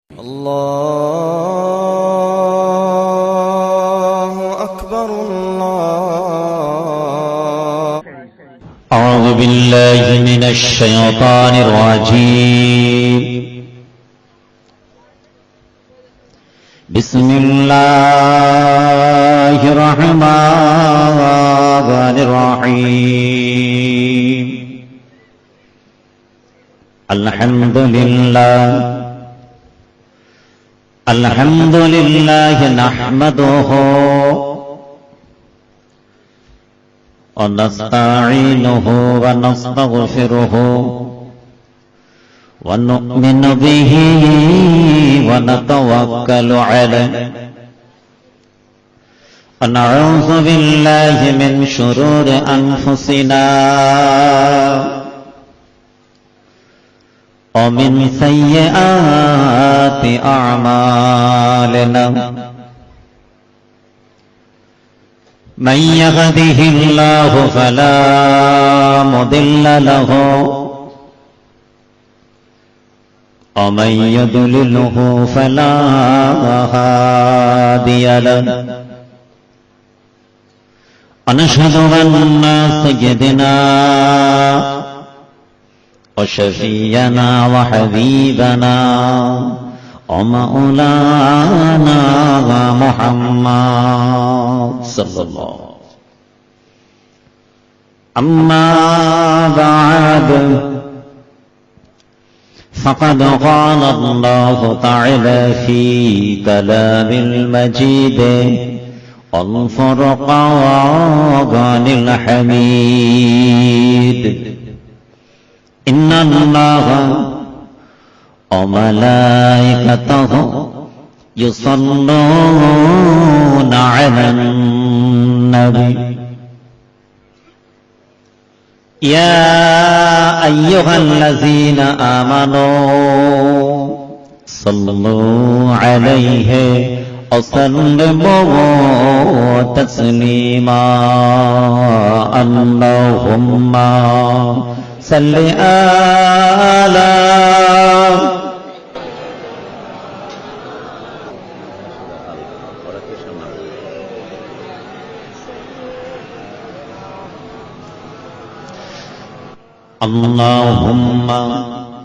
الله أكبر الله. أعوذ بالله من الشيطان الرجيم. بسم الله الرحمن الرحيم. الحمد لله نحمده ونستعينه ونستغفره ونؤمن به ونتوكل عليه ونعوذ بالله من شرور أنفسنا ومن سيئات أعمالنا. من يهده الله فلا مضل له ومن يضلله فلا هادي له. ونشهد أن سيدنا وشفينا وحبيبنا ومولانا محمد صلى الله عليه وسلم. أما بعد فقد قال الله تعالى في كلام المجيد والفرقان الحميد. إن الله وملائكته يصلون على النبي يا أيها الذين آمنوا صلوا عليه وسلموا تسليما. اللهم صل على اللهم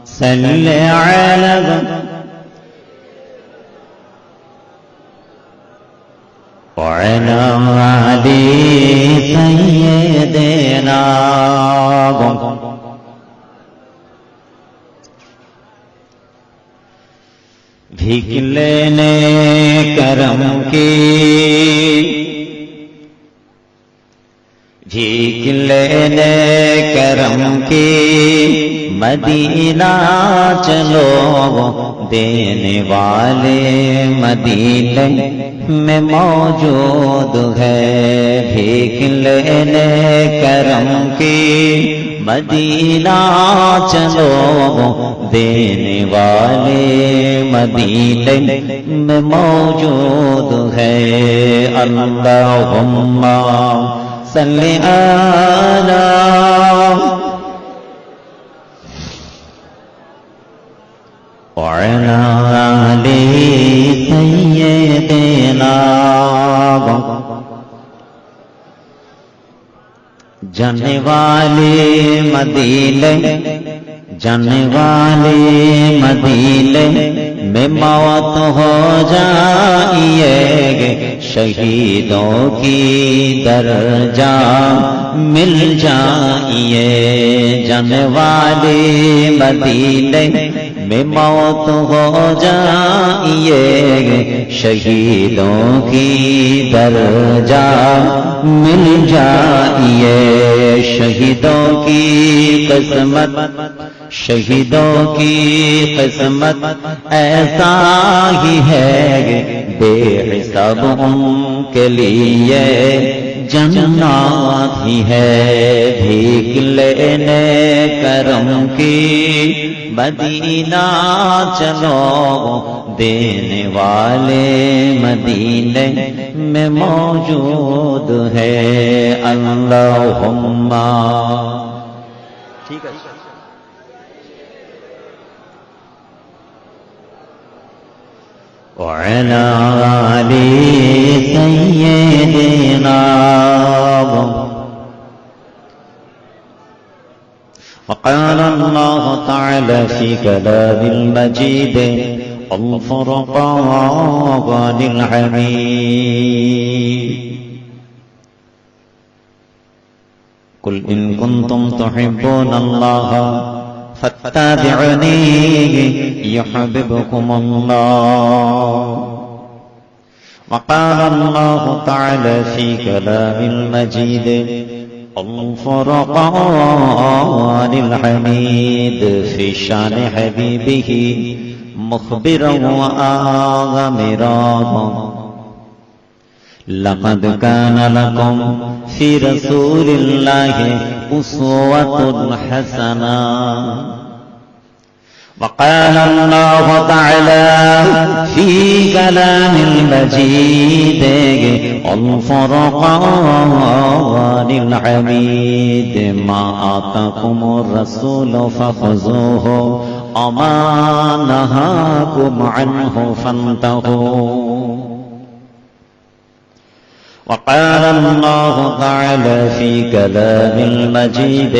صل على وعلى آل سيدنا. भीख लेने करम की, भीख लेने करम की मदीना चलो देने वाले मदीने में मौजूद है. भीख लेने करम की मदीना चलो देने वाले मदीने में मौजूद है. अल्लाहुम्मा सल्ली अला वअला आलि सय्यिदिना. जाने वाले मदीने, जाने वाले मदीने में मौत हो जाइएगे, शहीदों की दर्जा मिल जाइए. जाने वाले मदीने में मौत हो जाइएगे, शहीदों की दर्जा मिल जाइए. शहीदों की किस्मत, शहीदों की किस्मत ऐसा ही है, बेहिसाब उनके लिए जन्नत ही है. भीख लेने करम की मदीना चलो देने वाले मदीने में मौजूद है. अल्लाहुम्मा. ठीक है. وعلى آل سيدنا وقال الله تعالى في كلام المجيد الفرقان الحميد قل إن كنتم تحبون الله فاتبعوني يحببكم الله وقال الله تعالى في كلام المجيد الفرقان الحميد في شان حبيبه مخبرا وآمرا لقد كان لكم في رسول الله أسوة حسنة وقال الله تعالى في كلام المجيد الفرقان الحميد ما آتاكم الرسول فخذوه وما نهاكم عنه فانتهوا وقال الله تعالى في كلام المجيد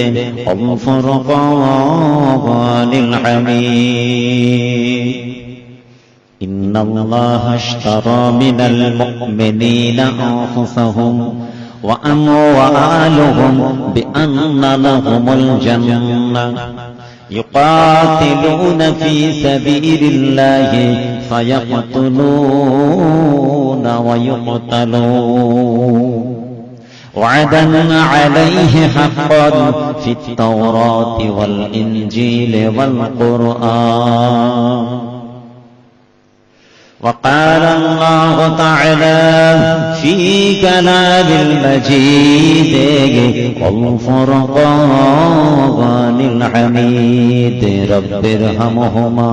الفرقان الحميد إن الله اشترى من المؤمنين أنفسهم وأموالهم بأن لهم الجنة يقاتلون في سبيل الله فيقتلون ويقتلون وعدا عليه حقا في التوراة والإنجيل والقرآن وقال الله تعالى في كلام المجيد والفرقان الحميد رب ارحمهما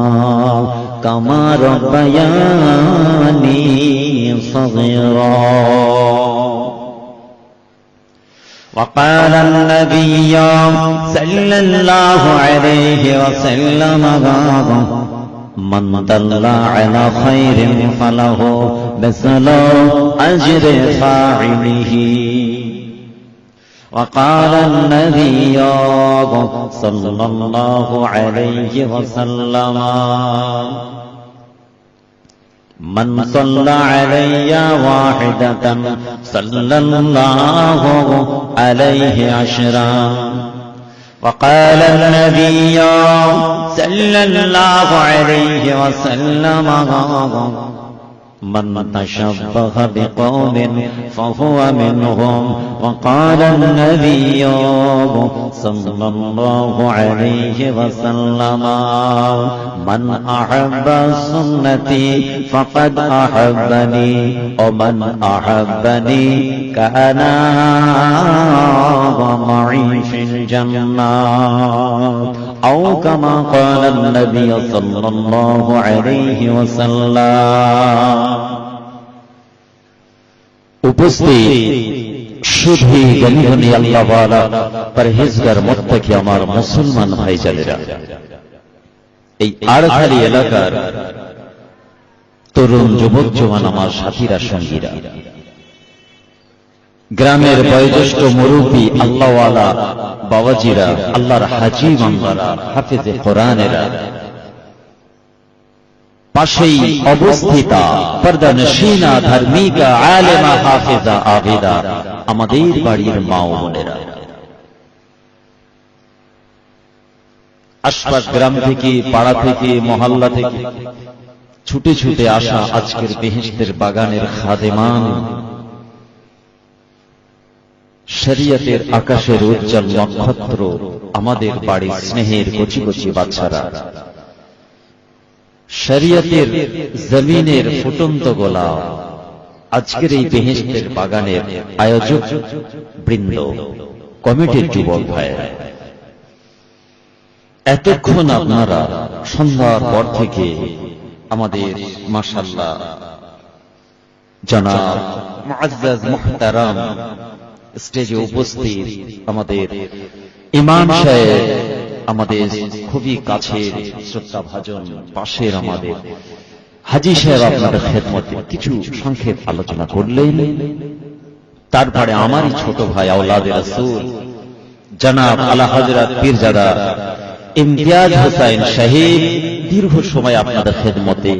كما ربياني صغيرا وقال النبي صلى الله عليه وسلم من دل على خير فله مثل أجر فاعله وقال النبي صلى الله عليه وسلم من صلى علي واحدة صلى الله عليه عشرا وقال النبي صلى الله عليه وسلم من تشبه بقوم فهو منهم وقال النبي صلى الله عليه وسلم من أحب سنتي فقد أحبني ومن أحبني كان معي في الجنة أو كما قال النبي صلى الله عليه وسلم উপস্থিত শুধু গনিগনি আল্লাহ ওয়ালা পরহেজগার মুত্তাকি আমার মুসলমান ভাইজানেরা এই আড়খালি এলাকার তরুণ যুবক জওয়ান আমার সাথীরা সঙ্গীরা গ্রামের বয়োজ্যেষ্ঠ মুরব্বী আল্লাহওয়ালা বাবাজিরা আল্লাহর হাজী বান্দারা হাফেজে কোরআনেরা পাশেই অবস্থিতা পর্দানশীনা ধার্মিকা আলেমা হাফেজা আবেদা আমাদের বাড়ির মা ও বোনেরা আশপাশ গ্রাম থেকে পাড়া থেকে মহল্লা থেকে ছুটে ছুটে আসা আজকের বেহেশতের বাগানের খাদেমান শরীয়তের আকাশের উজ্জ্বল নক্ষত্র আমাদের বাড়ির স্নেহের কচি কচি বাচ্চারা শরীয়তের জমিনের ফুটন্ত গোলাপ আজকের এই বেহেশতের বাগানের আয়োজক বৃন্দ কমিটির যুবক ভাইয়েরা এতক্ষণ আপনারা সন্ধ্যার পর থেকে আমাদের মাশাআল্লাহ জনাব মুআজ্জাজ মুহতারাম স্টেজে উপস্থিত আমাদের ইমাম সাহেব আমাদের খুবই কাছের শ্রদ্ধাভাজন পাশের আমাদের হাজী সাহেব আপনাদের খেদমতে কিছু সংক্ষেপ আলোচনা করলেন। তারপরে আমারই ছোট ভাই আওলাদে রাসূল জনাব আলা হযরত পীরজাদা ইমতিয়াজ হোসাইন সাহেব দীর্ঘ সময় আপনাদের খেদমতে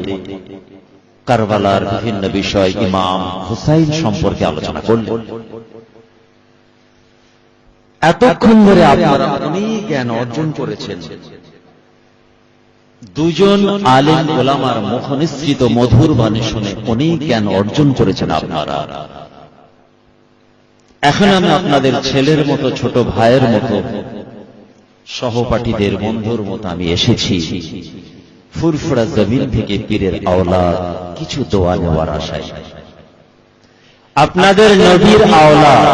কারবালার বিভিন্ন বিষয় ইমাম হুসাইন সম্পর্কে আলোচনা করলেন। এতক্ষণ ধরে আপনারা অনেক জ্ঞান অর্জন করেছেন। দুজন আলেম ওলামার মুখ নিঃসৃত মধুর বাণী শুনে অনেক জ্ঞান অর্জন করেছেন আপনারা। এখন আমি আপনাদের ছেলের মতো, ছোট ভাইয়ের মতো, সহপাঠীদের বন্ধুর মতো আমি এসেছি ফুরফুরা জমিন থেকে পীরের আওলাদ কিছু দোয়া নেওয়ার আশায়। আপনাদের নবীর আওলাদ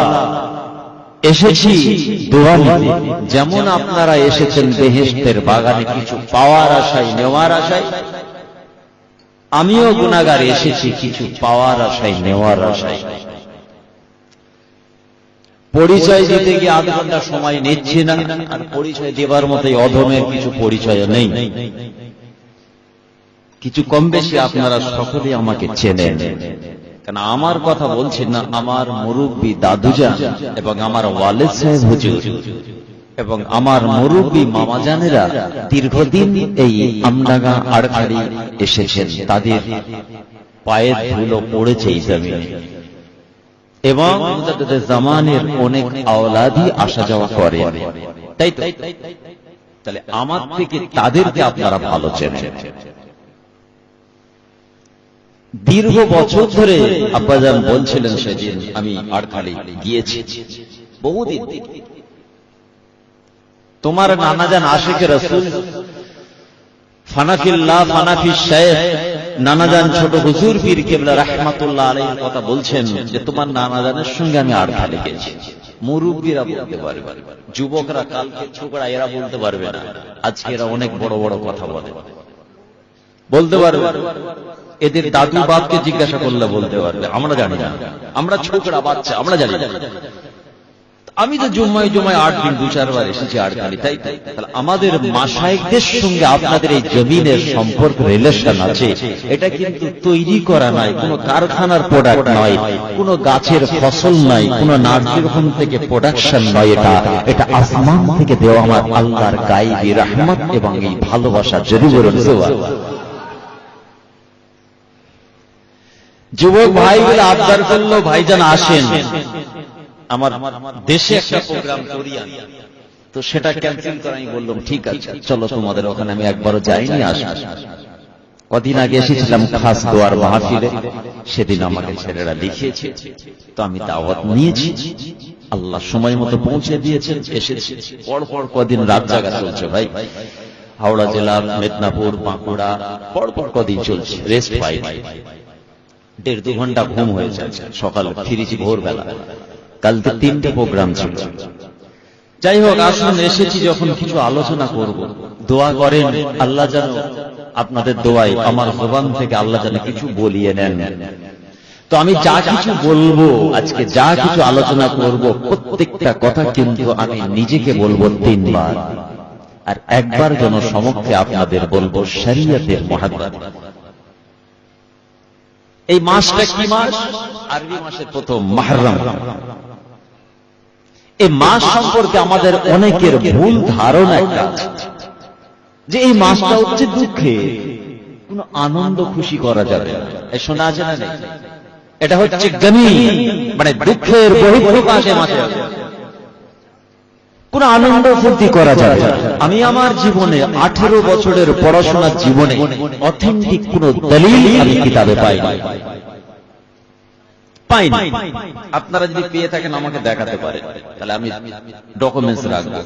এসেছি দোয়া নিতে। যেমন আপনারা এসেছেন বেহেশতের বাগানে কিছু পাওয়ার আশায়, নেওয়ার আশায়, আমিও গুনাহগার এসেছি কিছু পাওয়ার আশায়, নেওয়ার আশায়। পরিচয় দিতে গিয়ে আধ ঘন্টা সময় নিচ্ছি না, আর পরিচয় দেবার মতোই অধমের কিছু পরিচয় নেই। কিছু কম বেশি আপনারা সকলেই আমাকে চেনেন, কারণ আমার কথা বলছি না, আমার মুরব্বী দাদুজান এবং আমার ওয়ালিদ সাহেব হুজুর এবং আমার মুরব্বী মামাজানেরা দীর্ঘদিন এই আমডাঙ্গা আড়খাড়ি এসেছেন, তাদের পায়ের ধুলো পড়েছে এই জমিনে, এবং মুজাদ্দিদে জামানের অনেক আওলাদই আসা যাওয়া করে, তাই তো? তাহলে আমার থেকে তাদেরকে আপনারা ভালো চেনেন। দীর্ঘ বছর ধরে আব্বাজান বলছিলেন, সেদিন আমি আড়খালি গিয়েছি বহুদিন, তোমার নানাজান আশিকে রাসূল ফানাফিল্লাহ ফানাফি শাইখ নানাজান ছোট হুজুর পীর কেবলা রাহমাতুল্লাহ আলাইহির কথা বলছেন যে তোমার নানাজানের সঙ্গে আমি আড়খালি গেছি। মুরব্বীরা বলতে পারবে, যুবকরা, কালকে ছোকরা এরা বলতে পারবে না, আজকে এরা অনেক বড় বড় কথা বলতে পারবে। এদের দাদু বাপকে জিজ্ঞাসা করলে বলতে পারবে, আমরা জানি না, আমরা ছোকরা বাচ্চা, আমরা জানি না। আমি তো জুম্মায় 8 দিন 2-4 বার এসেছি আড়খালি, তাই তাহলে আমাদের মাশায়েখদের সঙ্গে আপনাদের এই জমিনের সম্পর্ক, রিলেশন আছে। এটা কিন্তু তৈরি করা নয়, কোনো কারখানার প্রোডাক্ট নয়, কোনো গাছের ফসল নয়, কোনো নার্সারি হোম থেকে প্রোডাকশন নয়, এটা আসমান থেকে দেওয়া আমার আল্লাহর গায়বী রহমত এবং এই ভালোবাসা। যদি বলুন সুবহানাল্লাহ। যুবক ভাইগুলো আবদার করলো, ভাইজান আসেন, আমার দেশে একটা প্রোগ্রাম করি, তো সেটা ক্যান্সেল করে আমি বললাম ঠিক আছে চলো তোমাদের ওখানে। আমি একবারও যাইনি, আসবো। কদিন আগে এসেছিলাম খাস দোয়ার মাহফিলে, সেদিন আমাকে ছেলেরা লিখিয়েছে, তো আমি দাওয়াত নিয়েছি, আল্লাহ সময় মতো পৌঁছে দিয়েছেন, এসেছি। পরপর কদিন রাত জাগা চলছে ভাই, হাওড়া জেলা, মেদিনীপুর, বাঁকুড়া, পরপর কদিন চলছে, রেস্ট পাইনি। 1.5-2 ঘন্টা ঘুম হয়ে যাচ্ছে, সকালে ফিরেছি ভোরবেলা। কালকে 3টে প্রোগ্রাম ছিল। যাই হোক, আসুন এসেছি যখন কিছু আলোচনা করব, দোয়া করেন আল্লাহ যেন আপনাদের দোয়ায় আমার জবান থেকে আল্লাহ যেন কিছু বলিয়ে নেন। তো আমি যা কিছু বলবো আজকে, যা কিছু আলোচনা করব, প্রত্যেকটা কথা কিন্তু আমি নিজেকে বলবো 3 বার, আর একবার যেন সমক্ষে আপনাদের বলবো শরীয়তের মহব্বত। এই মাসটা কি মাস? আরবি মাসের প্রথম মুহররম। এই মাস সম্পর্কে আমাদের অনেকের ভুল ধারণা একটা, যে এই মাসটা হচ্ছে দুঃখে, কোনো আনন্দ খুশি করা যাবে না। এই শোনা আছে না? এটা হচ্ছে গনি, মানে দুঃখের বহিঃপ্রকাশ এই মাসে, কোন আনন্দ ফুর্তি করা যাবে না। আমি আমার জীবনে 18 বছরের পড়াশোনার জীবনে অথেন্টিক কোন দলিল আমি কিতাবে পাইনি। আপনারা যদি পেয়ে থাকেন আমাকে দেখাতে পারেন, তাহলে আমি ডকুমেন্টস রাখবো।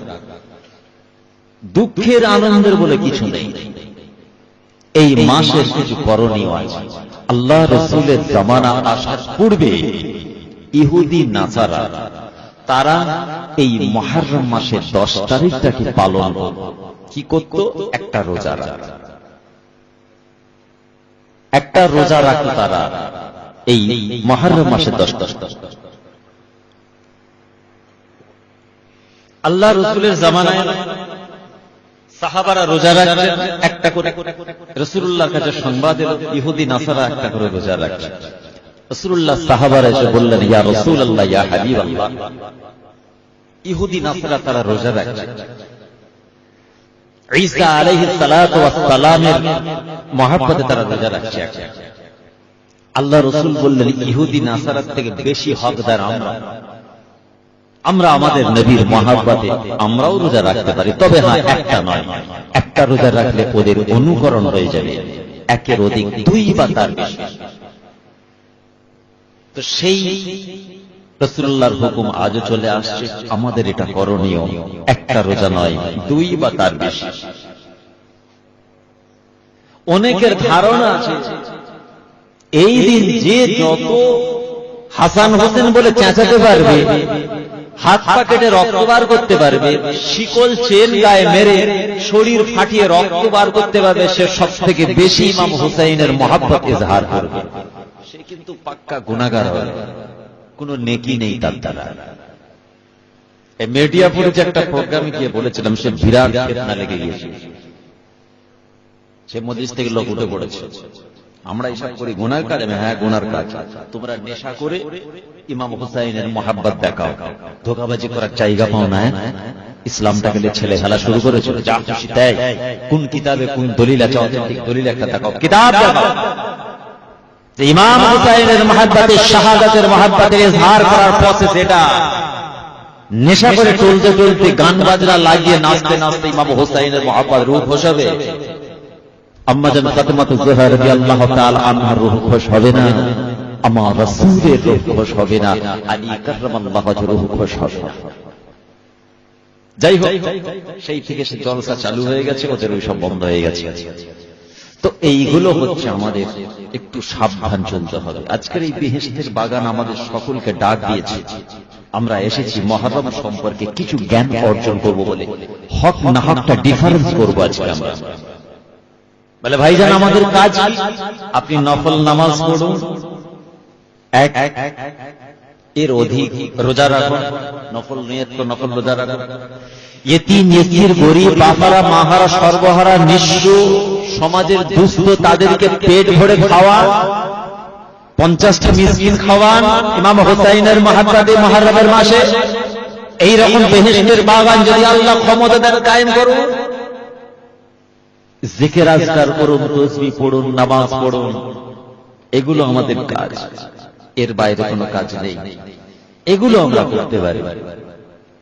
দুঃখের আনন্দের বলে কিছু নেই। এই মাসের কিছু করণীয় আছে। আল্লাহ রাসূলের জামানা আসার পূর্বে ইহুদি নাসারা তারা এই মুহররম মাসের 10 তারিখটাকে পালন কি করত? একটা রোজা রাখত, একটা রোজা রাখত তারা এই মুহররম মাসের 10 তারিখ। আল্লাহ রাসূলের জামানায় সাহাবারা রোজা রাখছেন একটা করে, রাসূলুল্লাহর কাছে সংবাদ এলো ইহুদি নাসারা একটা করে রোজা রাখছে। রাসূলুল্লাহ সাহাবারা এসে বললেন, ইয়া রাসূলুল্লাহ, ইয়া হাবিবাল্লাহ, ইহুদি নাসারা তারা রোজা রাখছে, ঈসা আলাইহিস সালাতু ওয়াস সালামের মহব্বতে তারা রোজা রাখছে। আল্লাহ রাসূল বললেন, ইহুদি নাসারার থেকে বেশি হকদার আমরা আমাদের নবীর মহব্বতে আমরাও রোজা রাখতে পারি, তবে হ্যাঁ একটা নয়, একটা রোজা রাখলে ওদের অনুকরণ হয়ে যাবে, একের অধিক দুই বা তার বেশি। তো সেই রাসূলুল্লাহর হুকুম আজও চলে আসছে, আমাদের এটা করণীয়, একটা রোজা নয়, দুই বা তার বেশি। অনেকের ধারণা আছে এই দিন যে যত হাসান হোসেন বলে চেঁচাতে পারবে, হাত পা কেটে রক্ত বার করতে পারবে, শিকল চেন গায়ে মেরে শরীর ফাটিয়ে রক্ত বার করতে পারবে, সে সব থেকে বেশি ইমাম হুসাইনের মহব্বত ইজহার করবে। সে কিন্তু পাক্কা গুনাহগার হবে, কোনো নেকি নেই তার দ্বারা। এই মিডিয়াপুরে যে একটা প্রোগ্রামে গিয়ে বলেছিলাম, সে বিরাট ফিতনা লেগে গিয়েছে, সে মজলিস থেকে লোক উঠে পড়েছে, আমরা এসব করি গুনার কাজ। হ্যাঁ গুনার কাজ, তোমরা নেশা করে ইমাম হুসাইনের মহব্বত দেখাও, ধোঁকাবাজি করার জায়গা পাও না। ইসলামটাকে ছেলে খেলা শুরু করেছিল, যা খুশি তাই, কোন কিতাবে কোন দলিল আছে, অথেন্টিক দলিল একটা দেখাও, কিতাব দেখাও। ইমাম হুসাইনের মহব্বতে, শাহাদাতের মহব্বতের ইজহার করার প্রসেস এটা। নেশা করে টলতে টলতে, গান বাজনা লাগিয়ে নাচতে নাচতে ইমাম হুসাইনের মহব্বত রূহ বসাবে। আম্মা জান ফাতেমাতুজ জোহরা রাদিয়াল্লাহু তাআলা আনহার রূহ খুশ হবে না, আমার রাসূলের রূহ খুশ হবে না, আলী কাররামাল্লাহু ওয়াজহু রূহ খুশ হবে না। যাই হোক, সেই থেকে সে জলসা চালু হয়ে গেছে, ওদের ওই সব বন্ধ হয়ে গেছে। তো এইগুলো হচ্ছে আমাদের একটু সাবধান চলতে হবে। আজকের এই বেহেশতের বাগান আমাদের সকলকে ডাক দিয়েছে, আমরা এসেছি মুহররম সম্পর্কে কিছু জ্ঞান অর্জন করব বলে, হক না হকটা ডিফারেন্স করব আজকে আমরা। বলে ভাইজান আমাদের কাজ কি? আপনি নফল নামাজ পড়ুন, এক এর অধিক রোজা রাখুন, নফল নিয়ত তো নফল রোজা রাখুন। ইতিম ইসির গরীব বাফারা মাহারা সর্বহারা নিঃস্ব সমাজের দুস্থ তাদেরকে পেট ভরে খাওয়া, 50টা মিসকিন খাওয়ান ইমাম হুসাইনের মহব্বতে মুহররমের মাসে। এই রকম বেহেশতের বাগান যদি আল্লাহ ক্ষমতা দেন কায়েম করুন, জিকির আজকার করুন, তাসবিহ পড়ুন, নামাজ পড়ুন, এগুলো আমাদের কাজ, এর বাইরে কোনো কাজ নেই, এগুলো আমরা করতে পারি।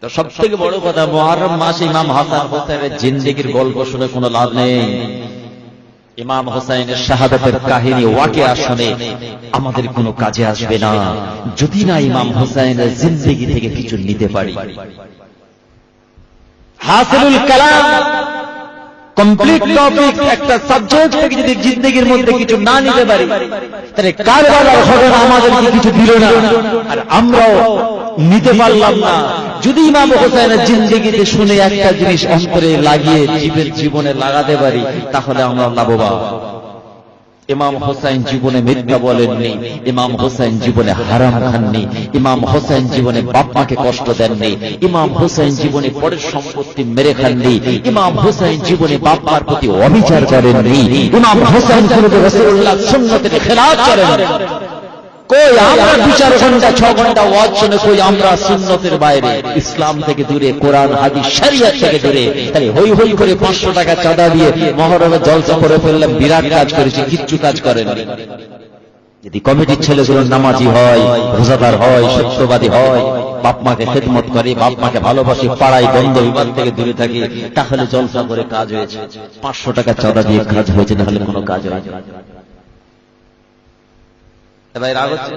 তো সবথেকে বড় কথা, মুহররম মাসে ইমাম হাসান হোসেনের জিন্দেগির গল্প শুনে কোনো লাভ নেই। ইমাম হোসেনের শাহাদাতের কাহিনী ওয়াকিয়া শুনে আমাদের কোনো কাজে আসবে না, যদি না ইমাম হোসেনের জিন্দেগি থেকে কিছু নিতে পারি। হাসিলুল কালাম কমপ্লিট টপিক একটা সাবজেক্ট থেকে যদি জিন্দেগির মধ্যে কিছু না নিতে পারি, তাহলে কারবালার ঘটনা আমাদেরকে কিছু দিল না, আর আমরাও নিতে পারলাম না। যদি ইমাম হোসেনের জিন্দেগিতে শুনে একটা জিনিস অন্তরে লাগিয়ে জীবনে লাগাতে পারি, তাহলে আমরা লাভবান। ইমাম হোসেন জীবনে মিথ্যা বলেননি, ইমাম হোসেন জীবনে হারাম খাননি, ইমাম হোসেন জীবনে বাপ মাকে কষ্ট দেননি, ইমাম হোসেন জীবনে পরের সম্পত্তি মেরে খাননি, ইমাম হোসেন জীবনে বাপ মার প্রতি অবিচার করেননি, ইমাম হোসেন কোনদিন রাসূলুল্লাহর সুন্নতের খেলাফ করেননি। কই আমরা 2-4 ঘন্টা 6 ঘন্টা ওয়াজ শুনে, কই আমরা সুন্নতের বাইরে, ইসলাম থেকে দূরে, কোরআন হাদিস শরিয়ত থেকে দূরে। তাই হই হই করে 500 টাকা চাঁদা দিয়ে মুহররমে জলসা করে ফেললাম, বিরাট কাজ করেছি, কিচ্ছু কাজ করেননি। যদি কমিটির ছেলেগুলো নামাজি হয়, রোজাদার হয়, সত্যবাদী হয়, বাপ মাকে খেদমত করে, বাপ মাকে ভালোবাসে, পাড়ায় দ্বন্দ্ব বিবাদ থেকে দূরে থাকে, তাহলে জলসা করে কাজ হয়েছে। 500 টাকা চাঁদা দিয়ে কাজ হয়েছে, তাহলে কোনো কাজ হয়নি। এবার রাগ হচ্ছে,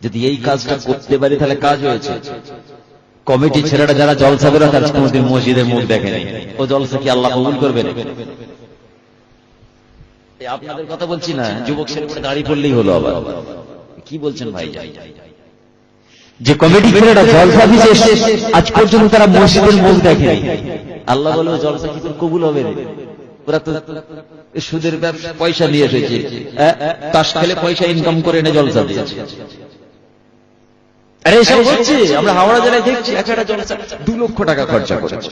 যদি এই কাজটা করতে পারি তাহলে কাজ হয়েছে। কমিটি ছেলেরা যারা জলসা করে, তারা কোনোদিন মসজিদের মুখ দেখেনি, ও জলসা কি আল্লাহ কবুল করবেন? আপনাদের কথা বলছি না, যুবক ছেলে করে দাঁড়িয়ে পড়লেই হলো। আবার কি বলছেন ভাই? যে কমিটি ছেলেরা জলসা দিয়েছে আজ পর্যন্ত তারা মসজিদের মুখ দেখেনি, আল্লাহ বলবে জলসা কি তোর কবুল হবে? ওরা তো সুদের ব্যবসা, পয়সা নিয়ে এসেছে, তাস খেলে পয়সা ইনকাম করে এনে জলসা দিয়েছে। আরে এসব হচ্ছে, আমরা হাওড়া জেলায় দেখছি, একটা জলসা 2 লক্ষ টাকা খরচা করেছে।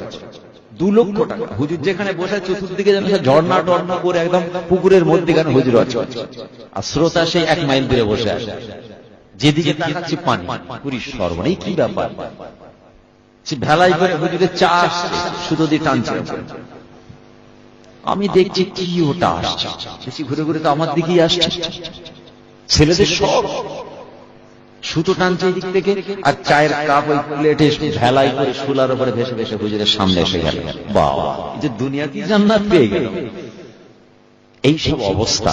2 লক্ষ টাকা। হুজুর যেখানে বসে চতুর্দিকে যেন ঝর্ণা টর্ণা করে একদম পুকুরের মধ্যেখানে হুজুর আছে, আর শ্রোতা সেই 1 মাইল দূরে বসে আছে, যেদিকে তাকাচ্ছি পানি। পুরী সর্বনাই কি ব্যাপার, সে ভেলাই করে হুজুরের চা আসছে, সুতো দিয়ে টানছে। আমি দেখছি কি ওটা আসছে, বেশি ঘুরে ঘুরে তো আমার দিকেই আসছে। ছেলেদের সব সুতো টানছে এই দিক থেকে, আর চায়ের কাপ ওই প্লেটে ভেলাই করে শুলার উপরে ভেসে ভেসে হুজুরের সামনে এসে গেল। বাবা, এই যে দুনিয়াতেই জান্নাত পেয়ে গেল। এই সব অবস্থা,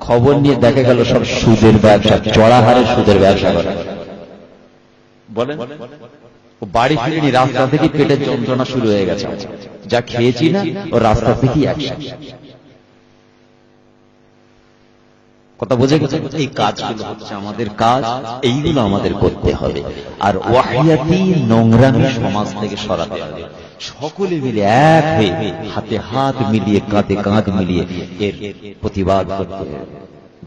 খবর নিয়ে দেখা গেল সব সুদের ব্যবসা, চড়া হারে সুদের ব্যবসা করে। বলেন, ও বাড়ি ফিরেনি, রাস্তা থেকে পেটের যন্ত্রণা শুরু হয়ে গেছে। যা খেয়েছি না, ও রাস্তা থেকেই একসাথে। কথা বুঝে গেছে? এই কাজগুলো হচ্ছে আমাদের কাজ, এইগুলো আমাদের করতে হবে। আর ওয়াহিয়াতি নোংরামি সমাজ থেকে সরাতে হবে। সকলে মিলে এক হয়ে, হাতে হাত মিলিয়ে, কাঁধে কাঁধ মিলিয়ে এর প্রতিবাদ করতে হবে।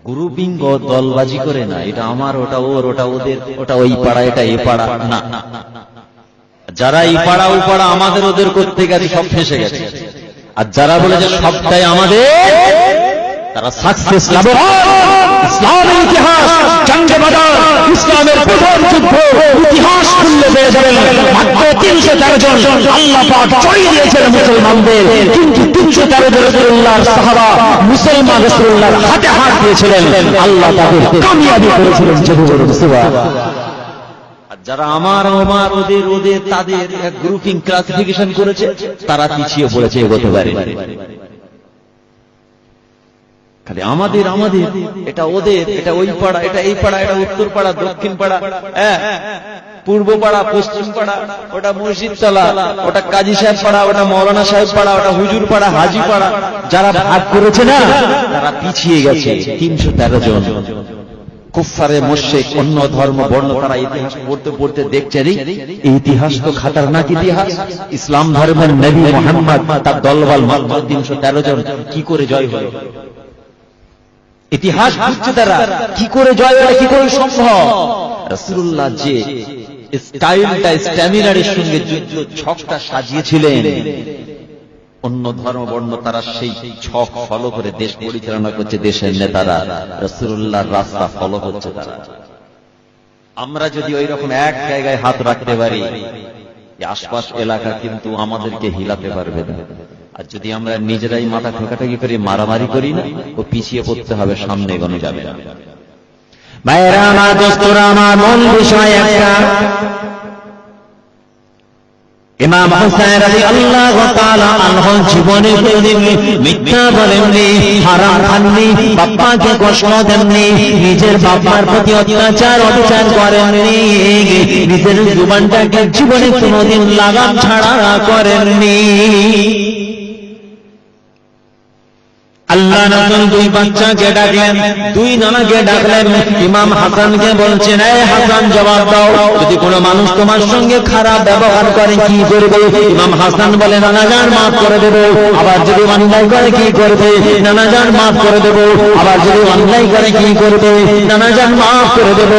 গ্রুপিং ও দলবাজি করে না, এটা আমার, ওটা ওর, ওটা ওদের, ওটা ওই পাড়া, এটা এ পাড়া, না। যারা এই পাড়া ও পাড়া আমাদের ওদের করতে গেছে, সব ফেঁসে গেছে। আর যারা বলে যে সবটাই আমাদের, তারা সাকসেস লাভ। ইসলামের ইতিহাস, জঙ্গে বদর, ইসলামের প্রথম যুদ্ধ ইতিহাস খুললে পেয়ে যাবেন। মাত্র 313 জন আল্লাহ পাক চড়িয়ে দিয়েছেন মুসলমানদের, কিন্তু 313 জন রাসূলুল্লাহর সাহাবা মুসলমান রাসূলুল্লাহর হাতে হাত দিয়েছিলেন, আল্লাহ তাদের কামিয়াবি করেছিলেন। সুবহানাল্লাহ। যারা আমার আমার, ওদের ওদের, তাদের এক গ্রুপিং ক্লাসিফিকেশন করেছে, তারা পিছিয়ে পড়েছে, এগোতে পারে। খালি আমাদের আমাদের, এটা ওদের, এটা ওই পাড়া, এটা এই পাড়া, এটা উত্তর পাড়া, দক্ষিণ পাড়া, পূর্ব পাড়া, পশ্চিম পাড়া, ওটা মসজিদ তলা, ওটা কাজী সাহেব পাড়া, ওটা মৌলানা সাহেব পাড়া, ওটা হুজুর পাড়া, হাজি পাড়া। যারা ভাগ করেছে না, তারা পিছিয়ে গেছে। 313 জন কুফফারে মুশরিক, অন্য ধর্ম বর্ণ, তারা ইতিহাস পড়তে পড়তে দেখছে, এই ইতিহাস তো খাতারনাক ইতিহাস। ইসলাম ধর্মের নবী মুহাম্মদ, তার দলবল মাত্র 313 জন, কি করে জয় হলো? ইতিহাস বুঝছে তারা, কি করে জয় হলো, কি করে সম্ভব? রাসূলুল্লাহ যে স্টাইলটা, স্ট্যামিনার সঙ্গে যুদ্ধ ছকটা সাজিয়েছিলেন, অন্য ধর্ম বর্ণ তারা সেই ছক ফলো করে দেশ পরিচালনা করছে, দেশের নেতারা রাসূলুল্লাহর রাস্তা ফলো করছে তারা। আমরা যদি ওই রকম এক জায়গায় হাত রাখতে পারি, আশপাশ এলাকা কিন্তু আমাদেরকে হিলাতে পারবে না। আর যদি আমরা নিজেরাই মাথা ঠোকাঠাকি করি, মারামারি করি না, ও পিছিয়ে পড়তে হবে, সামনে এগোনো যাবে না। ভাইরা আমার, দোস্তরা আমার, মূল বিষয় একটা, ইমাম হুসাইন রাদিয়াল্লাহু তাআলা আনহু জীবনে কোনদিন মিথ্যা বলেননি, হারাম খাননি, বাপ্পাকে কষ্ট দেননি, নিজের বাপ্পার প্রতি অত্যাচার অবিচার করেননি, নিজের জুবানটাকে জীবনে কোনদিন লাগাম ছাড়া করেননি। আল্লাহ রাসূল 2 বাচ্চাকে ডাকলেন, 2 নানাকে ডাকলেন। ইমাম হাসানকে বলছেন, এই হাসান জবাব দাও, যদি কোনো মানুষ তোমার সঙ্গে খারাপ ব্যবহার করে কি করবে? ইমাম হাসান বলে, নানাজান মাফ করে দেব। আবার যদি অন্যায় করে কি করবে? নানাজান মাফ করে দেব। আবার যদি অন্যায় করে কি করবে? নানাজান মাফ করে দেব।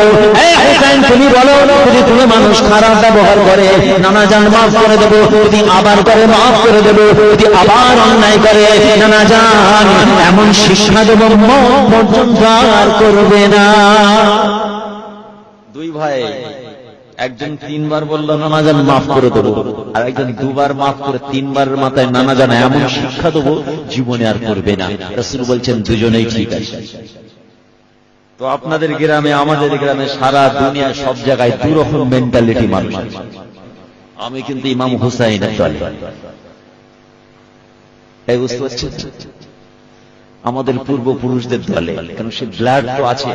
এই হুসাইন, তুমি বলো, যদি কোনো মানুষ খারাপ ব্যবহার করে, নানাজান মাফ করে দেব। যদি আবার করে, মাফ করে দেব। যদি আবার অন্যায় করে, নানাজান এমন শিক্ষা দেব মত পর্যন্ত আর করবে না। 2 ভাই, একজন 3 বার বলল নানাজান মাফ করে দেবো, আর একজন 2 বার মাফ করে 3 বারের মাথায় নানাজান এমন শিক্ষা দেবো জীবনে আর করবে না। রাসূল বলছেন দুজনেই ঠিক আছে। তো আপনাদের গ্রামে, আমাদের গ্রামে, সারা দুনিয়া সব জায়গায় 2 রকম মেন্টালিটি মানুষ আছে। আমি কিন্তু ইমাম হুসাইনের দলে। এই বুঝতে পারছেন, আমাদের পূর্বপুরুষদের দলে, কারণ সে ব্লাড তো আছে।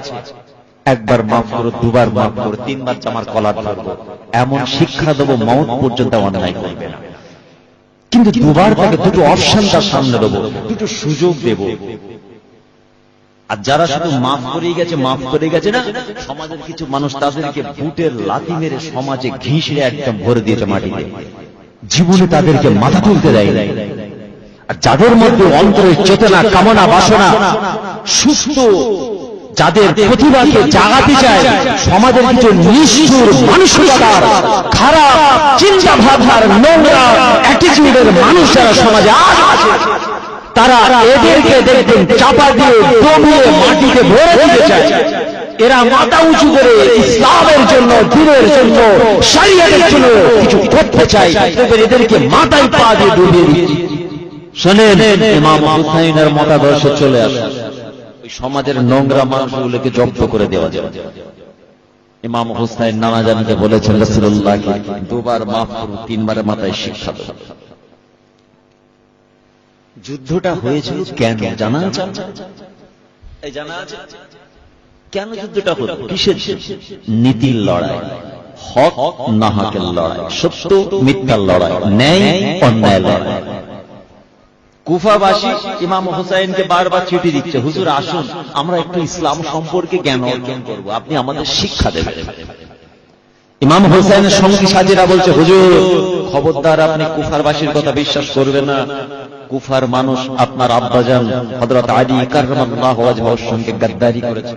1 বার মাফ করো, 2 বার মাফ করো, 3 বার জামার কলার ধরবো, এমন শিক্ষা দেবো মওত পর্যন্ত অন্যায় করবে না। কিন্তু 2 বার তাকে 2টো অপশন তার সামনে দেবো, 2টো সুযোগ দেব। আর যারা শুধু মাফ করেই গেছে, মাফ করে গেছে না, সমাজের কিছু মানুষ তাদেরকে বুটের লাথি মেরে সমাজে ঘিষড়ে একদম ভরে দিয়েছে মাটিতে, জীবনে তাদেরকে মাথা তুলতে দেয়। আর যাদের মধ্যে অন্তরের চেতনা, কামনা, বাসনা সুস্থ যাদের প্রতিভাকে জাগাতে চায়, সমাজের কিছু নিষ্ঠুর মানসিকতার, খারাপ চিন্তা ভাবনার, নোংরা অ্যাটিটিউডের মানুষ যারা সমাজে আজ আছে, তারা এদেরকে দেখবেন চাপা দিয়ে দমিয়ে মাটিতে ভরে দিতে চায়। এরা মাথা উঁচু করে ইসলামের জন্য, দ্বীনের জন্য, শরিয়তের জন্য কিছু করতে চায়, এদেরকে মাথায় পা দিয়ে ডুবিয়ে দিচ্ছে। শোনেন, ইমাম হুসাইনের মতাদর্শে চলে আসে, ওই সমাজের নোংরা মানুষগুলোকে জব্দ করে দেওয়া যায়। ইমাম হুসাইন নানাজানকে বলেছেন, রাসূলুল্লাহকে দুবার মাফ করুন, তিনবারের মাথায় শিক্ষা দেন। যুদ্ধটা হয়েছিল কেন জানা আছে? এই জানা আছে কেন যুদ্ধটা হলো? কিসের? নীতির লড়াই, হক না হকের লড়াই, সত্য মিথ্যার লড়াই, ন্যায় অন্যায় লড়াই। কুফাবাসী ইমাম হুসাইনকে বারবার চিঠি দিচ্ছে, হুজুর আসুন আমরা একটু ইসলাম সম্পর্কে জ্ঞান অর্জন করব, আপনি আমাদের শিক্ষা দেবেন। ইমাম হুসাইনের সঙ্গী সাজেরা বলছে, হুজুর খবরদার, আপনি কুফারবাসীর কথা বিশ্বাস করবেন না। কুফার মানুষ আপনার আব্বাজান হযরত আলী কাররামাল্লাহু ওয়াজহার সঙ্গে গাদ্দারি করেছে,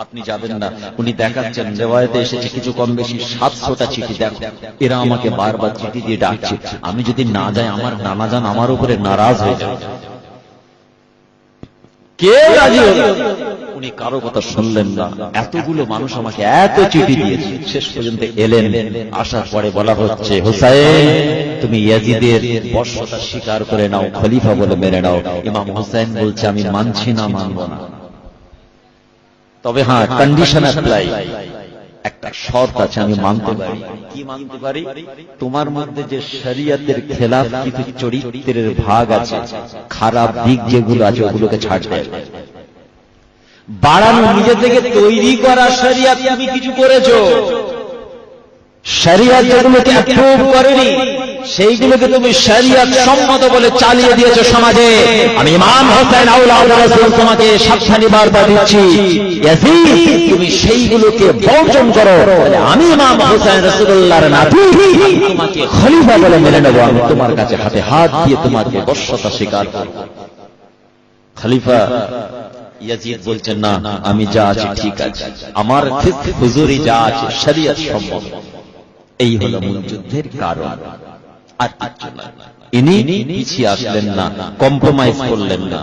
আপনি যাবেন না। উনি দেখাচ্ছেন, রিওয়ায়াতে এসেছে কিছু কম বেশি 700টা চিঠি। দেখো এরা আমাকে বারবার চিঠি দিয়ে ডাকছে, আমি যদি না যাই আমার নানাজান আমার উপরে নারাজ হয়ে যাবে। কে রাজি হলো? উনি কারো কথা শুনলেন না। এতগুলো মানুষ আমাকে এত চিঠি দিয়েছে, শেষ পর্যন্ত এলেন। আসার পরে বলা হচ্ছে, হুসাইন তুমি ইয়াজিদের বর্ষতা স্বীকার করে নাও, খলিফা বলে মেনে নাও। ইমাম হুসাইন বলছে, আমি মানছি না, মানব না, তবে হ্যাঁ কন্ডিশন অ্যাপ্লাই, একটা শর্ত আছে, আমি মানতে পারি। কি মানতে পারি? তোমার মধ্যে যে শরীয়তের খেলাফ কিছু চরিত্রের ভাগ আছে, খারাপ দিক যেগুলো আছে ওগুলোকে ছাড়বে। বাড়ানো নিজে থেকে তৈরি করা শরীয়ত তুমি কিছু করেছো, শরীয়ত যেগুলোকে অ্যাপ্রুভ করেনি সেইগুলোকে তুমি শরীয়ত সম্মত বলে চালিয়ে দিয়েছো সমাজে। আমি ইমাম হোসেন আওলাদ রাসূল তোমাকে সাবধানী বার্তা দিচ্ছি, ইয়াজিদ তুমি সেইগুলোকে বর্জন করো। আমি ইমাম হোসেন রাসূলুল্লাহর নাতি, তোমাকে খলিফা বলে মেনে নেব। আমি তোমার কাছে হাতে হাত দিয়ে তোমাকে বর্ষতা স্বীকার করব। খলিফা ইয়াজিদ বলছেন, না আমি যা আছি ঠিক আছে, আমার হুজুরি যা আছে শরীয়ত সম্মত। এই হলো মূল যুদ্ধের কারণ, আর কিছু না। ইনি পিছিয়ে আসলেন না, কম্প্রোমাইজ করলেন না।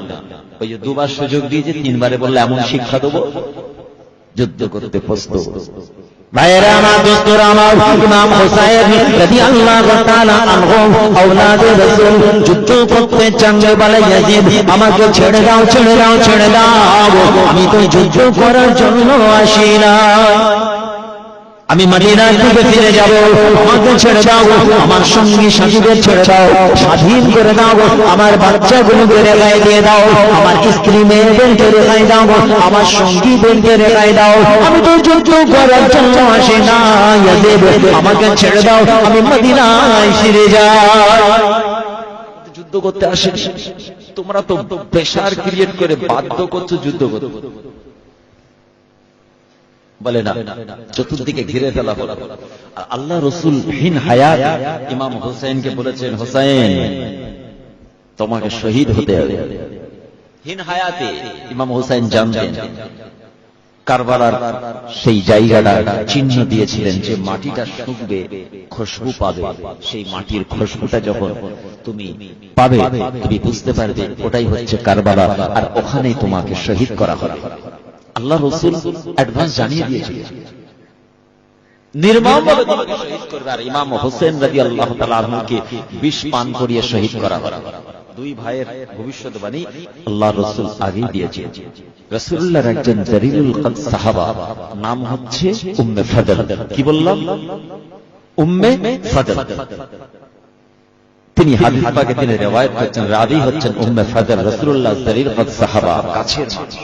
ওই যে দুবার সুযোগ দিয়েছে, তিনবারে বললে এমন শিক্ষা দেবো, যুদ্ধ করতে প্রস্তুত। ভাইয়েরা আমার, দোস্তরা আমার, ইমাম হুসাইন রাদিয়াল্লাহু তাআলা আনহু আওলাদে রাসূল যুদ্ধ করতে চান, বলে ইয়াজিদ আমাকে ছেড়ে দাও, ছেড়ে দাও, ছেড়ে দাও, আমি তো যুদ্ধ করার জন্য আসি না, আমি মদিনার দিকে ফিরে যাব, আমাকে ছেড়ে দাও, আমার সঙ্গী সাথীদের ছেড়ে দাও, স্বাধীন করে দাও, আমার বাচ্চাগুলোকে রেহাই দিয়ে দাও, আমার স্ত্রী মেয়েদেরকে রেহাই দাও, আমার সঙ্গীদেরকে রেহাই দাও, আমি তো যুদ্ধ করার জন্য আসি না, ইয়াজিদ আমাকে ছেড়ে দাও, আমি মদিনায় ফিরে যাই। যুদ্ধ করতে আসে, তোমরা তো প্রেশার ক্রিয়েট করে বাধ্য করছো যুদ্ধ করতে। বলে না, চতুর্দিকে ঘিরে ফেলা হলো। আল্লাহ রসুল হিন হায়াত ইমাম হুসাইনকে বলেছেন, হুসাইন তোমাকে শহীদ হতে হবে। হিন হায়াতে ইমাম হুসাইন জানতেন, কারবালার সেই জায়গাটা চিহ্ন দিয়েছিলেন যে মাটিটা শুকবে, খুশবু পাবে, সেই মাটির খুশবুটা যখন তুমি পাবে তুমি বুঝতে পারবে ওটাই হচ্ছে কারবালা, আর ওখানেই তোমাকে শহীদ করা হবে। আল্লাহ রসুল অ্যাডভান্স জানিয়ে দিয়েছিলেন, নির্মমভাবে তোমাকে শহীদ করবে। আর ইমাম হোসেন রাদিয়াল্লাহু তাআলা আনহুকে বিষ পান করিয়ে শহীদ করা হবে। দুই ভাইয়ের ভবিষ্যৎবাণী আল্লাহ রসুল আগেই দিয়েছেন। রাসূলুল্লাহর একজন জালিলুল কদর সাহাবা, নাম হচ্ছে উম্মে ফাদল। কি বললাম? উম্মে ফাদল। তিনি হাদিস পাকে তিনি রিওয়ায়াত করছেন, রাবী হচ্ছেন উম্মে ফাদল, রাসূলুল্লাহ জালিলুল কদর সাহাবা, কাছের মানুষ।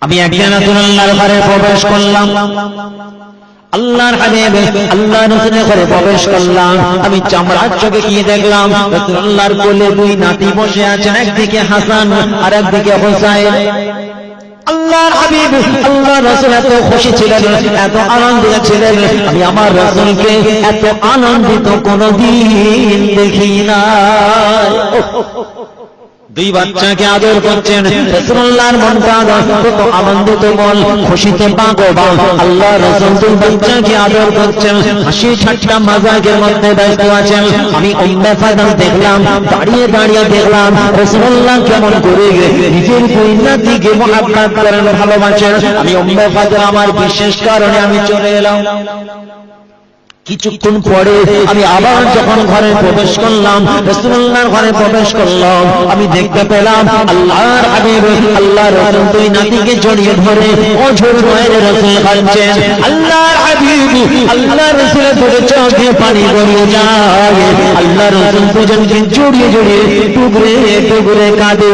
আমি একদিন রাসূলুল্লাহর ঘরে প্রবেশ করলাম, আল্লাহর হাবিব আল্লাহর রাসূলের ঘরে প্রবেশ করলাম। আমি চামড়ার চোখে গিয়ে দেখলাম রাসূলুল্লাহর কোলে দুই নাতি বসে আছে, একদিকে হাসান আর একদিকে হুসাইন। আল্লাহর হাবিব আল্লাহর রাসূল এত খুশি ছিলেন, এত আনন্দিত ছিলেন, আমি আমার রাসূলকে এত আনন্দিত কোনদিন দেখি না। দুই বাচ্চাকে আদর করছেন, রাসূলুল্লাহর মনটা কত আনন্দিত, মন খুশিতে পাগল। আল্লাহ রাসূল দুই বাচ্চাকে আদর করছেন, হাসি ঠাট্টা মাজাকের মধ্যে ব্যস্ত আছেন। আমি উম্মে ফাদল দেখলাম, দাঁড়িয়ে দাঁড়িয়ে দেখলাম রাসূলুল্লাহ কেমন করে নিজের কন্যাটিকে মহব্বত করেন, ভালোবাসেন। আমি উম্মে ফাদল আমার বিশেষ কারণে আমি চলে এলাম। কিছুক্ষণ পরে আমি আবার যখন ঘরে প্রবেশ করলাম, রাসূলুল্লাহর ঘরে প্রবেশ করলাম, আমি দেখতে পেলাম আল্লাহর হাবিব আল্লাহর রাসূল দুই নাতিকে জড়িয়ে ধরে অঝোর নয়নের রাসূল কাঁদছেন। আল্লাহর হাবিব আল্লাহর রাসূলের দুটো চোখে পানি গড়িয়ে যায়। আল্লাহর রাসূল দুজনকে জড়িয়ে জড়িয়ে টুকরে টুকরে কাঁদে।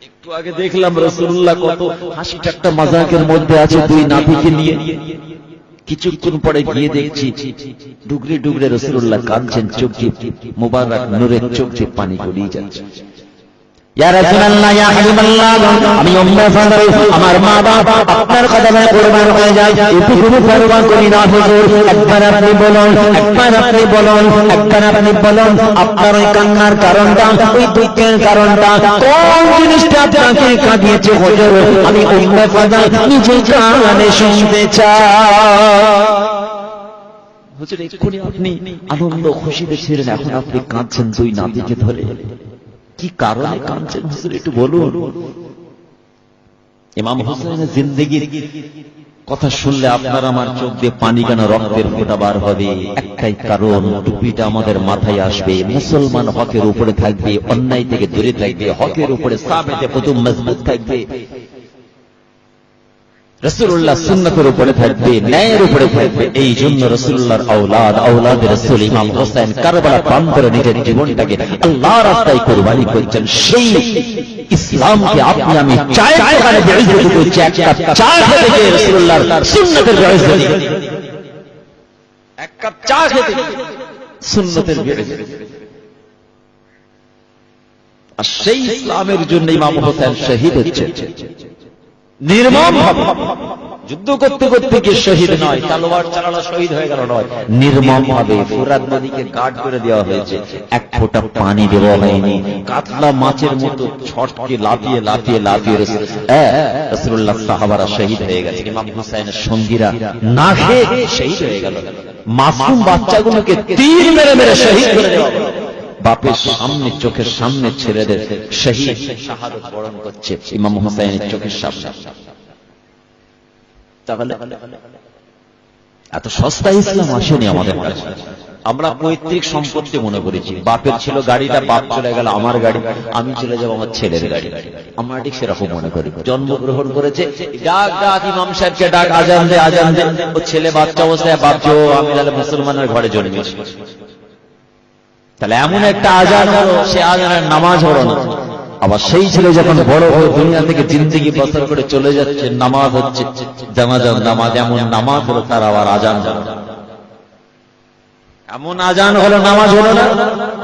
একটু আগে দেখলাম রাসূলুল্লাহ কত হাসি ঠাট্টা মাজাকের মধ্যে আছে দুই নাতিকে নিয়ে। কিছুক্ষণ পরে গিয়ে দেখছি ডুগরে ডুগরে রাসূলুল্লাহ কাঁদছেন, চোখ দিয়ে মুবারক নূরের চোখ দিয়ে পানি গড়িয়ে যাচ্ছে। ইয়া রাসূলুল্লাহ, ইয়া হাবিবাল্লাহ, আমি উম্মে ফাদল, আমার মা বাবা আপনার কদমে কুরবান হয়ে যায়, এটুকু পরোয়া করি না হুজুর। একবার আপনি বলুন, একবার আপনি বলুন, একবার আপনি বলুন, আপনার ওই কান্নার কারণটা, ওই দুঃখের কারণটা, কোন জিনিসটা আপনাকে কাঁদিয়েছে হুজুর? আমি উম্মে ফাদল নিজে কানে শুনতে চাই। হুজুর, এক্ষুনি আপনি আনন্দ খুশিতে ছিলেন, এখন আপনি কাঁদছেন দুই নাতিকে ধরে, কি কারণে কাঁদছেন হুজুর একটু বলুন। ইমাম হোসেনের জিন্দেগির কথা শুনলে আপনার আমার চোখ দিয়ে পানি কেন রক্তের ফোঁটা বার হবে। একটাই কারণ, টুপিটা আমাদের মাথায় আসবে, মুসলমান হকের উপরে থাকবে, অন্যায় থেকে দূরে থাকবে, হকের উপরে সাবেতে কদম মজবুত থাকবে, রাসূলুল্লাহ সুন্নাতের উপরে থাকবে, ন্যায়ের উপরে থাকবে। এই জন্য রাসূলুল্লাহর আওলাদ, আওলাদ রাসূল ইমাম হোসেন কারবালা প্রান্তরে নিজের জীবনটাকে আল্লাহর রাস্তায় কুরবানি করেছেন। সেই ইসলামকে আপনি আমি চায়ের দোকানে বেইজ্জতি করছি, এক কাপ চা খেতে গিয়ে রাসূলুল্লাহর সুন্নাতের বেইজ্জতি, এক কাপ চা খেতে সুন্নাতের বেইজ্জতি। আর সেই ইসলামের জন্য ইমাম হোসেন শহীদ হচ্ছে নির্মম ভাবে। যুদ্ধ করতে করতে গিয়ে শহীদ নয়, তলোয়ার চালানো শহীদ হয়ে গেল নয়, নির্মম ভাবে ফুরাত নদীকে গার্ড করে দেওয়া হয়েছে, এক ফোঁটা পানি দেওয়া হয়নি, কাতলা মাছের মতো ছটকে লাফিয়ে লাফিয়ে লাফিয়ে রাসূলুল্লাহ সাহাবারা শহীদ হয়ে গেছে। ইমাম হুসাইনের সঙ্গীরা না খেয়ে শহীদ হয়ে গেল। মাসুম বাচ্চাগুলোকে তীর মেরে মেরে শহীদ করে দেওয়া হলো। বাপের সামনে, চোখের সামনে ছেলেদের শহীদ শাহাদাত বরণ করছে ইমাম হুসাইনের চোখের সামনে। তাহলে এত সস্তা ইসলাম আসেনি আমাদের কাছে। আমরা পৈতৃক সম্পত্তি মনে করেছি, বাপের ছিল গাড়িটা, বাপ চলে গেল আমার গাড়ি, আমি চলে যাবো আমার ছেলের গাড়ি, আমরা ঠিক সেরকম মনে করি। জন্মগ্রহণ করেছে, ডাক ডাক ইমাম সাহেবকে ডাক, আজান দে আজান দে, ও ছেলে বাচ্চা অবস্থায় বাপ যে আমি তাহলে মুসলমানের ঘরে জন্মেছি। তাহলে এমন একটা আজান হলো, সে আজানের নামাজ হলো না। আবার সেই ছেলে যখন বড় হয়ে দুনিয়া থেকে জিন্দেগি বছর করে চলে যাচ্ছে, নামাজ হচ্ছে, জানাজার নামাজ, এমন নামাজ হলো তার আবার আজান হলো, এমন আজান হলো নামাজ হলো না,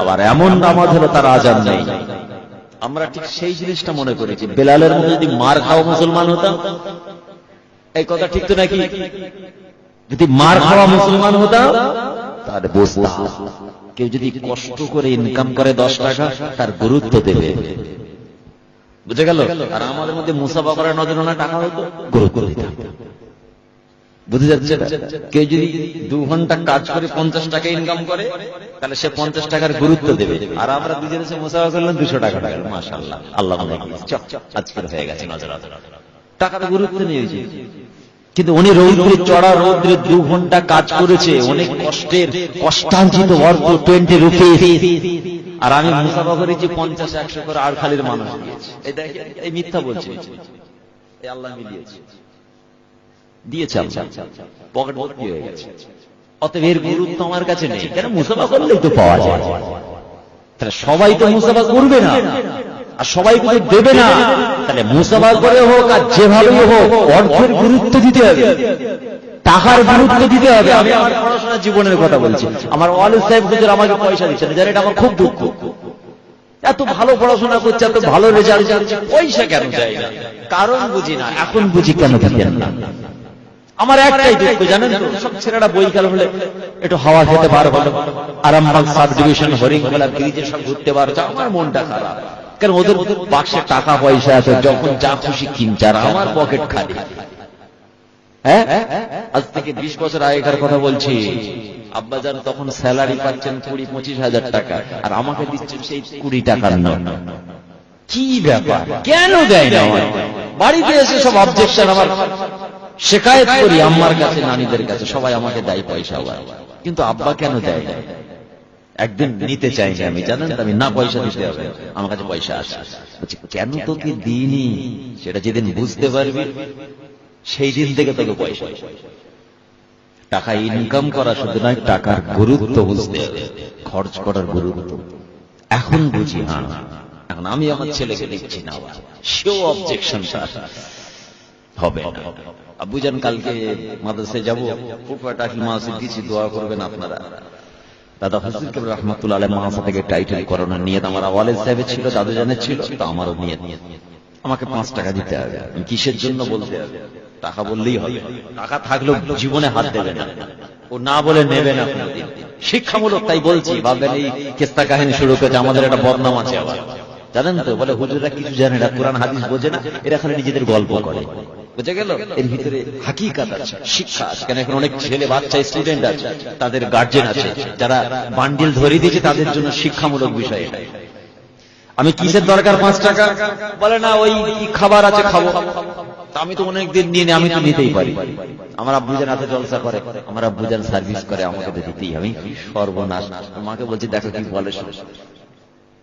আবার এমন নামাজ হলো তার আজান নেই। আমরা ঠিক সেই জিনিসটা মনে করেছি। বেলালের মধ্যে যদি মার খাওয়া মুসলমান হতাম, এই কথা ঠিক তো নাকি? যদি মার খাওয়া মুসলমান হতাম তাহলে বুঝতাম কেউ যদি কষ্ট করে ইনকাম করে 10 টাকা, তার গুরুত্ব দেবে, বুঝে গেল? আর আমাদের মধ্যে মুসাফা করার নজরানা টাকা হতো, গুরুত্ব দিতে, বুঝে যাচ্ছে? কেউ যদি 2 ঘন্টা কাজ করে 50 টাকা ইনকাম করে, তাহলে সে 50 টাকার গুরুত্ব দেবে। আর আমরা দুজনে সে মুসাফা করলাম 200 টাকা, মাশাআল্লাহ, আল্লাহ আজকের হয়ে গেছে নজরানা, টাকাটা গুরুত্ব নিয়েছে। কিন্তু উনি রৌদ্রে, চড়া রৌদ্রে 2 ঘন্টা কাজ করেছে, অনেক কষ্টের, কষ্টার্জিত অর্থ 20 রুপিস, আর আমি মুসাফা করেছি 50-100 করে আর খালির মানুষ দিয়েছে। এই দেখেন, এই মিথ্যা বলছে, এই আল্লাহ মিলিয়েছে, দিয়েছে, পকেট ভর্তি হয়ে গেছে। অতএব এর গুরুত্ব আমার কাছে নেই, কেন মুসাফা করলেই তো পাওয়া যায়। তাহলে সবাই তো মুসাফা করবে না, আর সবাই করে দেবে না, তাহলে মুসাফা করে হোক আর যেভাবেই হোক অর্থের গুরুত্ব দিতে হবে, টাকার গুরুত্ব দিতে হবে। আমি আমার পড়াশোনার জীবনের কথা বলছি, আমার ওয়ালিদ সাহেব হুজুর আমাকে পয়সা দিচ্ছেন, যার এটা আমার খুব দুঃখ। এত ভালো পড়াশোনা করছে, এত ভালো রেজাল্ট করছে, পয়সা কেন চাই না? কারণ বুঝি না, এখন বুঝি কেন দিতেন না। আমার একটাই দুঃখ জানেন তো, সব ছেলেরা বৈকাল হলে একটু হাওয়া খেতে বার হলো, আরামবাগ সাব ডিভিশন, হরিংখোলা ব্রিজে সব ঘুরতে পারছে, আমার মনটা খারাপ। কারণ ওদের বাক্সে টাকা পয়সা আছে, যখন যা খুশি কিনছে, আর আমার পকেট খালি। হ্যাঁ, আজ থেকে 20 বছর আগেকার কথা বলছি। আব্বাজান তখন স্যালারি পাচ্ছেন 20-25 হাজার টাকা, আর আমাকে দিচ্ছেন সেই 20 টাকার নোট। কি ব্যাপার, কেন দেয় না? বাড়িতে এসে সব অবজেকশন, আমার শিকায়ত করি আম্মার কাছে, নানিদের কাছে, সবাই আমাকে দেয় পয়সা, কিন্তু আব্বা কেন দেয় না? একদিন নিতে চাইনি আমি, জানেন, আমি না পয়সা দিতে হবে, আমার কাছে পয়সা আসে। বলছি কেন তোকে দিইনি, সেটা যেদিন বুঝতে পারবি সেই দিন থেকে তোকে পয়সা। টাকা ইনকাম করা শুধু নয়, টাকার গুরুত্ব বুঝতে হবে, খরচ করার গুরুত্ব এখন বুঝি। হ্যাঁ, এখন আমি আমার ছেলেকে দিচ্ছি না, সেও অবজেকশন হবে না। আব্বুজান কালকে মাদ্রাসায় যাবো, ফুটফাটাকি মাহফিল দিচ্ছি, দোয়া করবেন আপনারা। দাদা হুজুর কেবল রহমাতুল্লাহ আলাইহি মাদ্রাসা থেকে টাইটেল করানোর নিয়ত আমার ওয়ালেদ সাহেবের ছিল, দাদু জানের ছিল, তো আমারও নিয়ত। আমাকে 5 টাকা দিতে হবে। কিসের জন্য বলতে হবে? টাকা বললেই হবে, টাকা থাকলেও জীবনে হাত দেবে না, ও না বলে নেবে না। শিক্ষামূলক তাই বলছি, ভাববেন এই কিস্তা কাহিনী শুরু করেছে, আমাদের একটা বদনাম আছে আবার, জানেন তো? বলে হুজুররা কিছু জানে না, কোরআন হাদিস বোঝে না, এরা খালি নিজেদের গল্প করে। বুঝে গেল? এর ভিতরে হাকিকাত আছে, শিক্ষা আছে। কেন এখন অনেক ছেলে বাচ্চা স্টুডেন্ট আছে, তাদের গার্জেন আছে, যারা বান্ডিল ধরে দিয়েছে, তাদের জন্য শিক্ষামূলক বিষয়। আমি কিসের দরকার 5 টাকা? বলে না ওই খাবার আছে, খাবো। আমি তো অনেকদিন নিয়ে আমি তো নিতেই পারি। আমার আব্বুজান হাতে জলসা করে, আমার আব্বুজান সার্ভিস করে, আমাকে তো দিতেই হবে। সর্বনাশ। আমাকে বলছি দেখো কি বলে,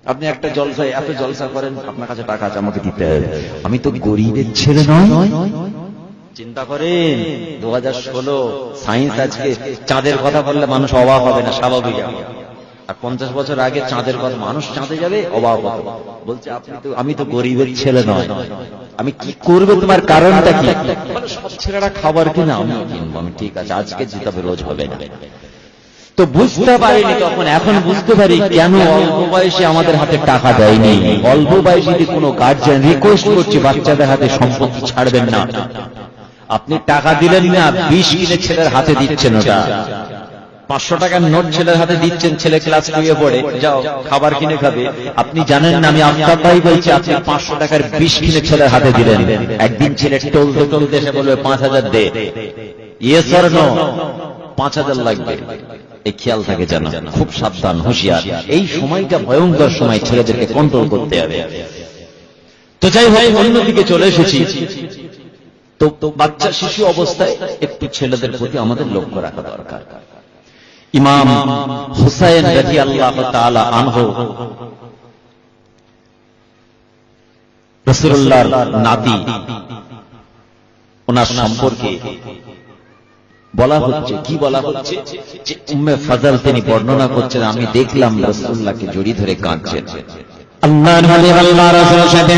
আপনি একটা জলসায় এত জলসা করেন, আপনার কাছে টাকা আছে, আমাকে দিতে হবে। আমি তো গরিবের ছেলে নয়। চিন্তা করেন 2016 সায়েন্স আজকে চাঁদের কথা বললে মানুষ অবাক হবে না, স্বাভাবিক। আর 50 বছর আগে চাঁদের কথা, মানুষ চাঁদে যাবে অবাক হবে। বলছে আমি তো গরিবের ছেলে নয়, আমি কি করবো, তোমার কারণটা কি? সব ছেলেরা খাবার কিনা, আমি কিনবো। আমি ঠিক আছে, আজকে জিতাবে, রোজ হবে না। তো বুঝতে পারিনি তখন, এখন বুঝতে পারি কেন অল্প বয়সে আমাদের হাতে টাকা দেয়নি। অল্প বয়সে কোনো গার্জিয়ান রিকোয়েস্ট করছে বাচ্চাদের হাতে সম্পত্তি ছাড়বেন না। আপনি টাকা দিলেন না, 20 কিনে ছেলের হাতে দিচ্ছেন, ওটা 500 টাকার নোট ছেলের হাতে দিচ্ছেন, ছেলে ক্লাস 2 পড়ে, যাও খাবার কিনে খাবে। আপনি জানেন না, আমি আপনার ভাই বলছি, আপনি 500 টাকার 20 কিনে ছেলের হাতে দিলেন। একদিন ছেলে টলতে টলতে এসে বলবে 5000 দে। Yes or no? 5000 লাগবে। এই খেয়াল থাকে জানা, খুব সাবধান, হুঁশিয়ার। এই সময়টা ভয়ঙ্কর সময়, ছেলেদেরকে কন্ট্রোল করতে হবে। তো যাই হোক, অন্যদিকে চলে এসেছি। তো বাচ্চা শিশু অবস্থায় একটু ছেলেদের প্রতি আমাদের লক্ষ্য রাখা দরকার। ইমাম হুসাইন রাদিয়াল্লাহু তাআলা আনহু, রাসূলুল্লাহর নাতি, ওনার সম্পর্কে বলা হচ্ছে, কি বলা হচ্ছে যে উম্মে ফজল তিনি বর্ণনা করছেন, আমি দেখলাম রাসূলুল্লাহকে জড়িয়ে ধরে কাঁদছেন। আল্লাহর হাবিব আল্লাহর রাসূলের সাথে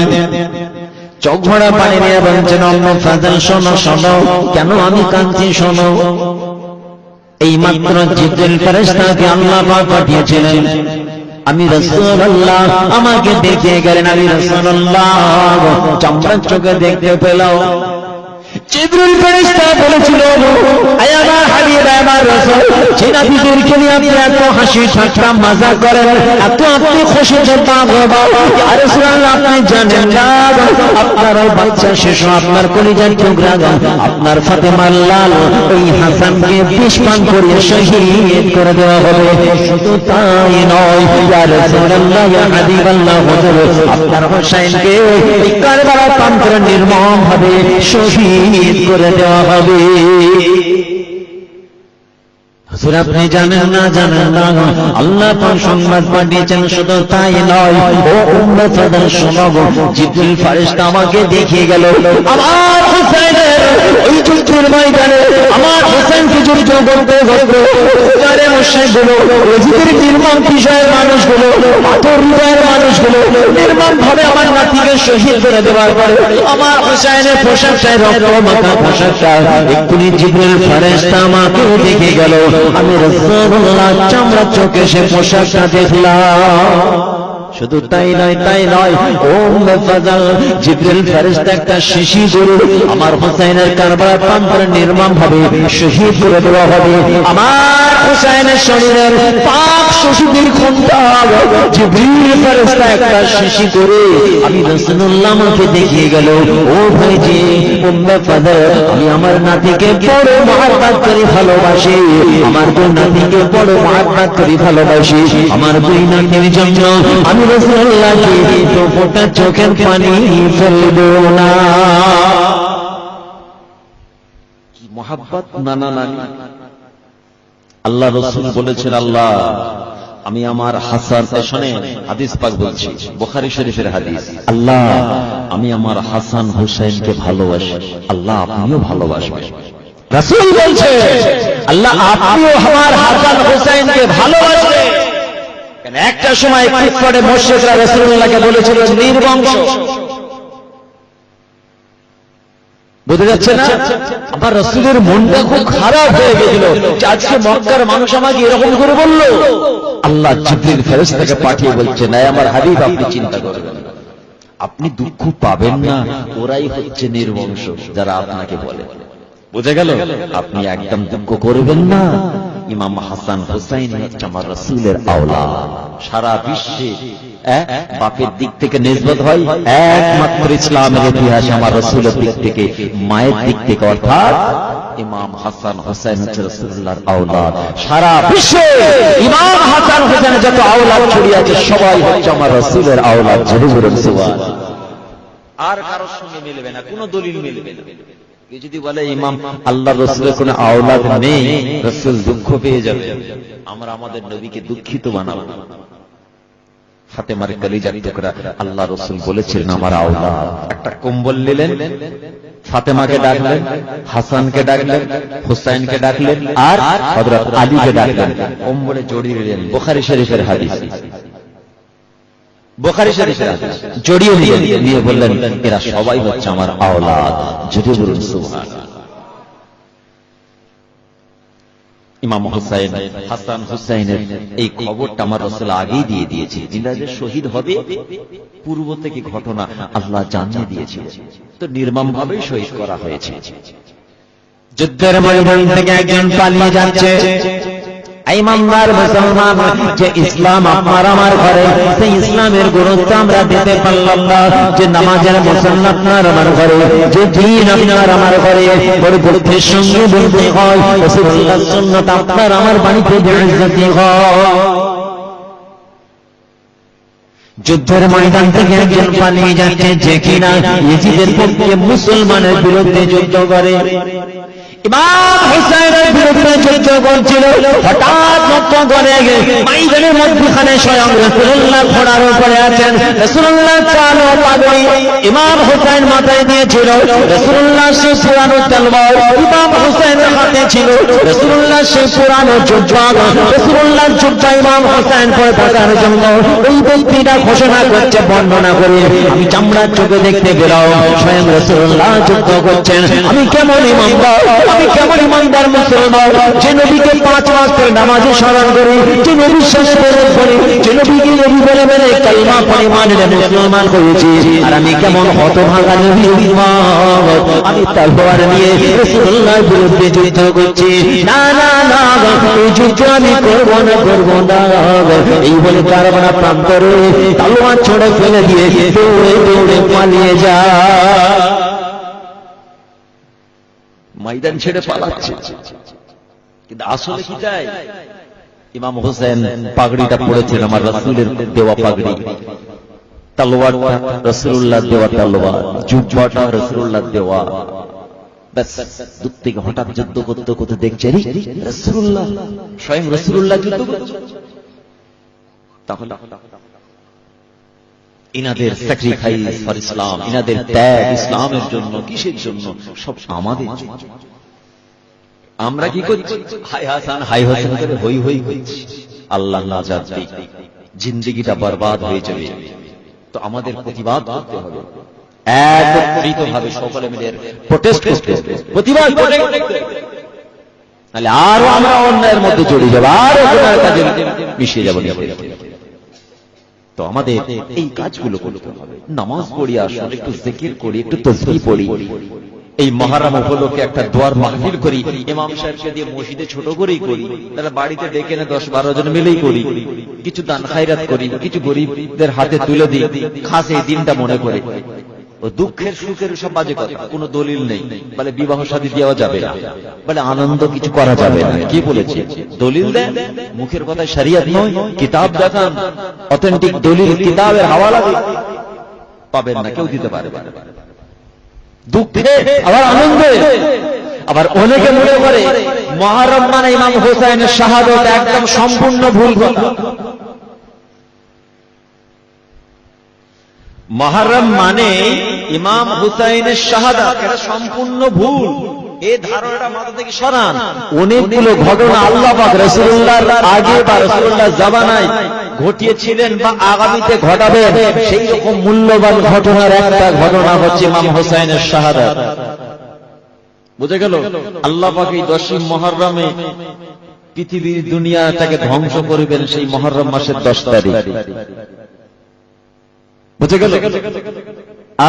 চোখ ভরা পানি নিয়ে বলছেন, উম্মে ফজল শোনো শোনো, কেন আমি কাঁদছি শোনো। এই মাত্র জিবরিল ফেরেশতাকে আল্লাহ পাক পাঠিয়েছিলেন, আমি রাসূলুল্লাহ, আমাকে দেখিয়ে গেলেন, আমি রাসূলুল্লাহ চামড়ার চোখে দেখতে পেলাম। জিবরিল ফেরেশতা বলেছিল, আয় আমার হাবিব, আমার রাসূল, যে নবীদেরকে নিয়ে আপনি এত হাসি ঠাট্টা মজা করেন, এত আপনি খুশিতে পাগল, ইয়া রাসূলুল্লাহ, আপনি জানেন না আপনার বাচ্চা শিশু, আপনার কলিজার টুকরা, আপনার ফাতেমার লাল, ওই হাসানকে বিষ পান করিয়ে শহীদ করে দেওয়া হবে। শুধু তাই নয়, ইয়া রাসূলুল্লাহ, ইয়া হাবিবাল্লাহ, হুজুর, আপনার হোসেনকে এই কারবালা প্রান্তরে নির্মমভাবে শহীদ করে দেওয়া হবে। হুজুর আপনি জানেন না, জানেন না, আল্লাহ পাক সংবাদ পাঠিয়েছেন। শুধু তাই নয়, ও উম্মে ফজল শোনো, জিবরিল ফেরেশতা আমাকে দেখিয়ে গেল আমার হোসেনের ওই যুদ্ধের ময়দানে, আমার হোসেনকে যুদ্ধ করতে করতে যারে মুশরিকগুলো, ওজিদের নির্মম বিষয়ের মানুষগুলো, পাথর হৃদয়ের মানুষগুলো নির্মম ভাবে আমার নাতিকে শহীদ করে দেওয়ার পরে আমার হোসেনের পোশাকটায় রক্ত মাখা পোশাকটা, এক্ষুনি জিবরিল ফেরেশতা আমাকে দেখে গেল, আমি রাসূলুল্লাহ চামড়া চোখে সে পোশাকটা দেখলাম। শুধু তাই নয় ও ফাজাল জিবরিল ফেরেশতা একটা শিশি গরু আমার হুসাইনের কারবালার প্রান্তরে নির্মম ভাবে শহীদ করে দেওয়া হবে। আমার হুসাইনের শরীরের পাক শহীদের খুনটা জিবরিল ফেরেশতা একটা শিশি করে আমি রাসূলুল্লাহ আমাকে দেখিয়ে গেল। ও ভাইজি উম্মে ফাজাল, আমি আমার নাতিকে বড় মহব্বত করে ভালোবাসি, আমার দুই নাতিকে বড় মহব্বত করে ভালোবাসি। আমার দুই নাতির জন্য আমি রাসূলুল্লাহকে তো ফোঁটা চোখের পানি ফেলব না। কি মহব্বত নানা নানি। আল্লাহ রাসূল বলেছেন, আল্লাহ আমি আমার হাসান, শুনে হাদিস পাক বলছি, বুখারী শরীফের হাদিস, আল্লাহ আমি আমার হাসান হুসাইনকে ভালোবাসি, আল্লাহ আপনিও ভালোবাসবেন। রাসূল বলছে, আল্লাহ আপনিও আমার হাসান হুসাইনকে ভালোবাসবেন। কেন একটা সময় কুফারে মুশরিকরা রাসূলুল্লাহকে বলেছিল নির্বংশ। বুঝে যাচ্ছে না? আমার রাসূলের মনটা খুব খারাপ হয়ে গেছিল যে আজকে মক্কার মানুষ আমাকে এরকম করে বলল। আল্লাহ জিবরিল ফেরেশতাকে পাঠিয়ে বলছে, না আমার হাবিব আপনি চিন্তা করবেন না, আপনি দুঃখ পাবেন না, ওরাই হচ্ছে নির্বংশ যারা আপনাকে বলে। বুঝে গেল? আপনি একদম দুঃখ করবেন না, ইমাম হাসান হুসাইন হচ্ছে আমার রাসূলের আওলাদ। সারা বিশ্বে বাপের দিক থেকে নিসবত হয় একমাত্র ইসলামের ইতিহাসে আমার রাসূলের দিক থেকে, মায়ের দিক থেকে, অর্থাৎ ইমাম হাসান হুসাইন হচ্ছে রাসূলুল্লাহর আওলাদ। সারা বিশ্বে ইমাম হাসান হুসাইনের যত আওলাদ ছড়িয়ে আছে সবাই হচ্ছে আমার রাসূলের আওলাদ। জোরে জোরে সুবহানাল্লাহ। আর কারোর সঙ্গে মিলবে না, কোনো দলিল মিলবে না। যদি বলে ইমাম আল্লাহ রাসূলের কোনো আওলাদ নেই, রাসূল দুঃখ পেয়ে যাবে। আমরা আমাদের নবীকে দুঃখিত বানাবো। ফাতেমার কলিজার টুকরা আল্লাহ রাসূল বলেছিলেন আমার আওলাদ। একটা কম্বল নিলেন, ফাতেমাকে ডাকলেন, হাসানকে ডাকলেন, হুসাইনকে ডাকলেন, আর হযরত আলীকে ডাকলেন, কম্বলে জড়িয়ে দিলেন। বুখারী শরীফের হাদিস, বুখারী শরীফের হাদিস। জড়িয়ে নিয়ে বললেন এরা সবাই হচ্ছে আমার আওলাদ। যদি বলুন সুবহানাল্লাহ। ইমাম হুসাইন, হাসান হুসাইনের এই খবরটা আমার রাসূল আগেই দিয়ে দিয়েছে। যিনি যে শহীদ হবে পূর্ব থেকে ঘটনা আল্লাহ জানিয়ে দিয়েছিল, তো নির্মম ভাবে শহীদ করা হয়েছে। যুদ্ধের ময়দান থেকে একজন পালিয়ে যাচ্ছে। ইমানদার মুসলমান, যে ইসলাম আপনার আমার ঘরে, সেই ইসলামের গুরুত্ব আমরা দিতে পারলাম না। যে নামাজের মুসল্লা আপনার আমার ঘরে, যে দ্বীন আপনার আমার ঘরে, বড় গুরুত্বের সঙ্গে বলতে হয়। রাসূলুল্লাহর সুন্নাত আপনার আমার বাড়িতে বেইজ্জতি হয়। যুদ্ধের ময়দান থেকে একজন পালিয়ে যাচ্ছে, যে কিনা ইজিদের পক্ষে মুসলমানের বিরুদ্ধে যুদ্ধ করে। ইমাম হুসাইনের বিরুদ্ধে যুদ্ধ করছিল। হঠাৎ লক্ষ্য করে ময়দানের মধ্যখানে স্বয়ং রাসূলুল্লাহ ঘোড়ার উপরে আছেন। রাসূলুল্লাহ চালো পাগড়ি ইমাম হুসাইন মাথায় দিয়েছিল। রাসূলুল্লাহ সেই পুরানো তলোয়ার ইমাম হুসাইনের হাতে ছিল। রাসূলুল্লাহ সেই পুরানো জুব্বা, রাসূলুল্লাহ জুব্বা ইমাম হুসাইন পরে থাকার জন্য ওই ব্যক্তিটা ঘোষণা করছে, বর্ণনা করে, আমি চামড়ার চোখে দেখতে গেলাম স্বয়ং রাসূলুল্লাহ যুদ্ধ করছেন। আমি কেমন ইমানদার, আমি কেমন ইমানদার মুসলমান, যে নবীকে 5 ওয়াক্তের নামাজে স্মরণ করি, যে নবীর সাথে প্রেম করি, যে নবীকে নবী বলে বলে কালিমা পড়ে মানে মুসলমান হয়েছি। আর আমি কেমন হতভাগা নবী উম্মত, আমি তলোয়ার নিয়ে রাসূলুল্লাহর বিরুদ্ধে যুদ্ধ করছি। না না না, এই যুদ্ধ আমি করব না, করব না। এই বলে কারবালা প্রান্তরে তলোয়ার ছড়ে ফেলে দিয়ে দৌড়ে দৌড়ে পালিয়ে যায়। ময়দান ছেড়ে পালাচ্ছে, কিন্তু আসলে কি চাই? ইমাম হোসেন পাগড়িটা পড়েছেন আমার রাসূলের দেওয়া পাগড়ি, তলোয়ারটা রাসূলুল্লাহ দেওয়া তলোয়ার, জুব্বাটা রাসূলুল্লাহ দেওয়া। ব্যাস দূর থেকে হঠাৎ যুদ্ধ করতে করতে দেখছে রাসূলুল্লাহ, স্বয়ং রাসূলুল্লাহ যুদ্ধ করছে। তাহলে ইনাদের স্যাক্রিফাইস ফর ইসলাম, ইনাদের ত্যাগ ইসলামের জন্য, কিসের জন্য? সব আমাদের জন্য। আমরা কি করছি? হাই হাসান হাই হাসান করে হই হই করছি। আল্লাহ নাজাত দিক, জিন্দেগিটা বরবাদ হয়ে যাবে। তো আমাদের প্রতিবাদ করতে হবে, একত্রিতভাবে সকলে মিলে প্রোটেস্ট করতে হবে, প্রতিবাদ করতে হবে। তাহলে আরো আমরা অন্যায়ের মধ্যে জড়িয়ে যাবো, আরো গুনাহের কাজে মিশিয়ে যাবো। তো আমাদের এই কাজগুলো করতে হবে। নামাজ পড়ি, আসুন একটু জিকির করি, একটু তাসবিহ পড়ি। এই মুহররম উপলক্ষে একটা দোয়ার মাহফিল করি, ইমাম সাহেবকে দিয়ে মসজিদে ছোট করেই করি, তাহলে বাড়িতে ডেকে না 10-12 জন মিলেই করি, কিছু দান খায়রাত করি, কিছু গরিবদের হাতে তুলে দিই, খাস এই দিনটা মনে করে। ও দুঃখের সুখের সব বাজে কথা, কোনো দলিল নেই। বলে বিবাহ শাদী দেওয়া যাবে না, বলে আনন্দ কিছু করা যাবে না, কি বলেছে? দলিল দেন, মুখের কথায় শরিয়ত নয়, কিতাব দেখান, অথেন্টিক দলিল, কিতাবের হাওয়ালা দিন, পাবেন না, কেউ দিতে পারবে না। দুঃখে আবার আনন্দে। আবার অনেকে মনে করে মুহররম মানে ইমাম হোসেনের শাহাদাত, একদম সম্পূর্ণ ভুল কথা। মুহররম মানে ইমাম হুসাইনের শাহাদাত, এটা সম্পূর্ণ ভুল। এই ধারণাটা মাথা থেকে সরান। অনেকগুলো ঘটনা আল্লাহ পাক রাসূলুল্লাহর আগে বা রাসূলুল্লাহর জামানায় ঘটিয়েছিলেন বা আগামীতে ঘটাবেন, সেই রকম মূল্যবান ঘটনার একটা ঘটনা হচ্ছে ইমাম হুসাইনের শাহাদাত। বুঝে গেল? আল্লাহ পাক এই 10ই মুহররমে পৃথিবীর দুনিয়াটাকে ধ্বংস করবেন, সেই মুহররম মাসের 10 তারিখ। বুঝে গেল?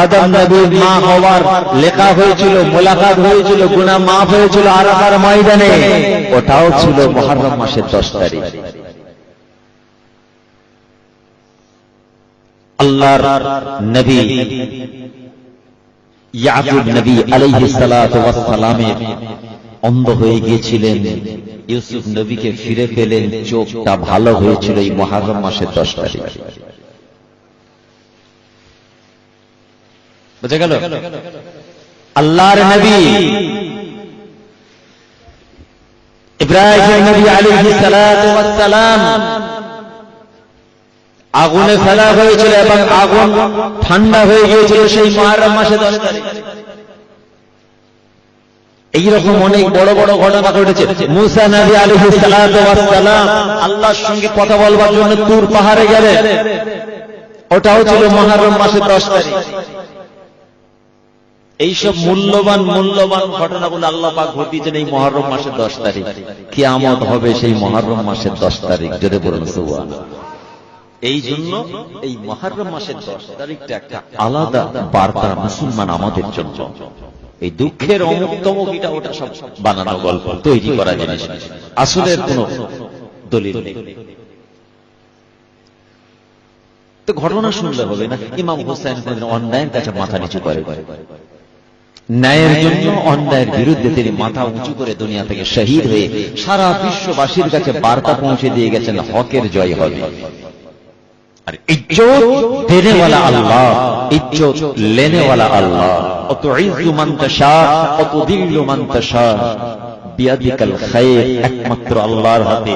আদম নবীর মা হওয়ার লেখা হয়েছিল, মোলাকাত হয়েছিল, গুনাহ মাফ হয়েছিল আরাফার ময়দানে, ওটাও ছিল মুহররম মাসের 10 তারিখ। আল্লাহর নবী ইয়াকুব নবী আলাইহিস সালাতু ওয়াস সালামের অন্ধ হয়ে গিয়েছিলেন, ইউসুফ নবীকে ফিরে পেলেন, চোখটা ভালো হয়েছিল এই মুহররম মাসের 10 তারিখ। বুঝে গেল? আল্লাহর নবী ইব্রাহিম নবী আলাইহিস সালাতু ওয়াস সালাম আগুনে ফেলা হয়েছিল এবং আগুন ঠান্ডা হয়ে গিয়েছিল সেই মুহররম মাসে 10 তারিখ। এইরকম অনেক বড় বড় ঘটনা ঘটেছে। মুসা নবী আলাইহিস সালাতু ওয়াস সালাম আল্লাহর সঙ্গে কথা বলবার জন্য তুর পাহাড়ে গেলেন, ওটাও ছিল মুহররম মাসে 10 তারিখ। এইসব মূল্যবান ঘটনাগুলো আল্লাহ পাক ঘটিয়েছেন এই মুহররম মাসের 10 তারিখ। কিয়ামত হবে সেই মুহররম মাসের 10 তারিখ। যদি বলুন সুবহানাল্লাহ। এই জন্য এই মুহররম মাসের 10 তারিখটা একটা আলাদা বার্তা মুসলমান আমাদের জন্য। এই দুঃখের অমুক-তমুকিটা ওটা সব বানানো গল্প, তৈরি করা জিনিস, আসলের কোনো দলিল নেই। তো ঘটনা শুনলে হবে না। ইমাম হোসেন অন্যায়ের কাছে মাথা নিচু করে, ন্যায়ের জন্য অন্যায়ের বিরুদ্ধে তিনি মাথা উঁচু করে দুনিয়া থেকে শহীদ হয়ে সারা বিশ্ববাসীর কাছে বার্তা পৌঁছে দিয়ে গেছেন, হকের জয় হবে। আর ইজ্জত দেনে ওয়ালা আল্লাহ, ইজ্জত লেনে ওয়ালা আল্লাহ। অতুইজ্জু মান তাশা অতুদিল্লু মান তাশা বিয়াদিকাল খায়র। একমাত্র আল্লাহর হাতে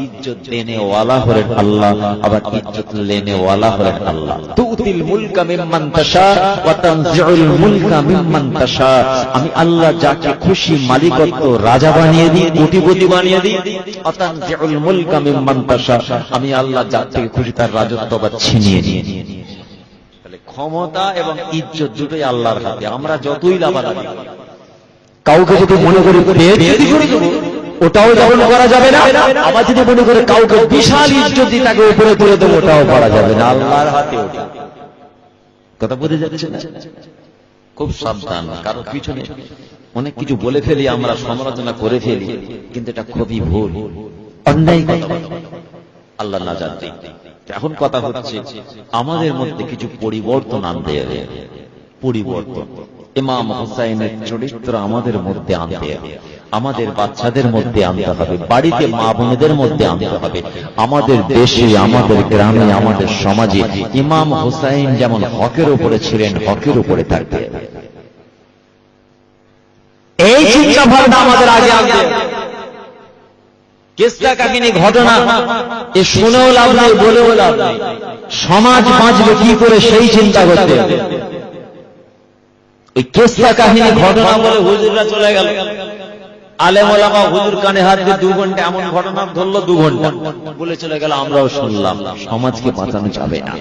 ইজ্জত দেনে ওয়ালা হলেন আল্লাহ, আবার ইজ্জত লেনে ওয়ালা হলেন আল্লাহ। তুতিল মুলকা মিম্মান তাশা ওয়া তানজিউল মুলকা মিম্মান তাশা। আমি আল্লাহ যাকে খুশি মালিকত্ব রাজা বানিয়ে দিই, কোটিপতি বানিয়ে দিই। ওয়া তানজিউল মুলকা মিম্মান তাশা, আমি আল্লাহ যার থেকে খুশি তার রাজত্ব বা ছিনিয়ে নিই। তাহলে ক্ষমতা এবং ইজ্জত দুটোই আল্লাহর হাতে। আমরা যতই লাভালাভি, কাউকে যদি মনে করি বেইজ্জতি করে দেব, ওটাও যেমন করা যাবে না। আবার যদি মনে করে কাউকে বিশাল ইজ্জত দিয়ে তাকে উপরে তুলে দেবো, ওটাও করা যাবে না। আল্লাহর হাতে ওটা। কথা বুঝে যাচ্ছে না? খুব সাবধান, কারো পিছনে অনেক কিছু বলে ফেলি, আমরা সমালোচনা করে ফেলি, কিন্তু এটা খুবই ভুল, অন্যায় কথা। আল্লাহ না জানতে। এখন কথা হচ্ছে আমাদের মধ্যে কিছু পরিবর্তন আনতে হবে। পরিবর্তন ইমাম হুসাইনের চরিত্র আমাদের মধ্যে আনতে হবে, আমাদের বাচ্চাদের মধ্যে আনতে হবে, বাড়িতে মা বোনেদের মধ্যে আনতে হবে। আমাদের দেশে, আমাদের গ্রামে, আমাদের সমাজে ইমাম হুসাইন যেমন হকের উপরে ছিলেন, হকের উপরে থাকতে হবে। এই চিন্তা ভাবনা আমাদের আগে আনতে হবে। কেসটা কাহিনী ঘটনা এ শুনেও লাভ নাই, বলেও লাভ নাই। সমাজ বাঁচবে কি করে সেই চিন্তা করতে হবে। ওই কেসটা কাহিনী ঘটনা বলে হুজুররা চলে গেল, আলেম ওলামা হুজুর কানে হাত দিয়ে 2 ঘন্টা এমন ঘটনা ধরলো, 2 ঘন্টা বলে চলে গেল, আমরাও শুনলাম। সমাজকে বাঁচানো যাবে না।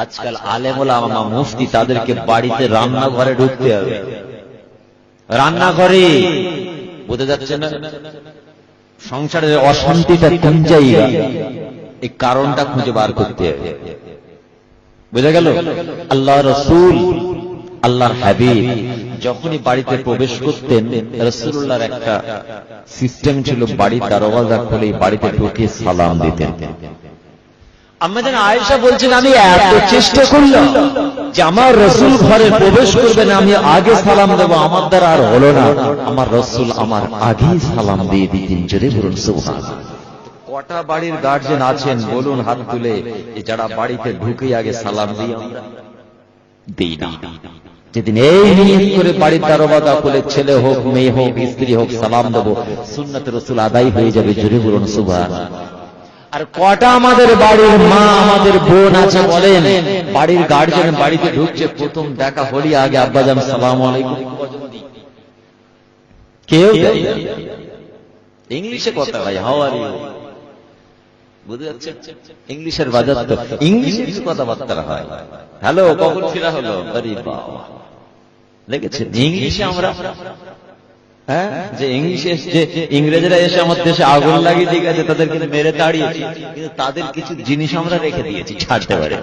আজকাল আলেম ওলামা মুফতি তাদেরকে বাড়িতে রান্নাঘরে ঢুকতে হবে, রান্নাঘরে। বোঝা যাচ্ছে না? সংসারের অশান্তিটা কোন জায়গা, এই কারণটা খুঁজে বার করতে হবে। বুঝা গেল? আল্লাহ রাসূল, আল্লাহর হাবিব যখনই বাড়িতে প্রবেশ করতেন, রাসূলুল্লাহর একটা সিস্টেম ছিল, বাড়ির দরওয়াজা খুলে বাড়িতে ঢুকে সালাম দিতেন। আম্মা জান আয়েশা বলছেন, আমি এত চেষ্টা করলাম যে আমার রাসূল ঘরে প্রবেশ করবেন, আমি আগে সালাম দেব, আমার দ্বারা আর হলো না। আমার রাসূল আমার আগেই সালাম দিয়ে দিতেন। জোরে বলুন সুবহানাল্লাহ। কটা বাড়ির গার্জিয়ান আছেন বলুন হাত তুলে, যারা বাড়িতে ঢুকে আগে সালাম দিয়ে আমরা দেই না? যেদিন এই নিয়ত করে বাড়ির দরওয়াজা খুলে ছেলে হোক, মেয়ে হোক, স্ত্রী হোক, সালাম দেব, সুন্নাত রাসূল আদায় হয়ে যাবে। জোরে বলুন সুবহানাল্লাহ। আর কটা আমাদের বাড়ির মা, আমাদের বোন আছে বলেন, বাড়ির গার্জিয়ান বাড়িতে ঢুকছে, প্রথম দেখা হলি আগে আব্বাজান সালাম আলাইকুম কেউ দেয় না। ইংলিশে কথা ভাই, হাউ আর ইউ, বুঝতে যাচ্ছেন? ইংলিশের বাজার তো ইংলিশে কিছু কথাবার্তা হয়। হ্যালো, কখন ফিরা হলো, আরে বাবা, দেখেছেন ইংলিশে আমরা, হ্যাঁ, যে ইংলিশে যে ইংরেজরা এসে আমার দেশে আগুন লাগিয়ে দিয়ে গেছে, তাদেরকে মেরে তাড়িয়েছি, কিন্তু তাদের কিছু জিনিস আমরা রেখে দিয়েছি, ছাড়তে পারে।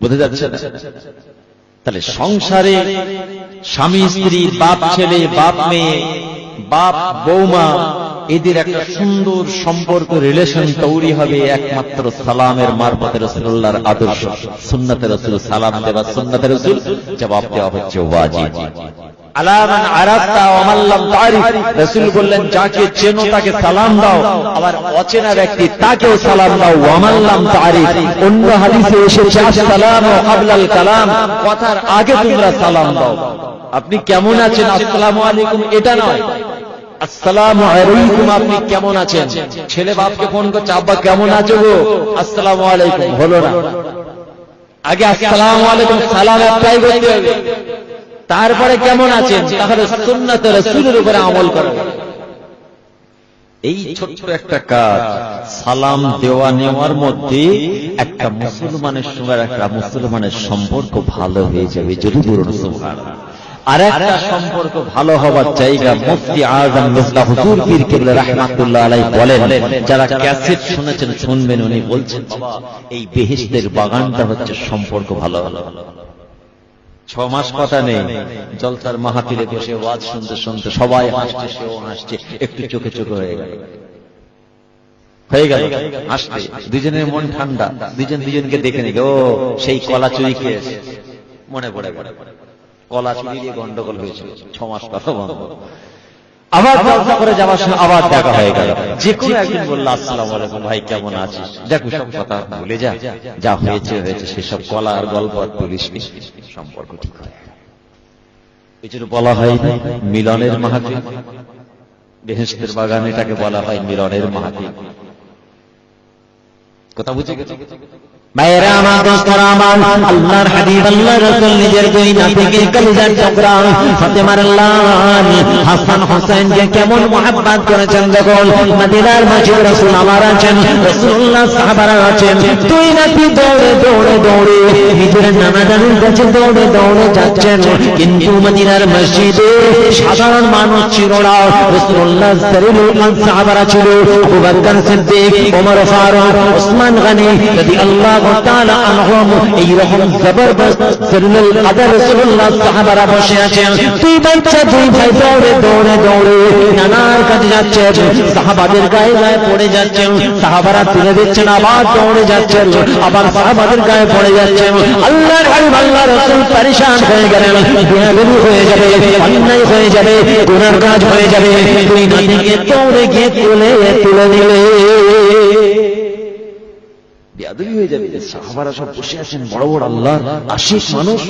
বুঝতে যাচ্ছে না? তাহলে সংসারে স্বামী স্ত্রী, বাপ ছেলে, বাপ মেয়ে, বাপ বৌমা, এদের একটা সুন্দর সম্পর্ক, রিলেশন তৈরি হবে একমাত্র সালামের মারফতে। রাসূলুল্লাহর আদর্শ, সুন্নাতে রাসূল, সালাম দেওয়া সুন্নাতে রাসূল, জবাব দেওয়া হচ্ছে ওয়াজিব। আলা মান আরাফতা ওয়া মান লাম তারিফ, রাসূল বললেন যাকে চেনো তাকে সালাম দাও, আবার অচেনা ব্যক্তি তাকেও সালাম দাও। ওয়া মান লাম তারিফ, অন্য হাদিসে এসেছে আসসালামু ক্বাবলাল কালাম, কথার আগে তোমরা সালাম দাও। আপনি কেমন আছেন, আসসালামু আলাইকুম এটা নয়, আসসালামু আলাইকুম, আপনি কেমন আছেন। ছেলে বাপকে ফোন করছে, আব্বা কেমন আছো গো, আসসালামু আলাইকুম, হলো না। আগে আসসালামু আলাইকুম সালাম একটাই করতে হবে, তারপরে কেমন আছেন, তাহলে সুন্নাতে রাসূলের উপরে আমল করবে। এই ছোট্ট একটা কাজ, সালাম দেওয়া নেওয়ার মধ্যে একটা মুসলমানের সঙ্গে একটা মুসলমানের সম্পর্ক ভালো হয়ে যাবে। যদি বলুন সুবহানাল্লাহ। আর একটা সম্পর্ক ভালো হবার জায়গা, মুফতি আযম মির্জা হুজুর পীর কেবলা রাহমাতুল্লাহ আলাইহি বলেন, যারা ক্যাসেট শুনেছেন শুনবেন, উনি বলছেন বাবা এই বেহেশতের বাগানটা হচ্ছে সম্পর্ক ভালো হলো। 6 মাস কথা নেই, জলসার মাহফিলে বসে ওয়াজ শুনতে শুনতে সবাই হাসছে, সেও হাসছে, একটু চোখে চোখে হয়ে গেল হাসতে, দুজনের মন ঠান্ডা, দুজন দুজনকে দেখে নিল, ও সেই কলা চুরি খেয়েছে, মনে পড়ে গেল কলা চুরি দিয়ে গন্ডগোল হয়েছিল, 6 মাস কথা বন্ধ। আবার জলসা করে যাওয়ার সময় আবার দেখা হয়ে গেল, যে কোনো একদিন বলল আসসালামু আলাইকুম ভাই কেমন আছিস, দেখো সব কথা ভুলে যা, যা হয়েছে হয়েছে, সেসব কলা আর গল্প আর তুলিস, সম্পর্ক ঠিক হয়। এই জন্য বলা হয় মিলনের মাহফিল, বেহেশতের বাগান, এটাকে বলা হয় মিলনের মাহফিল। কথা বুঝে গেছে? মায়েরা আমার, দোস্তরা আমার, আল্লাহর হাবিব আল্লাহর রাসূল নিজের দুই নাতিকে কলিজার টুকরা ফাতেমার লাল হাসান হোসেনকে কেমন মুহাব্বত করেছেন দেখুন। মদিনার মাঝে রাসূল আমার আছেন, রাসূলুল্লাহ সাহাবারা আছেন, দুই নাতি দৌড়ে দৌড়ে দৌড়ে নিজের নানা জানের কাছে দৌড়ে দৌড়ে যাচ্ছেন, কিন্তু মদিনার মসজিদে সাধারণ মানুষ ছিল না, রাসূলুল্লাহ সাল্লাল্লাহু সাহাবারা ছিল, আবু বকর সিদ্দিক, ওমর ফারুক, ওসমান গনি রাদিয়াল্লাহু তাআলা আনহুম, এই রকম জবরদস্ত সরলুল আদর রাসূলুল্লাহ সাহাবারা বসে আছেন, দুই বাচ্চা দুই ভাই দৌড়ে দৌড়ে দৌড়ে নানার কাছে যাচ্ছেন, সাহাবাদের গায়ে গায়ে পড়ে যাচ্ছেন, সাহাবারা তুলে দিচ্ছেন, আবার দৌড়ে যাচ্ছেন, আবার সাহাবাদের গায়ে পড়ে যাচ্ছেন। আল্লাহর হাবিব আল্লাহর রাসূল পরেশান হয়ে গেলেন, বেয়াদবি হয়ে যাবে, অন্যায় হয়ে যাবে, গুনার কাজ হয়ে যাবে, দুই নাতিকে দৌড়ে গিয়ে তুলে দিলে বেয়াদবি হয়ে যাবে। সাহাবারা সব বসে আছেন, বড় বড় আল্লাহর আশিক মানুষ,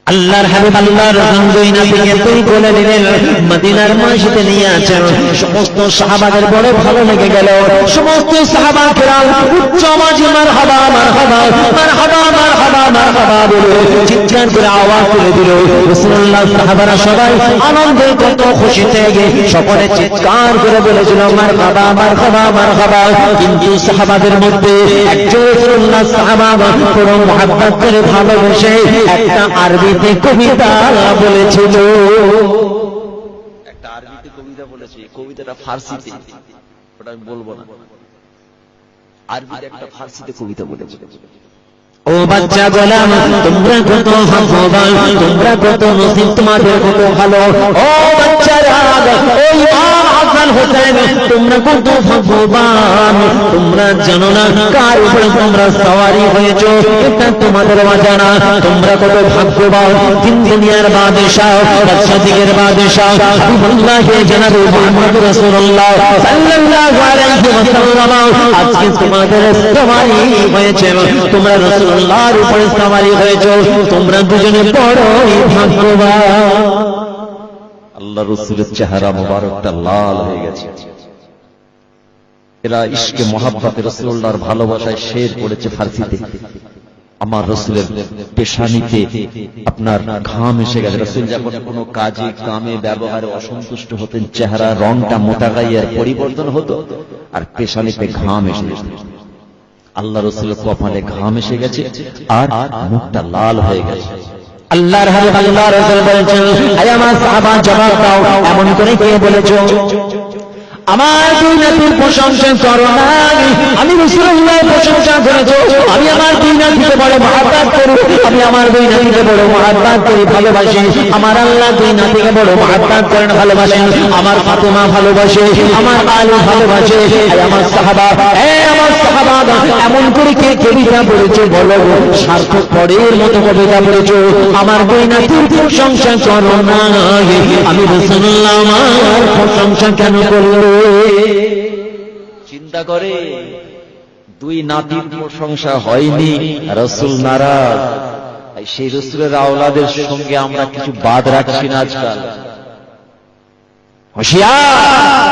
আল্লাহর হাবিব আল্লাহর রাসূল দুই নাতিকে তুই বলে দিলেন, মদিনার মসজিদে নিয়ে আছেন। সমস্ত সাহাবাদের বড় ভালো লেগে গেল, সমস্ত সাহাবা কেরাম উচ্চ আওয়াজে মারহাবা মারহাবা মারহাবা মারহাবা মারহাবা বলে চিৎকার করে আওয়াজ তুলে দিল। রাসূলুল্লাহ সাহাবারা সবাই আনন্দে কত খুশিতে সকলে চিৎকার করে বলেছিল মারহাবা মারহাবা মারহাবা। কিন্তু সাহাবাদের মধ্যে একজন রাসূলুল্লাহ সাহাবা পুরো মুহাব্বত করে ভালোবেসে একটা আরবি কবিতা বলেছিল, একটা আরবিতে কবিতা বলেছে, কবিতাটা ফার্সিতে, ওটা আমি বলবো না। আরবিতে একটা ফার্সিতে কবিতা বলেছে, ও বাচ্চা গোলাম তোমরা কত ভাগ্যবান, তোমরা কত নসিব, তোমাদের কত ভালো। ও বাচ্চারা, ও ইমাম হাসান হোসেন, তোমরা কত ভাগ্যবান, তোমরা জানো না কার উপরে তোমরা সওয়ারি হয়েছো, এটা তোমাদের অজানা। তোমরা কত ভাগ্যবান, তিন দুনিয়ার বাদশাহ, বাদশাহদের বাদশাহ হাবিবুল্লাহ জনাবে মুহাম্মদ রাসূলুল্লাহ সাল্লাল্লাহু আলাইহি ওয়াসাল্লাম আজকে তোমাদের সওয়ারি হয়েছে, তোমরা রাসূলুল্লাহর উপরে সওয়ারি হয়েছো, তোমরা দুজনে বড়ই ভাগ্যবান। আল্লাহ রসুলের চেহারা মোবারকটা লাল হয়ে গেছে। এরা ইশকে মোহাব্বতে রাসূলুল্লাহর ভালোবাসায় শের পড়েছে ফার্সিতে। আমার রসুলের পেশানিতে আপনার ঘাম এসে গেছে। রসুল যখন কোনো কাজে কামে ব্যবহারে অসন্তুষ্ট হতেন, চেহারা রংটা মোতাগাইয়ের পরিবর্তন হতো আর পেশানিতে ঘাম এসে যেত। আল্লাহ রসুলের কপালে ঘাম এসে গেছে আর মুখটা লাল হয়ে গেছে। আল্লাহর হাবিব আল্লাহর রাসূল বলেছেন, আয় আমার সাহাবা জবাব দাও, এমন করে কে বলেছো আমার দুই নাতির প্রশংসা করো না? আমি রাসূলুল্লাহর প্রশংসা করেছো। আমি আমার দুই নাতিকে বড় মহব্বত করি, আমি আমার দুই নাতিকে বড় মহব্বত করি, ভালোবাসি। আমার আল্লাহ দুই নাতিকে বড় মহব্বত করেন, ভালোবাসেন। আমার ফাতেমা ভালোবাসে, আমার আলী ভালোবাসে। আমার সাহাবা, আমার সাহাবা, এমন করে কে কবিতা পড়েছো বলো, সার্থক পরের মতো কবিতা পড়েছো। আমার দুই নাতির প্রশংসা করো না, আমি রাসূলুল্লাহ আমার প্রশংসা কেন করলো? চিন্তা করে দুই নাতির প্রশংসা হয়নি, রাসূল নারাজ। সেই রাসূলের আওলাদের সঙ্গে আমরা কিছু বাদ রাখছি না আজকাল। হুঁশিয়ার,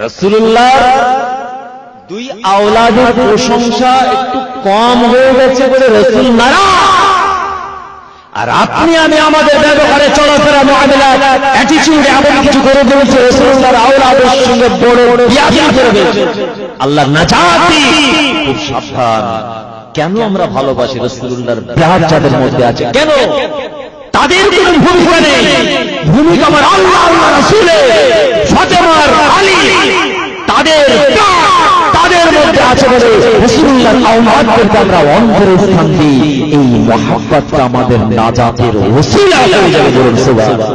রাসূলুল্লাহ দুই আওলাদের প্রশংসা একটু কম হয়ে গেছে বলে রাসূল নারাজ। আর আপনি আমি আমাদের ব্যবহারে, চলাফেরা, মুআমালাত, অ্যাটিটিউড এমন কিছু করে দিয়েছে রাসূলুল্লাহর আওলাদের সঙ্গে বড় বিয়াদবি করে দিয়েছে। আল্লাহ নাজাতি, খুব সাবধান। কেন আমরা ভালোবাসি? রাসূলুল্লাহর বিয়াদ যাদের মধ্যে আছে, কেন তাদের কোনো ভূমিকা নেই? ভূমিকা আমার আল্লাহ, আল্লাহ রাসূলের, ফাতেমার, আলী, তাদের মধ্যে আছে বলে রাসূলুল্লাহর আওলাদদেরকে আমরা অন্তরে স্থান দিই। এই মহব্বতটা আমাদের নাজাতের ওসিলা হয়ে যাবে, বলুন সুবহানাল্লাহ,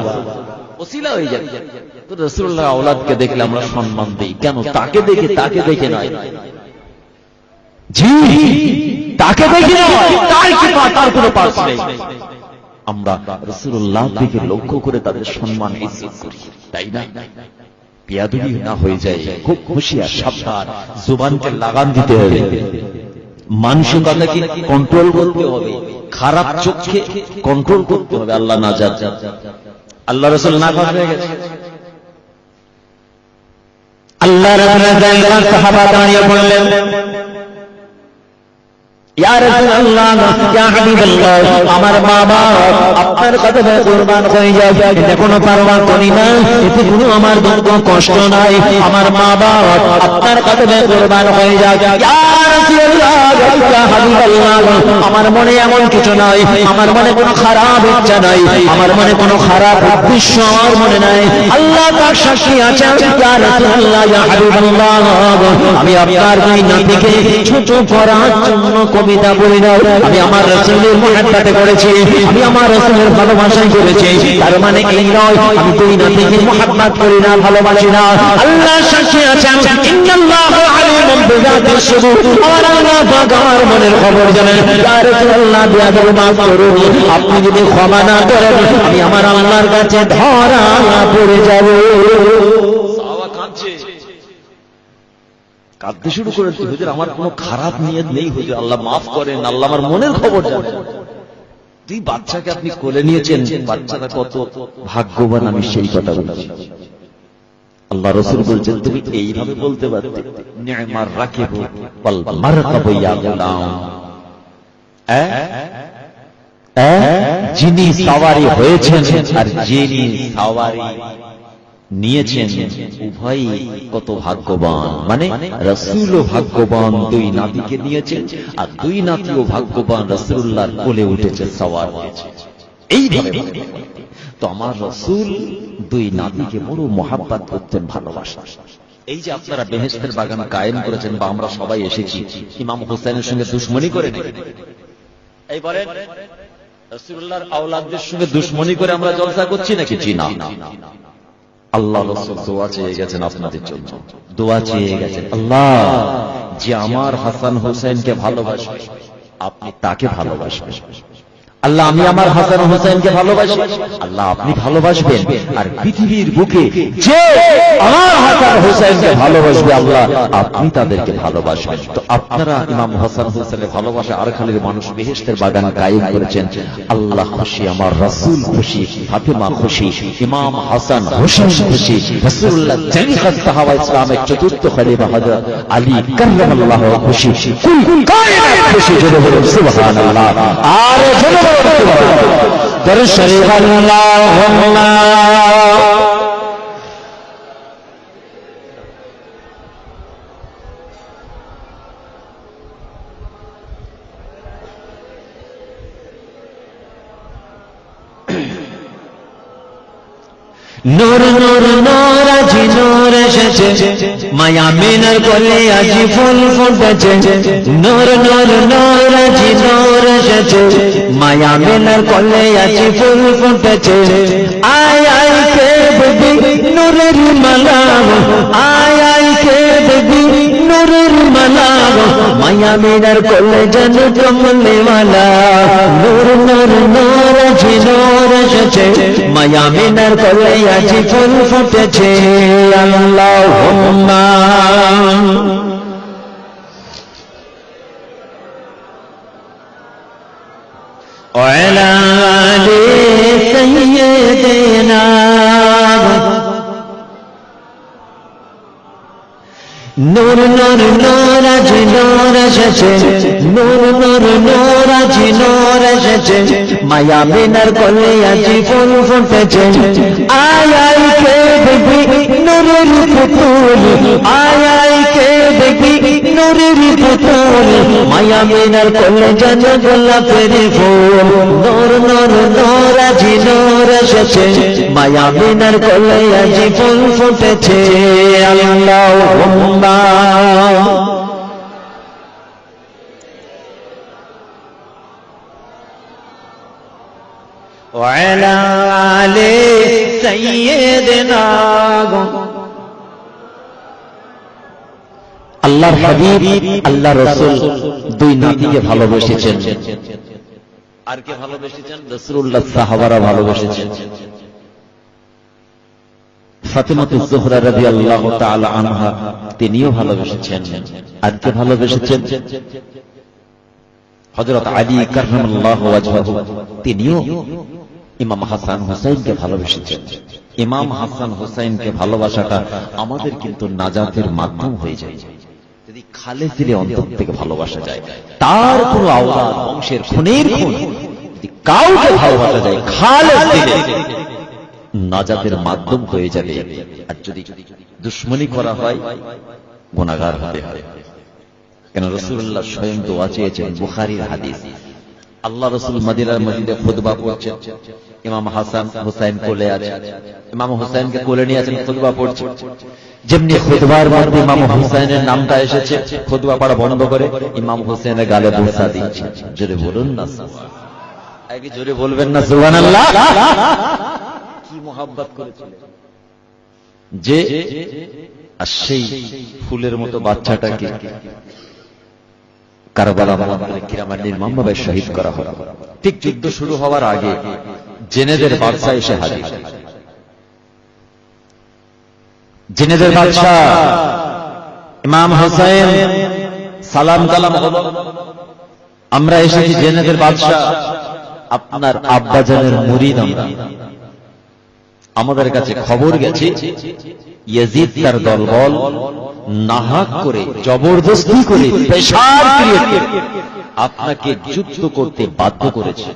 ওসিলা হয়ে যাবে। তো রাসূলুল্লাহর আওলাদকে দেখলে আমরা সম্মান দিই, কেন? তাকে দেখে নয়। জি, তাকে দেখে নয়, তার কৃপা, তার কোনো পাশ নেই। আমরা রাসূলুল্লাহর দিকে লক্ষ্য করে তাদের সম্মান ইজ্জত করি, তাই না? বেয়াদবি না হয়ে যায়, খুব হুঁশিয়ার, সাবধান। জুবানকে লাগাম দিতে হবে, মানসিকতাকে কন্ট্রোল করতে হবে, খারাপ চোখকে কন্ট্রোল করতে হবে। আল্লাহ নাজাত, আল্লাহ রাসূল নাজাত হয়ে গেছে। আল্লাহ রাসূলের সাহাবা দাঁড়িয়ে বললেন, ইয়া রাসূলুল্লাহ, ইয়া হাবিবাল্লাহ, আমার মা-বাবা আপনার কাছে কুরবান হয়ে যায়, এতে কোনো পারওয়া করি না, এতে কোনো আমার দুঃখ কষ্ট নাই। আমার মা-বাবা আপনার কাছে কুরবান হয়ে যায়। ইয়া রাসূলুল্লাহ, ইয়া হাবিবাল্লাহ, আমার মনে এমন কিছু নাই, আমার মনে কোনো খারাপ ইচ্ছা নাই, আমার মনে কোনো খারাপ উদ্দেশ্য আমার মনে নাই। আল্লাহ পাক সাক্ষী আছেন। ইয়া রাসূলুল্লাহ, ইয়া হাবিবাল্লাহ, আমি আপনার দুই নাতিকে ছোট করার জন্য কবিতা বলি না, আমি আমার রাসূলের মুহাব্বতে করেছি, আমি আমার রাসূলের ভালোবাসায় করেছি। তার মানে এই নয় আমি দুই নাতিকে মুহাব্বত করি না, ভালোবাসি না। আল্লাহ সাক্ষী আছেন, ইন্নাল্লাহু আলিমুম বিযাতিস সুদূর, আমার আল্লাহ পাক আমার মনের খবর জানেন। ইয়া রাসূলুল্লাহ, বিয়াদবি মাফ করুন, আপনি যদি ক্ষমা না করেন আমি আমার আল্লাহর কাছে ধরা পড়ে যাব। সাহাবা কাঁদছে, কাঁদতে শুরু করেছে, হুজুর আমার কোনো খারাপ নিয়ত নেই, হুজুর আল্লাহ মাফ করেন, আল্লাহ আমার মনের খবর জানেন। দুই বাচ্চাকে আপনি কোলে নিয়েছেন, বাচ্চাটা কত ভাগ্যবান আমি সেই কথা বলছি। আল্লাহ রাসূল বলছেন তুমি এইভাবে বলতে পারতে, নি'মার রাকিবু ওয়াল মারকাবু ইয়া গুলাম, যিনি সাওয়ারি হয়েছেন আর যিনি সাওয়ারি নিয়েছেন উভয়ই কত ভাগ্যবান। মানে রাসূলও ভাগ্যবান দুই নাতিকে নিয়েছেন, আর দুই নাতিও ভাগ্যবান রাসূলুল্লাহর কোলে উঠেছে, সওয়ার হয়েছে। এইভাবে তো আমার রাসূল দুই নাতিকে বড় মহব্বত করতেন, ভালোবাসতেন। এই যে আপনারা বেহেশতের বাগান কায়েম করেছেন বা আমরা সবাই এসেছি ইমাম হোসেনের সঙ্গে দুশমনি করে নেই, এই বলেন রাসূলুল্লাহর আওলাদদের সঙ্গে দুশমনি করে আমরা জলসা করছি নাকি? জি না। আল্লাহ রাসূল দোয়া চেয়ে গেছেন আপনাদের জন্য, দোয়া চেয়ে গেছেন, আল্লাহ যে আমার হাসান হোসেনকে ভালোবাসবে আপনি তাকে ভালোবাসবেন। আল্লাহ আমি আমার হাসান হোসেনকে ভালোবাসি, আল্লাহ আপনি ভালোবাসবেন। আর পৃথিবীর বুকে যে আমার হাসান হোসেনকে ভালোবাসবে আল্লাহ আপনি তাদেরকে ভালোবাসবেন। তো আপনারা ইমাম হাসান হোসেনের ভালোবাসা আর খালির মানুষ বেহেশতের বাগান কায়েম করেছেন। আল্লাহ খুশি, আমার রাসূল খুশি, ফাতেমা খুশি, ইমাম হাসান হোসেন খুশি, রাসূলুল্লাহ জানিখাত সাহাবা ইসলামের চতুর্থ খলিফা হযরত আলী কাররামাল্লাহু খুশি, কুল কায়নাত খুশি। জোরে বলুন সুবহানাল্লাহ। আর জোরে দরুদ শরীফ আল্লাহুম্মা নূর নূর নূর আজি নূর এসেছে, মায়া মিনার কোলে আজি ফুল ফুটেছে। নূর নূর নূর আজি নূর এসেছে, মায়া মিনার কোলে আজি ফুল ফুটেছে। আয় আয় কে বেবি নূরের মালা, আয় আয় কে বেবি নূরের মালা, মায়া মিনার কোলে যেন কমলেওয়ালা। নূর নূর নূর আজি নূর এসেছে, মায়া মিনার কোলে আজি ফুল ফুটেছে। আল্লাহুম্মা ওয়ালা আলি সাইয়্যিদিনা। নূর নূর নূর আজি নূর এসেছে, নূর নূর নূর আজি নূর এসেছে, মায়া মিনার কোলে আজি ফুল ফুটেছে। আয় আয় কে বেবি নূরের পুতুল, আয় আয় কে বেবি নূরের পুতুল, মায়া মিনার কোলে যেন গোলাপের ফুল। নূর নূর নূর আজি নূর এসেছে, মায়া মিনার কোলে আজি ফুল ফুটেছে। আল্লাহুম্মা ওয়ালা আলি সাইয়্যিদিনা। আল্লাহর হাবিব আল্লাহ রাসূল দুই নবীকে ভালোবেসেছেন। আর কে ভালোবেসেছেন? রাসূলুল্লাহ সাহাবারা ভালোবেসেছেন। ফাতেমাতুজ জোহরা রাদিয়াল্লাহু তাআলা আনহা তিনিও ভালোবেসেছেন। আর কে ভালোবেসেছেন? হযরত আলী কাররামাল্লাহু ওয়াজহাহু তিনিও ইমাম হাসান হোসেনকে ভালোবেসেছেন। ইমাম হাসান হোসেনকে ভালোবাসাটা আমাদের কিন্তু নাজাতের মাধ্যম হয়ে যায় যদি খালেস দিলে অন্তর থেকে ভালোবাসা যায়। তার পুরো আওলাদ বংশের খুনের খুন যদি কাউকে ভালোবাসা যায় খালেস দিলে নাজাতের মাধ্যম হয়ে যাবে। আর যদি দুশমনি করা হয় গুনাহগার হতে হয়। কেন রাসূলুল্লাহ স্বয়ং দোয়া চেয়েছেন, বুখারীর হাদিস। আল্লাহ রাসূল মদিনার মসজিদে খুতবা পড়ছেন, ইমাম হাসান হোসেন কোলে আছে, ইমাম হোসেনকে কোলে নিয়ে আছেন, খুতবা পড়ছে। যেমনি খুতবার মধ্যে ইমাম হোসেনের নামটা এসেছে, খুতবা পড়া বন্ধ করে ইমাম হোসেনের গালে বুসা দিচ্ছে। জোরে বলুন না, আগে জোরে বলবেন না সুবহানাল্লাহ। কি মোহাব্বত করেছিলেন যে আর সেই ফুলের মতো বাচ্চাটাকে কারবালা মাঠে কিরামান নির্মমভাবে শহীদ করা হলো। ঠিক যুদ্ধ শুরু হওয়ার আগে জেনেদের বাদশা এসে হাজির। জেনেদের বাদশা ইমাম হোসেন সালাম কালাম হলো, আমরা এসেছি জেনেদের বাদশা, আপনার আব্বাজানের মুরিদ আমরা। আমাদের কাছে খবর গেছে ইয়াজিদ তার দলবল নাহাক করে জবরদস্তি করে প্রেসার ক্রিয়েট করে আপনাকে যুদ্ধ করতে বাধ্য করেছে,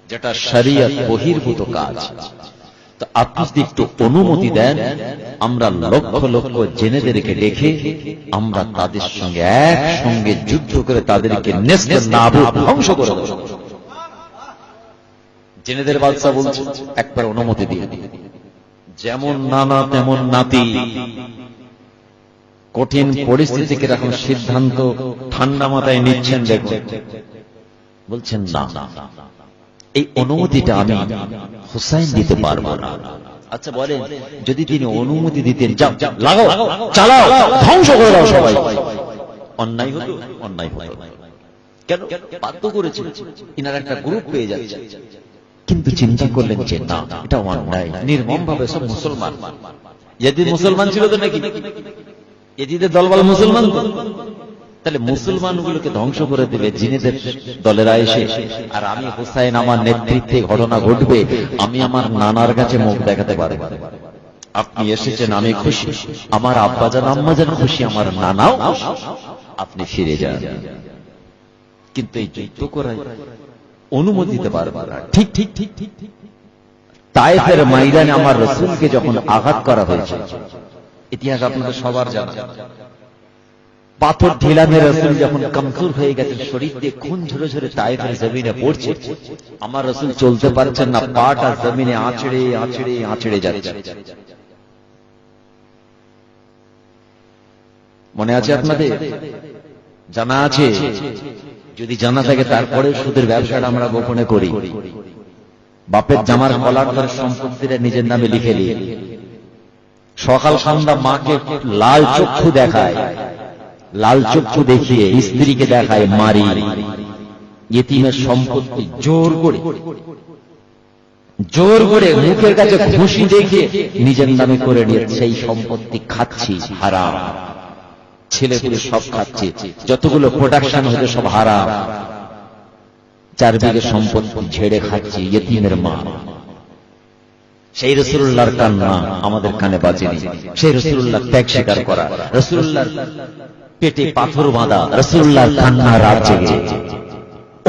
যেটা শরীয়ত বহির্ভূত কাজ। তো আপনি যদি একটু অনুমতি দেন, আমরা লক্ষ লক্ষ জেনেদেরকে দেখে আমরা তাদের সঙ্গে একসঙ্গে যুদ্ধ করে তাদেরকে নেস্তানাবুদ ধ্বংস করে দেব। জেনেদের বাদশা বলছে একবার অনুমতি দিয়ে। যেমন নানা তেমন নাতি, কঠিন পরিস্থিতি কিরকম সিদ্ধান্ত ঠান্ডা মাথায় নিচ্ছেন দেখুন। বলছেন না, এই অনুমতিটা আমি হুসাইন দিতে পারবো না। আচ্ছা বলেন, যদি তিনি অনুমতি দিতেন, যাও লাগাও, চালাও, ধ্বংস করে দাও সবাই, অন্যায় হতো? অন্যায় হতো। কেন বাধ্য করেছে? ইনার একটা গ্রুপ পেয়ে যাচ্ছে। কিন্তু চিন্তা করলেন যে না, এটা অন্যায়, নির্মম ভাবে সব মুসলমান। ইয়াজিদ মুসলমান ছিল তো নাকি? ইয়াজিদের দলবল মুসলমান তো, তাহলে মুসলমানগুলোকে ধ্বংস করে দেবে জিনেদের দলেরা এসে, আর আমি হুসাইন আমার নেতৃত্বে ঘটনা ঘটবে, আমি আমার নানার কাছে মুখ দেখাতে পারবো। আপনি এসেছেন, আমি খুশি, আমার আব্বাজান আম্মাজান খুশি, আমার নানাও খুশি, আপনি ফিরে যান। কিন্তু এই যুদ্ধ করার অনুমতি দিতে পারবে না। ঠিক ঠিক ঠিক ঠিক। তায়েফের ময়দানে আমার রাসূলকে যখন আঘাত করা হয়েছে, ইতিহাস আপনাদের সবার জানা, পাথর ঢিলা মেরে রাসূল যখন কমজোর হয়ে গেছে, শরীর দিয়ে খুন ঝরে ঝরে তায়েফের জমিনে পড়ছে, আমার রাসূল চলতে পারছেন না, পাটা জমিনে আঁচড়ে আঁচড়ে আঁচড়ে যাচ্ছে। মনে আছে আপনাদের? জানা আছে? যদি জানা থাকে তারপরে সুদের ব্যবসাটা আমরা গোপনে করি। বাপের জামার কলার ধরে সম্পত্তিটা নিজের নামে লিখে নিই, সকাল সন্ধ্যা মাকে লাল চক্ষু দেখায়, লাল চক্ষু দেখিয়ে স্ত্রীকে দেখায় মারি, ইতিমের সম্পত্তি জোর করে জোর করে মুখের কাছে খুশি দেখে নিজের নামে করে নিয়ে সেই সম্পত্তি খাচ্ছি, হারাম। ছেলে পুলে সব খাচ্ছে, যতগুলো প্রোডাকশন হয়েছে সব হারাম। 4 বিঘে সম্পত্তি ঝেড়ে খাচ্ছি, ইতিমের মা। সেই রাসূলুল্লাহর কান্না আমাদের কানে বাজেনি, সেই রাসূলুল্লাহ ত্যাগ স্বীকার করা, রাসূলুল্লাহর পেটে পাথর বাঁধা, রাসূলুল্লাহর কান্না রাত জেগে।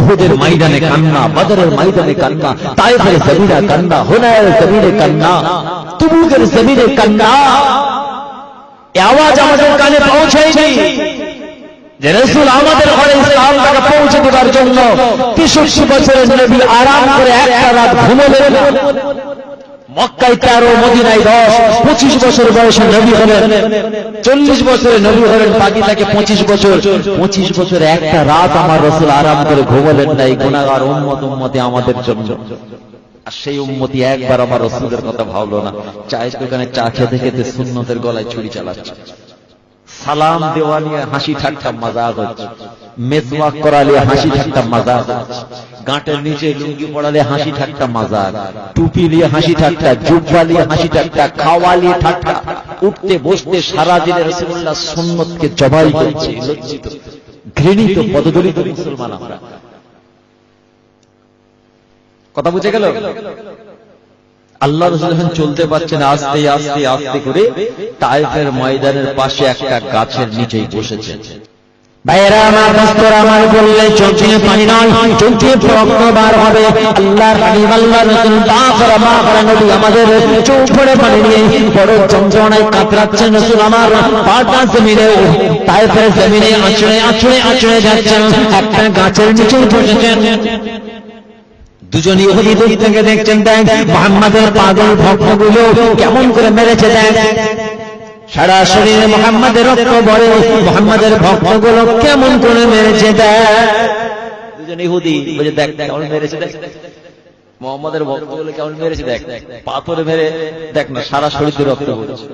উহুদের ময়দানে কান্না, বদরের ময়দানে কান্না, তায়েফের জমিনে কান্না, হুনাইনের জমিনে কান্না, তুবুকের জমিনে কান্না। এই আওয়াজ আমাদের কানে পৌঁছায়নি যে রাসূল আমাদের ঘরে ইসলামটাকে পৌঁছে দেওয়ার জন্য 63 বছরের নবী আরাম করে একটা রাত ঘুমোলেন না। মক্কায় 13, মদিনায় 10, 25 বছর বয়সে নবী হলেন, 40 বছরে নবী হলেন, বাকি থাকে 25 বছর। 25 বছরে একটা রাত আমার রাসূল আরাম করে ঘুমোলেন না, এই গুনাহগার উম্মতে আমাদের জন্য। আর সেই উম্মতি একবার আমার রাসূলের কথা ভাবলো না। চায়ের দোকানে চা খেতে খেতে সুন্নতের গলায় ছুরি চালাচ্ছে, সালাম দেওয়া নিয়ে হাসি ঠাট্টা মাজাক হচ্ছে, মেসওয়াক করালে হাসি ঠাট্টা মাজাক হচ্ছে, গাঁটের নিচে লুঙ্গি পড়ালে হাসি ঠাট্টা মাজাক, টুপি নিয়ে হাসি ঠাট্টা, জুব্বা নিয়ে হাসি ঠাট্টা, খাওয়া নিয়ে ঠাট্টা, উঠতে বসতে সারা দিনে রাসূলুল্লাহ সুন্নতকে জবাই করছে। লজ্জিত, ঘৃণিত, পদদলিত মুসলমান আমরা। কথা বুঝে গেল? আল্লাহ রাসূল যখন চলতে পারছেন, আস্তে আস্তে আস্তে করে তায়েফের ময়দানের পাশে একটা গাছের নিচেই বসেছেন। ভাইরা আমার, দোস্তরা আমার, বললে চোখে পানি নয়, চোখে রক্ত বার হবে। আল্লাহর হাবিব আল্লাহর রাসূল মা করা নবী আমাদের চোখ ভরে পানি নিয়ে বড় যন্ত্রণায় কাতরাচ্ছেন। রাসূল আমার পাটা জমিনে, তায়েফের জমিনে আঁচড়ে আঁচড়ে আঁচড়ে যাচ্ছেন, একটা গাছের নিচে বসেছেন। দুজন ইহুদি দূর থেকে দেখছেন, দেখ মুহাম্মাদের পাগল ভক্তগুলো কেমন করে মেরেছে, দেখ সারা শরীরে মুহাম্মাদের রক্ত বরে, মুহাম্মাদের ভক্তগুলো কেমন করে মেরেছে, দেখ। দুজন ইহুদি বলে, দেখ কেমন মেরেছে, দেখ মুহাম্মাদের ভক্তগুলো কেমন মেরেছে, দেখ পাথরে মেরে দেখ না, সারা শরীরে রক্ত বইছে।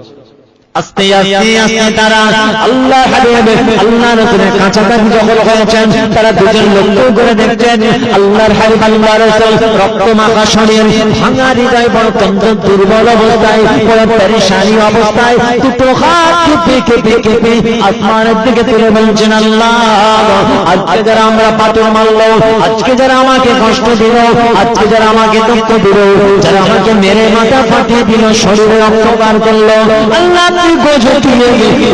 আস্তে আস্তে আস্তে তারা আল্লাহ হাবিব আল্লাহ রাসূলের কাছাকাছি যখন হয়েছেন, তারা দুজন লক্ষ্য করে দেখছেন আল্লাহর হাবিব আল্লাহ রাসূল রক্ত মাখা শরীর, ভাঙা হৃদয়, বড় কমজোর দুর্বল অবস্থায়, বড় পেরেশানি অবস্থায়, দুটো হাত কেঁপে কেঁপে কেঁপে আসমানের দিকে তুলে বলছেন, আল্লাহ আজকে যারা আমরা পাথর মারলো, আজকে যারা আমাকে কষ্ট দিল, আজকে যারা আমাকে দুঃখ দিল, যারা আমাকে মেরে মাথা ফাটিয়ে দিল, শরীরে রক্ত বার করলো, আল্লাহ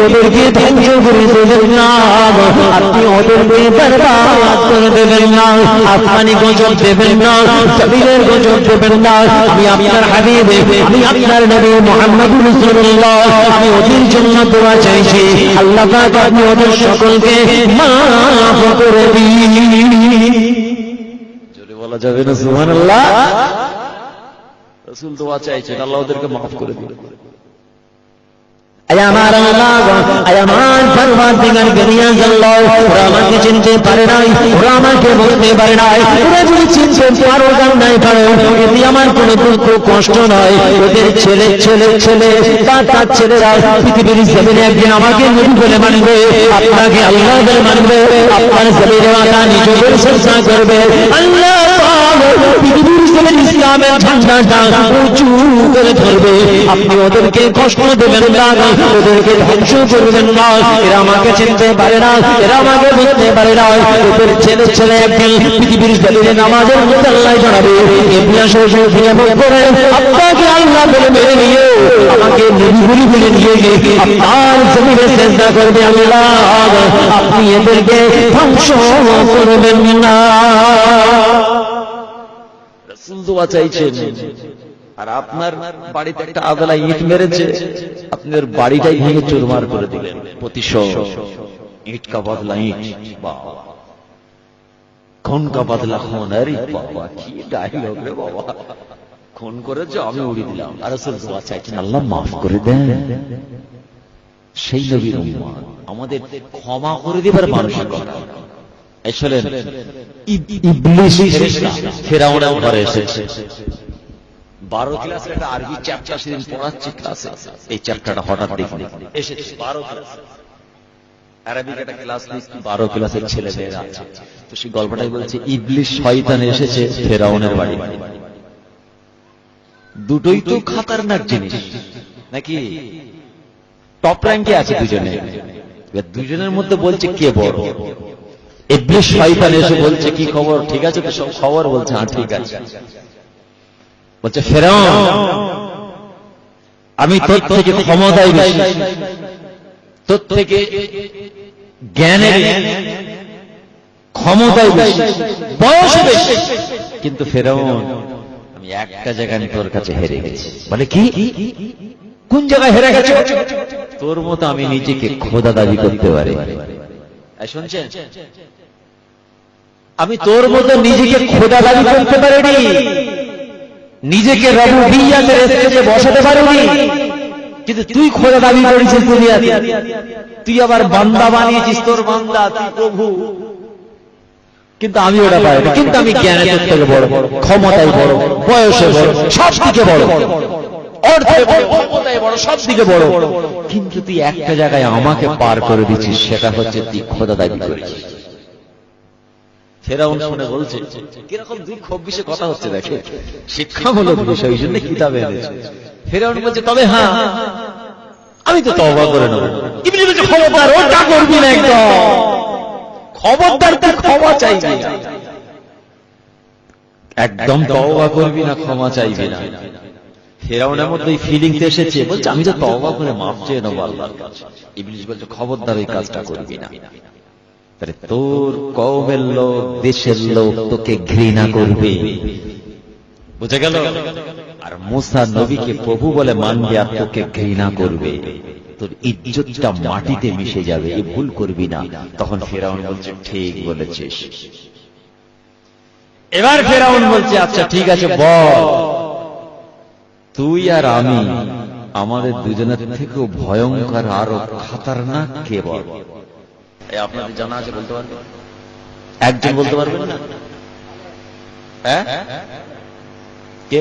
ওদেরকে ধ্বংস করে দেবেন না, আপনি ওদেরকে বরবাদ করে দেবেন না, আসমানি গজব দেবেন না, জমিনের গজব দেবেন না। আমি আপনার হাবিব, আমি আপনার নবী মুহাম্মদুর রাসূলুল্লাহ, আমি ওদের জন্য দোয়া চাইছি, আল্লাহ পাক আপনি ওদের সকলকে মাফ করে দিন। জোরে বলা যাবে না সুবহানাল্লাহ? রাসূল দোয়া চাইছেন, আল্লাহ ওদেরকে মাফ করে দিন। আমার আল্লাহ আমার পরওয়ারদিগার দুনিয়ার আল্লাহ ওরা আমাকে চিনতে পারে নাই, ওরা আমাকে বলতে পারে নাই, ওরা যদি চিনতে পারো নাই পারো এতে আমার কোনো দুঃখ কষ্ট নয়। ওদের ছেলে ছেলে ছেলে তার ছেলেরা পৃথিবীর জমিনে একদিন আমাকে নবী বলে মানবে, আপনাকে আল্লাহ বলে মানবে, আপনার জমিনে মাথা নিচু করে চেষ্টা করবে। আল্লাহ পৃথিবীর জমিনে ইসলামের ঝান্ডাটা উঁচু করে ধরবে। আপনি ওদেরকে কষ্ট দেবেন না, ওদেরকে ধ্বংস করবেন না। এরা আমাকে চিনতে পারে না, এরা আমাকে বুঝতে পারে না। ওদের ছেলে ছেলে একদিন পৃথিবীর জমিনে নামাজের মধ্যে আল্লাহ জানাবে আপনাকে আল্লাহ বলে মেরে নিয়ে আমাকে নবী বলে নিয়ে গিয়ে আপনার জমিনে চেষ্টা করবে আল্লাহ, আপনি এদেরকে ধ্বংস করবেন না। রাসূল দোয়া চাইছেন, আর আপনার বাড়িতে একটা আদলা ইট মেরেছে, আপনার বাড়িটাই ভেঙে চুরমার করে দিলেন। প্রতিশোধ, ইট কা বদলা ইট, বাবা খুন কা বদলা খুন। আরে বাবা কি ডায়লগ রে বাবা, খুন করেছে আমি উড়িয়ে দিলাম। আর রাসূল দোয়া চাইছেন আল্লাহ মাফ করে দেন। সেই নবীর উম্মত আমাদের ক্ষমা করে দিবার মানুষের কথা। এই শুনেন, ইবলিস ফেরেশতা ফেরাউনের ঘরে এসেছে। 12 ক্লাসের একটা আরবি চ্যাপ্টার সেদিন পড়াচ্ছি ক্লাসে, এই চ্যাপ্টারটা হঠাৎ দেখি এসেছে 12 ক্লাস আরবির একটা ক্লাস নিচ্ছি, 12 ক্লাসের ছেলেমেয়েরা আছে। তো সেই গল্পটাই বলছে, ইবলিস শয়তান এসেছে ফেরাউনের বাড়ি। দুটোই তো খাতারনাক জিনিস নাকি, টপ র্যাঙ্কে আছে দুজনে। দুজনের মধ্যে বলছে কে বড়। ইবলিস শয়তান এসে বলছে কি খবর, ঠিক আছে তো সব খবর, বলছে হ্যাঁ ঠিক আছে। বলছে ফেরাউন আমি তোর থেকে ক্ষমতায় বেশি, তোর থেকে জ্ঞানের ক্ষমতায় বেশি, বয়সে বেশি, কিন্তু ফেরাউন আমি একটা জায়গায় তোর কাছে হেরে গেছি। বলে কি, কোন জায়গায় হেরে গেছে? তোর মতো আমি নিজেকে খোদা দাবি করতে পারি। শুনছেন, আমি তোর মতো নিজেকে খোদা দাবি করতে পারিনি, নিজেকে রুবুবিয়্যাতের স্টেজে বসাতে পারিনি, কিন্তু তুই খোদা দাবি করেছিস দুনিয়াতে। তুই আবার বান্দা বানিয়েছিস, তোর বান্দা, তুই প্রভু, কিন্তু আমি ওটা পারিনি। কিন্তু আমি জ্ঞানে তোর থেকে বড়, ক্ষমতায় বড়, বয়সে বড়, সব দিকে বড়, অর্থে বড়, ক্ষমতায় বড়, সব দিকে বড়, কিন্তু তুই একটা জায়গায় আমাকে পার করে দিচ্ছিস, সেটা হচ্ছে তুই খোদা দাবি করেছিস। ফেরাউন শুনে বলছে, কিরকম দুই খব্বিশে কথা হচ্ছে, দেখে শিক্ষামূলক বিষয়, ওই জন্য কিতাবে এনেছে। ফেরাউন বলছে তবে হ্যাঁ আমি তো তওবা করে নেব। ইবলিস বলছে খবরদার ওটা করবি না, একদম খবরদার, তুই ক্ষমা চাইবি না, একদম তওবা করবি না, ক্ষমা চাইবি না। ফেরাউনের মধ্যে এই ফিলিংস এসেছে, বলছে আমি তো তওবা করে মাফ চেয়ে নেবো আল্লাহর কাছে। ইবলিস বলছে খবরদার এই কাজটা করবি না, তোর কওমের লোক, দেশের লোক তোকে ঘৃণা করবে, বুঝে গেল? আর মুসা নবীকে প্রভু বলে মানবে আর তোকে ঘৃণা করবে, তোর ইজ্জতটা মাটিতে মিশে যাবে, এই ভুল করবি না। তখন ফেরাউন বলছে ঠিক বলেছিস। এবার ফেরাউন বলছে আচ্ছা ঠিক আছে বল, তুই আর আমি আমাদের দুজনের থেকেও ভয়ঙ্কর আরো খাতারনাক কে বল? আপনাদের জানা আছে, বলতে পারবেন? একজন বলতে পারবেন না? হ্যাঁ, কে?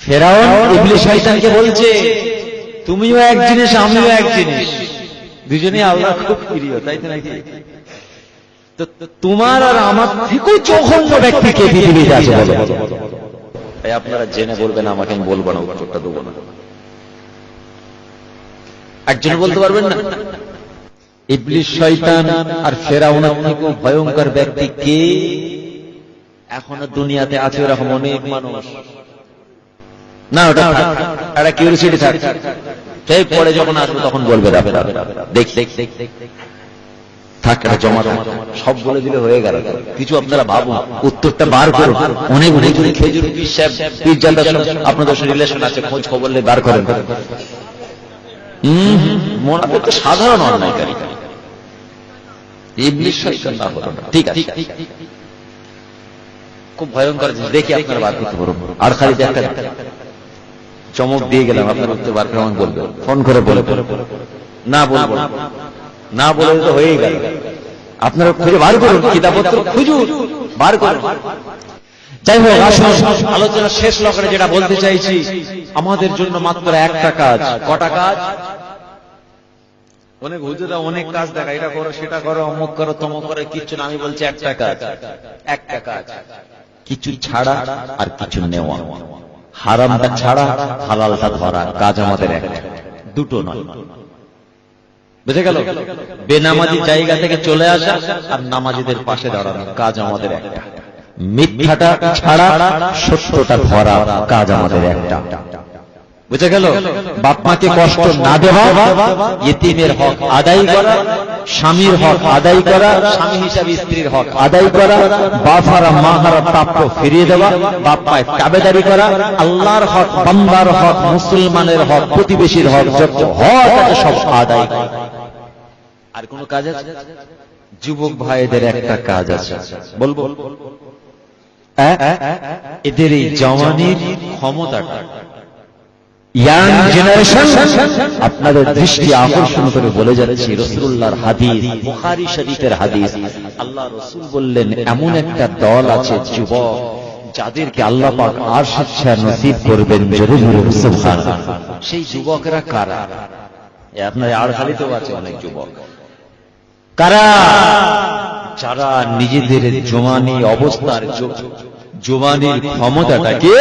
ফেরাউন ইবলিস শয়তানকে বলছে তুমিও এক জিনিস আমিও এক জিনিস, দুজনেই আল্লাহ খুব প্রিয়, তাই তো নাকি? তো তোমার আর আমার থেকেও জঘন্য ব্যক্তি কে পৃথিবীতে আছে বলো? তাই আপনারা জেনে বলবেন, আমাকে আমি বলবো না, উত্তরটা দেবো না। একজন বলতে পারবেন না? ইবলিস শয়তান আর ফেরাউনের থেকেও ভয়ঙ্কর ব্যক্তি কে? এখনো দুনিয়াতে আছে এরকম অনেক মানুষ। না ওটা একটা কিউরিওসিটি থাক, সেই পরে যখন আসবে তখন বলবে দেখ থাক, এটা জমা সব বলে দিলে হয়ে গেল। কিছু আপনারা ভাবুন, উত্তরটা বার করুন। অনেক অনেক খেজুর আপনাদের রিলেশন আছে, খোঁজ খবর বার করেন। মোনাফেক তো সাধারণ অন্যায়কারী, ইবলিস শয়তান না হলো না, ঠিক আছে? খুব ভয়ঙ্কর জিনিস, দেখি আপনারা বার করতে পারবো। আর খালি একটা চমক দিয়ে গেলাম, আপনার উত্তর বার করে আমাকে বলবেন, ফোন করে বলে না বলবো না বলে তো হয়েই গেল। আপনারা খুঁজে বার করুন, কিতাবপত্র খুঁজুন, বার করুন। যাই হোক, আসুন আলোচনা শেষ লগ্নে যেটা বলতে চাইছি, আমাদের জন্য মাত্র একটা কাজ। কটা কাজ? অনেক হুজুরা অনেক কাজ দেখা, এটা করো সেটা করো অমুক করো তমুক করো, কিচ্ছু না। আমি বলছি একটা কাজ, একটা কাজ, কিছু ছাড়া আর কিছু নেওয়া, হারামটা ছাড়া হালালটা ধরা। কাজ আমাদের একটা, দুটো নয়। বুঝে গেল? বেনামাজি জায়গা থেকে চলে আসা আর নামাজিদের পাশে দাঁড়ানো, কাজ আমাদের একটা। মিথ্যাটা ছাড়া সত্যটা ধরা, কাজ আমাদের একটা। বুঝে গেল? বাপ মাকে কষ্ট না দেওয়া, ইতিমের হক আদায় করা, স্বামীর হক আদায় করা, স্বামী হিসাবে স্ত্রীর হক আদায় করা, বাফারা মাহারা প্রাপ্য ফিরিয়ে দেওয়া, বাপ মায়ের তাবেদারি করা, আল্লাহর হক, বান্দার হক, মুসলমানের হক, প্রতিবেশীর হক, যত হক আছে সব আদায় করা। আর কোন কাজ আছে? যুবক ভাইদের একটা কাজ আছে, বলবো এদের এই জওয়ানির ক্ষমতাটা, ইয়াং জেনারেশন, আপনাদের দৃষ্টি আকর্ষণ করে বলে যাচ্ছি রাসূলুল্লাহর হাদিস, বুখারী শরীফের হাদিস। আল্লাহ রাসূল বললেন, এমন একটা দল আছে যুবক যাদেরকে আল্লাহ পাক আরশের ছায়া নসিব করবেন। জোরে জোরে সুবহানাল্লাহ। সেই যুবকরা কারা? আপনার আড়খালিতেও আছে অনেক যুবক। কারা? যারা নিজেদের জওয়ানি অবস্থার জওয়ানির ক্ষমতাটাকে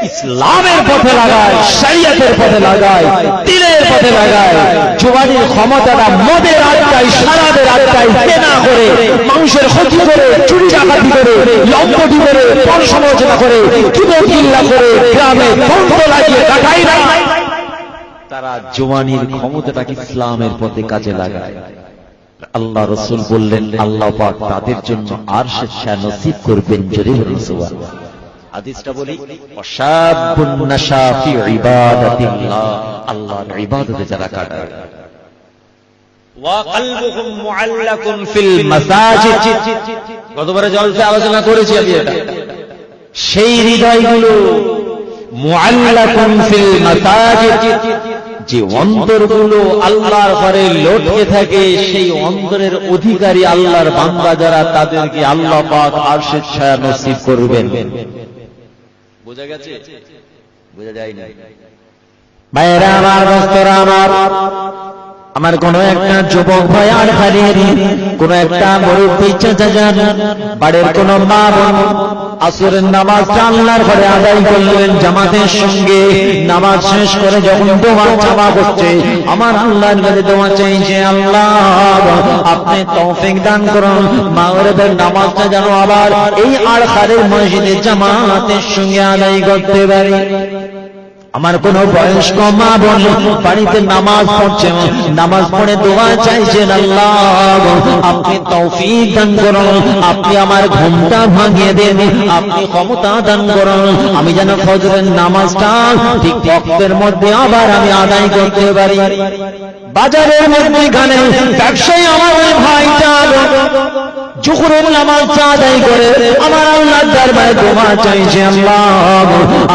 ইসলামের পথে লাগায়, শরীয়তের পথে লাগায়, দ্বীনের পথে লাগায়। জওয়ানির ক্ষমতাটা মদের আড্ডায়, শরাবের আড্ডায় জেনা করে, মানুষের ক্ষতি করে, চুরি ডাকাতি করে, লম্পটি করে, পর সমালোচনা করে, কিবকিল্লা করে, গ্রামে দ্বন্দ্ব লাগিয়ে কাটাই না। তারা জওয়ানির ক্ষমতাটাকে ইসলামের পথে কাজে লাগায়। আল্লাহ রাসূল বললেন, আল্লাহ পাক তাদের জন্য আরশের ছায়া নসিব করবেন। জোরে বলুন সুবহানাল্লাহ। হাদিসটা বলি, ওয়াশাবুন নাশা ফি ইবাদাতিল্লাহ, আল্লাহর ইবাদতে যারা কাটায়, ওয়া কলবুহুম মুআল্লাকুন ফিল মাসাজিদ। গতবারে জলসা আলোচনা করেছি আমি এটা। সেই হৃদয়গুলো মুআল্লাকুন ফিল মাসাজিদ, যে অন্তরগুলো আল্লাহর ঘরে লটকে থাকে, সেই অন্তরের অধিকারী আল্লাহর বান্দা যারা, তাদেরকে আল্লাহ পাক আরশের ছায়া নসিব করবেন। বোঝা গেছে? বোঝা যায় না? ভাইরা আমার, দোস্তরা আমার কোন একটা যুবক ভাই আর হারিয়ে, কোন একটা মুরব্বী চাচা যান, বাড়ির কোন মা বোন আসরের নামাজটা আল্লাহর ঘরে আদায় করলেন জামাতের সঙ্গে। নামাজ শেষ করে যখন দোয়া চাওয়া করছে, আমার আল্লাহর কাছে দোয়া চাইছে, আল্লাহ আপনি তৌফিক দান করুন, মাগরিবের নামাজটা যেন আবার এই আড়খারের মসজিদে জামাতের সঙ্গে আদায় করতে পারি। আমার কোন বয়স্ক মা বোন বাড়িতে নামাজ পড়ছে, নামাজ পড়ে দোয়া চাইছেন, আল্লাহ আপনি তৌফিক দান করুন, আপনি আমার ঘুমটা ভাঙিয়ে দেন, আপনি ক্ষমতা দান করুন, আমি যেন ফজরের নামাজটা ঠিক ওয়াক্তের মধ্যে আবার আমি আদায় করতে পারি। বাজারের মধ্যে গানে ব্যবসায়ী আমার ওই ভাইটা জোহরের নামাজটা আদায় করে আমার আল্লাহর দরবারে দোয়া চাইছে, আল্লাহ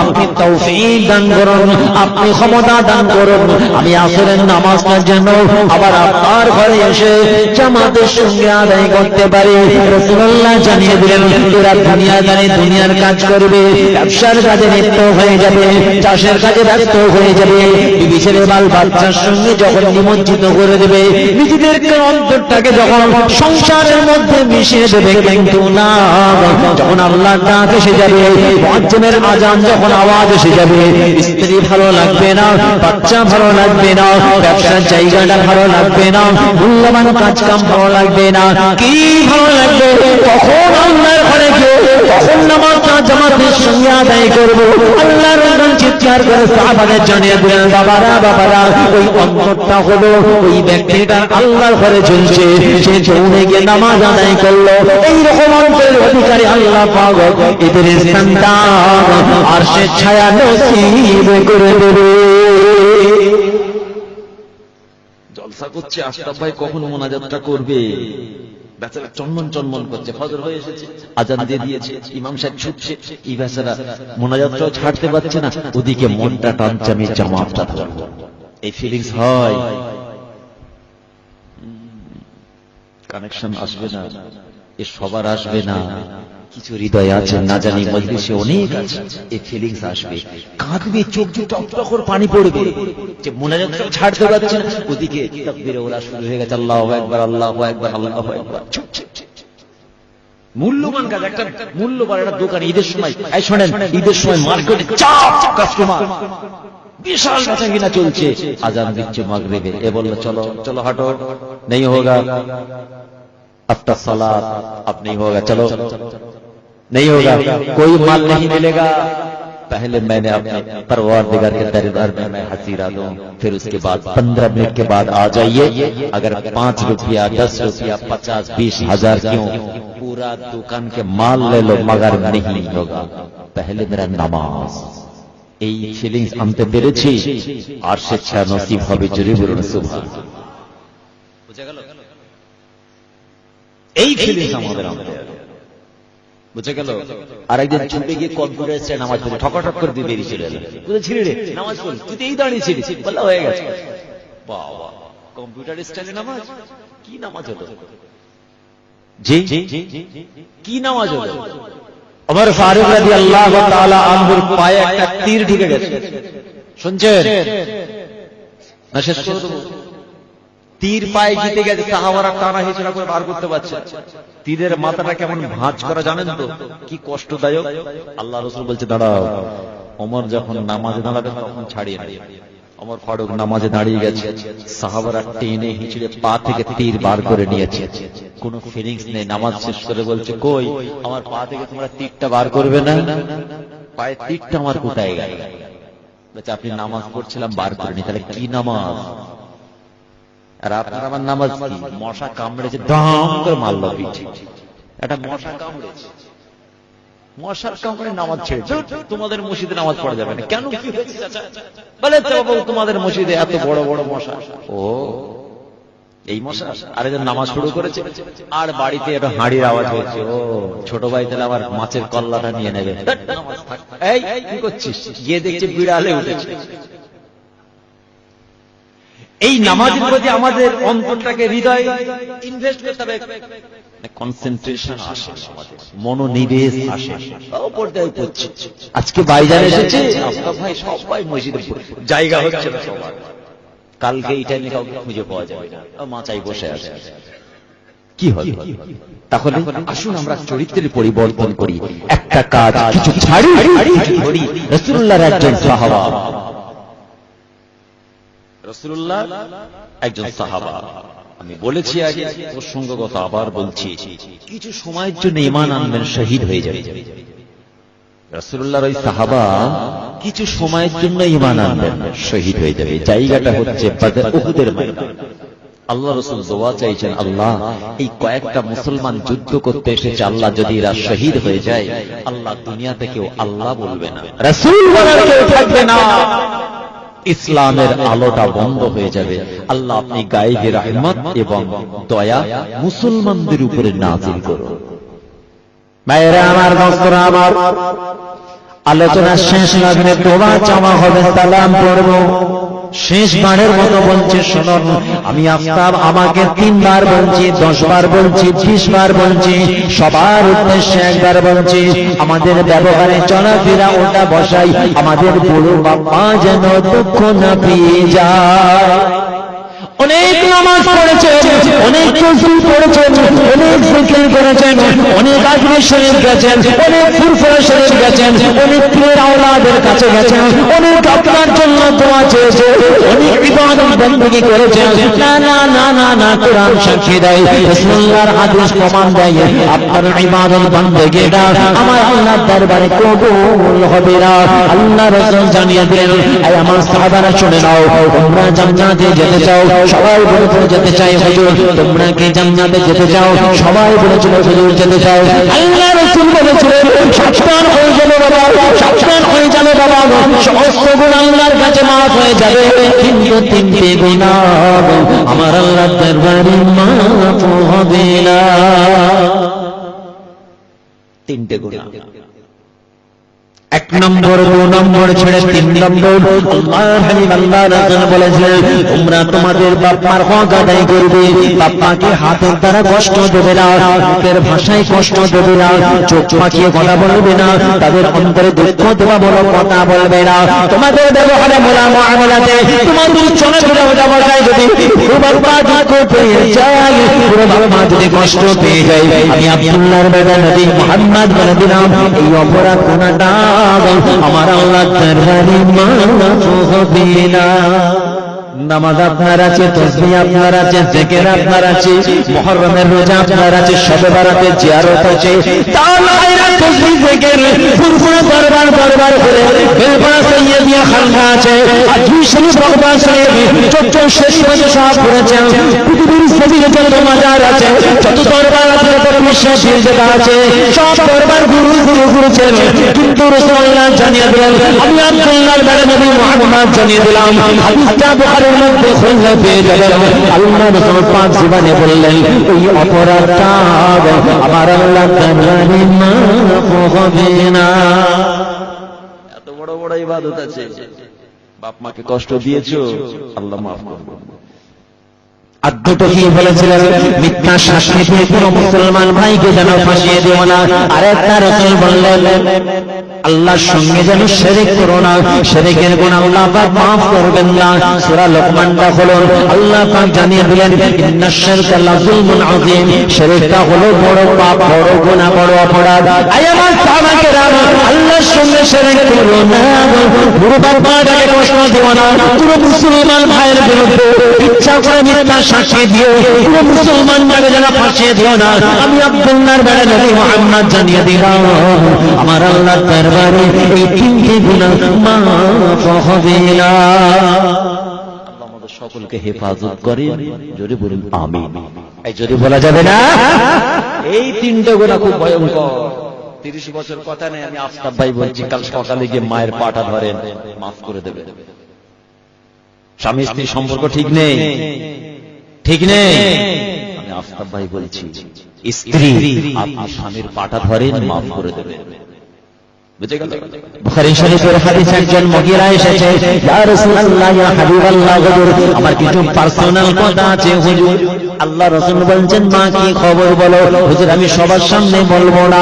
আপনি তৌফিক দান করুন, আপনি ক্ষমতা দান করুন, আমি আসরের নামাজটা যেন আবার আপনার ঘরে এসে জামাতের সঙ্গে আদায় করতে পারি। রাসূলুল্লাহ জানিয়ে দিলেন, এরা দুনিয়াদারি দুনিয়ার কাজ করবে, ব্যবসার কাজে লিপ্ত হয়ে যাবে, চাষের কাজে ব্যস্ত হয়ে যাবে, বিবি ছেলে বাল বাচ্চার সঙ্গে যখন নিমজ্জিত করে দেবে, নিজেদের অন্তরটাকে যখন সংসারের মধ্যে মিশিয়ে দেবে, কিন্তু না, যখন আল্লাহর ডাক এসে যাবে, মুয়াজ্জিনের আজান যখন আওয়াজ এসে যাবে, স্ত্রী ভালো লাগবে না, বাচ্চা ভালো লাগবে না, ব্যবসার জায়গাটা ভালো লাগবে না, মূল্যবান কাজ কাম ভালো লাগবে না, কি ভালো লাগবে? কখন আল্লাহর ঘরে গিয়ে কখন নামাজটা জামাতের সঙ্গে আদায় করবো। আল্লাহর রাসূল চিৎকার করে সাহাবাদের জানিয়ে দিলেন, বাবারা বাবারা, ওই অন্তরটা হলো ওই ব্যক্তিটার আল্লাহর ঘরে ঝুলছে, সে যৌনে গিয়ে নামাজ আদায় করলো। এইরকম অন্তরের অধিকারী আল্লাহ পাক এদের সন্তান আরশের ছায়া নসিব করে দেবে। জলসা করছে, আশরাফ ভাই কখন মোনাজাতটা করবে? বেচারা চন্মন চন্মন করছে, ফজর হয়ে এসেছে, আজান দিয়ে দিয়েছে, ইমাম সাহেব ছুটছে, এই বেচারা মোনাজাতটাও ছাড়তে পারছে না, ওদিকে মনটা টানছে আমি জামাতটা ধরবো। এই ফিলিংস হয়, কানেকশন আসবে না, এ সবার আসবে না, কিছু হৃদয় আছে না জানি মজলিসে অনেক আছে, এই ফিলিংস আসবে, কাঁদবে, চোখ দিয়ে টকটক করে পানি পড়বে, যে মোনাজাত ছাড়তে পারছে না, ওদিকে তাকবীরে ওরা শুরু হয়ে গেছে, আল্লাহু আকবার আল্লাহু আকবার আল্লাহু আকবার। মূল্যবান কাজ, একটা মূল্যবান একটা দোকান ঈদের সময়, এই শোনেন, ঈদের সময় মার্কেটে চাপ কাস্টমার, বিশাল বেচা কিনা চলছে, আজান দিচ্ছে মাগরিবে, এ বলল চলো চলো হাঁটো, নেই হোগা आफ्टर सलात अब नहीं होगा, चलो नहीं होगा, कोई माल नहीं मिलेगा, पहले मैंने अपने परवरदिगार के दरबार में मैं हाजिरा दूं, फिर उसके बाद 15 मिनट के बाद आ जाइए, अगर 5 रुपया 10 रुपया 50 20 हजार क्यों, पूरा दुकान के माल ले लो मगर नहीं होगा, पहले मेरा नमाज। এই ফিলিংস আনতে পেরেছি, আর স্বেচ্ছা নসিব হবে, জোরে বলুন সুবহানাল্লাহ। বুঝা গেল? এই ফিলিংস আমাদের আমাদের বুঝে গেল। আর একদিন ছুটে গিয়ে কম্পিউটার স্ট্যান্ড নামাজ পড়ে ঠকাঠক করে দিয়ে বেরিয়ে চলে এলো, তুই ছিড়ে রে নামাজ পড়, তুই তো এই দাঁড়িয়েছিলিস, বললা হয়ে গেছে, বাবা কম্পিউটার স্ট্যান্ডে নামাজ, কি নামাজ হলো? জি কি নামাজ হলো? ওমর ফারুক রাদিয়াল্লাহু তাআলা আনহুর পায়ে একটা তীর ঢুকে গেছে, শুনছেন না? শেষ করে দেবো। তীর পায়ে জিতে গেছে, সাহাবারা টানা হিচড়া করে বার করতে পারছে, তীরের মাথাটা কেমন ভাঁজ করা জানেন তো, কি কষ্টদায়ক। আল্লাহ রাসূল বলছে দাঁড়াও, ওমর যখন নামাজে দাঁড়াবে তখন ছাড়িয়ে নেবে। ওমর ফারুক নামাজে দাঁড়িয়ে গেছে, সাহাবারা টেনে হিচড়ে পা থেকে তীর বার করে নিয়েছে, কোনো ফিলিংস নেই। নামাজ শেষ করে বলছে কই আমার পা থেকে তোমরা তীরটা বার করবে না, পায়ে তীরটা আমার কোথায় গেল? বলছে আপনি নামাজ পড়ছিলাম বার করিনি, তাহলে কি নামাজ? আর আপনার আমার নামাজ কি? মশা কামড়েছে, দাম করে মারল পিঠে, একটা মশা কামড়েছে, মশার কামড়ে নামাজ ছেড়ে তোমাদের মসজিদে নামাজ পড়া যাবে না কেন? কি হয়েছে চাচা? বলে তোমাদের মসজিদে এত বড় বড় মশা। ও এই মশা? আর এদের নামাজ শুরু করেছে, আর বাড়িতে একটা হাঁড়ির আওয়াজ হয়েছে, ও ছোট ভাই তাহলে আবার মাছের কল্লাটা নিয়ে নেবে। এই কি করছিস? গিয়ে দেখছে বিড়ালে উঠেছে। এই নামাজের প্রতি আমাদের অন্তরটাকে, হৃদয় ইনভেস্ট করতে হবে, কনসেন্ট্রেশন আসে, আমাদের মনোনিবেশ আসে। পর্দায় পড়ছে, আজকে ভাইজান এসেছে, আপনার ভাই সবাই মসজিদে জায়গা হচ্ছে না সবার, কালকে এই টাইমে কাউকে খুঁজে পাওয়া যাবে না, মাচাই বসে আছে, কি হবে? তাহলে আসুন আমরা চরিত্রের পরিবর্তন করি, একটা কাজ কিছু ছাড়ি করি। রাসূলুল্লাহর একজন সাহাবা, রাসূলুল্লাহ একজন সাহাবা, আমি বলেছি আগে, প্রসঙ্গগত আবার বলছি, কিছু সময়ের জন্য ঈমান আনবেন, শহীদ হয়ে যাবে। রাসূলুল্লাহর ওই সাহাবা কিছু সময়ের জন্য ঈমান আনবেন, শহীদ হয়ে যাবে। জায়গাটা হচ্ছে বদর, উহুদের ময়দান। আল্লাহ রাসূল দোয়া চাইছেন, আল্লাহ এই কয়েকটা মুসলমান যুদ্ধ করতে এসেছে, আল্লাহ যদি এরা শহীদ হয়ে যায়, আল্লাহ দুনিয়াতে কেউ আল্লাহ বলবে না, রাসূল বলার কেউ থাকবে না, ইসলামের আলোটা বন্ধ হয়ে যাবে। আল্লাহ আপনি গায়েবী রহমত এবং দয়া মুসলমানদের উপরে নাযিল করুন। ভাইরা আমার, দোস্তরা আমার, আলোচনা শেষ লাগলে দোয়া চাওয়া হবে, সালাম পড়ব। শেষবারের মতো বলছি শুনুন, আমি আফতাব আমাকে 3 বার বলছি, 10 বার বলছি, 20 বার বলছি, সবার উদ্দেশ্যে একবার বলছি, আমাদের ব্যবহারে চলাফেরা ওটা বসাই, আমাদের বড় বাবা যেন দুঃখ না পেয়ে যায়। অনেক নামাজ পড়েছেন, অনেক তসবিহ পড়েছেন, অনেক জিকির করেছেন, অনেক আজমির শরীফ গেছেন, অনেক ফুরফুরা শরীফ গেছেন, অনেক পীর আওলাদের কাছে গেছেন, অনেক আপনার জন্য দোয়া চেয়েছেন, অনেক ইবাদত বندگی করেছেন। না না না না না, কোরআন সাক্ষী দেয়, রাসূলুল্লাহর হাদিস প্রমাণ দেয়, আপনার ইবাদত বندگیটা আমার আল্লাহর দরবারে কবুল হবে না। আল্লাহ রাসূল জানিয়ে দিলেন, এই আমার সাহাবারা শুনে নাও, তোমরা জান্নাতে যেতে চাও, সবাই বলেছিল যেতে চাই হুজুর, তোমরা কি জান্নাতে যেতে চাও? সবাই বলেছিল হুজুর যেতে চাও। আল্লাহ রাসূল বলেছিলেন সাবধান হয়ে যাবে বাবা, সাবধান হয়ে যাবে বাবা, সমস্ত গুনাহ আল্লাহর কাছে মাফ হয়ে যাবে, কিন্তু তিনটে গুনাহ আমার আল্লাহর দরবারে মাফ হবে না। তিনটে গুনাহ, 1 নম্বর 2 নম্বর ছেড়ে 3 নম্বর আল্লাহর হাবিব আল্লাহর রাসূল বলেছেন তোমরা তোমাদের বাপ মার হক আদায় করবে, বাপ মাকে হাতের দ্বারা কষ্ট দেবে না, মুখের ভাষায় কষ্ট দেবে না, চোখ পাকিয়ে কথা বলবে না, তাদের অন্তরে দুঃখ দেওয়া বড় কথা বলবে না, তোমাদের ব্যবহারে মুআমালাতে তোমাদের চলাফেরা ব্যবহারে যদি পুরো বাপ মা দুঃখ পেয়ে যায়, পুরো বাপ মা যদি কষ্ট পেয়ে যায়, আমি আব্দুল্লাহর বেটা নবী মুহাম্মদ বলে দিলাম এই অপরাধ গুনাহটা আমার আল্লাহর দরবারে মাফ হবে না। নামাজ আপনার আছে, তাসবিহ আপনার আছে, জিকির আপনার আছে, মুহররমের রোজা আপনার আছে, শবে বারাতে জিয়ারত আছে, তাহলে তাসবিহ জিকির ফুরফুরা দরবার দরবার করে বেলপাড়া সাইয়্যিদিয়া খানকা আছে, আজমি শরীফ দরবার শরীফ চোদ্দ শরীফ সব করেছে, পৃথিবীর সবিলে যত মাজার আছে, যত দরবার আছে, যত বিশ্বাসের জায়গা আছে, সব দরবার গুরু গুরু করেছেন, কিন্তু রাসূলুল্লাহ জানিয়ে দিলেন আমি আব্দুল্লাহর বেটা নবী মুহাম্মদ জানিয়ে দিলাম হাদিসটা বুখারীর মধ্যে খুঁজে পেয়ে যাবেন। আল্লাহ রাসূল পাক জীবনে বললেন এই অপরাধটা আমার আল্লাহর দরবারে মাফ হবে না। এত বড় বড় ইবাদত আছে, বাপ মাকে কষ্ট দিয়েছো, আল্লাহ মাফ করবে। আর দুটো কি বলেছিলেন মিথ্যা সাক্ষী দিয়ে কোনো মুসলমান ভাইকে যেন ফাঁসিয়ে দিও না, আর একটা রাসূল বললেন আল্লাহর সঙ্গে যেন শিরক করো না, শিরকের গুনাহ আল্লাহ পাক maaf করবেন না। সূরা লোকমানটা হলো আল্লাহ পাক জানিয়ে দিলেন ইন্নাশ শিরকা লাযুলমুন আযীম, শিরকটা হলো বড় পাপ, বড় গুনাহ, বড় অপরাধ। আয় আমার সাহাবাকেরাম আল্লাহর সঙ্গে শিরক করো না, পুরো বাবাটাকে কষ্ট দিও না, পুরো মুসলমান ভাইয়ের বিরুদ্ধে ইচ্ছা করে মিথ্যা সাক্ষী দিও, পুরো মুসলমানটাকে যেন ফাঁসিয়ে দিও না। আমি আব্দুল্লাহর বেটা নবী মুহাম্মদ জানিয়ে দিলাম আমার আল্লাহর দরবারে এই তিনটি গুনাহ মাফ হবে না। আল্লাহ আমাদের সকলকে হেফাজত করে, জোরে বলুন আমিন। এই যদি বলা যাবে না এই তিনটে গুনাহ খুব ভয়ঙ্কর। 30 বছর কথা নেই, আমি আফতাব ভাই বলছি কাল সকালে গিয়ে মায়ের পাটা ধরেন, মাফ করে দেবে। স্বামী স্ত্রী সম্পর্ক ঠিক নেই, ঠিক নেই, আমি আফতাব ভাই বলছি স্ত্রী আপনি স্বামীর পাটা ধরেন, মাফ করে দেবে। বুঝে গেল? বুখারী শরীফের হাদিস একজন মহিলা এসেছে, ইয়া রাসূলুল্লাহ ইয়া হাবিবাল্লাহ হুজুর আমার কিছু পার্সোনাল কথা আছে হুজুর। আল্লাহ রাসূল বলছেন মা কি খবর বলো। হুজুর আমি সবার সামনে বলবো না।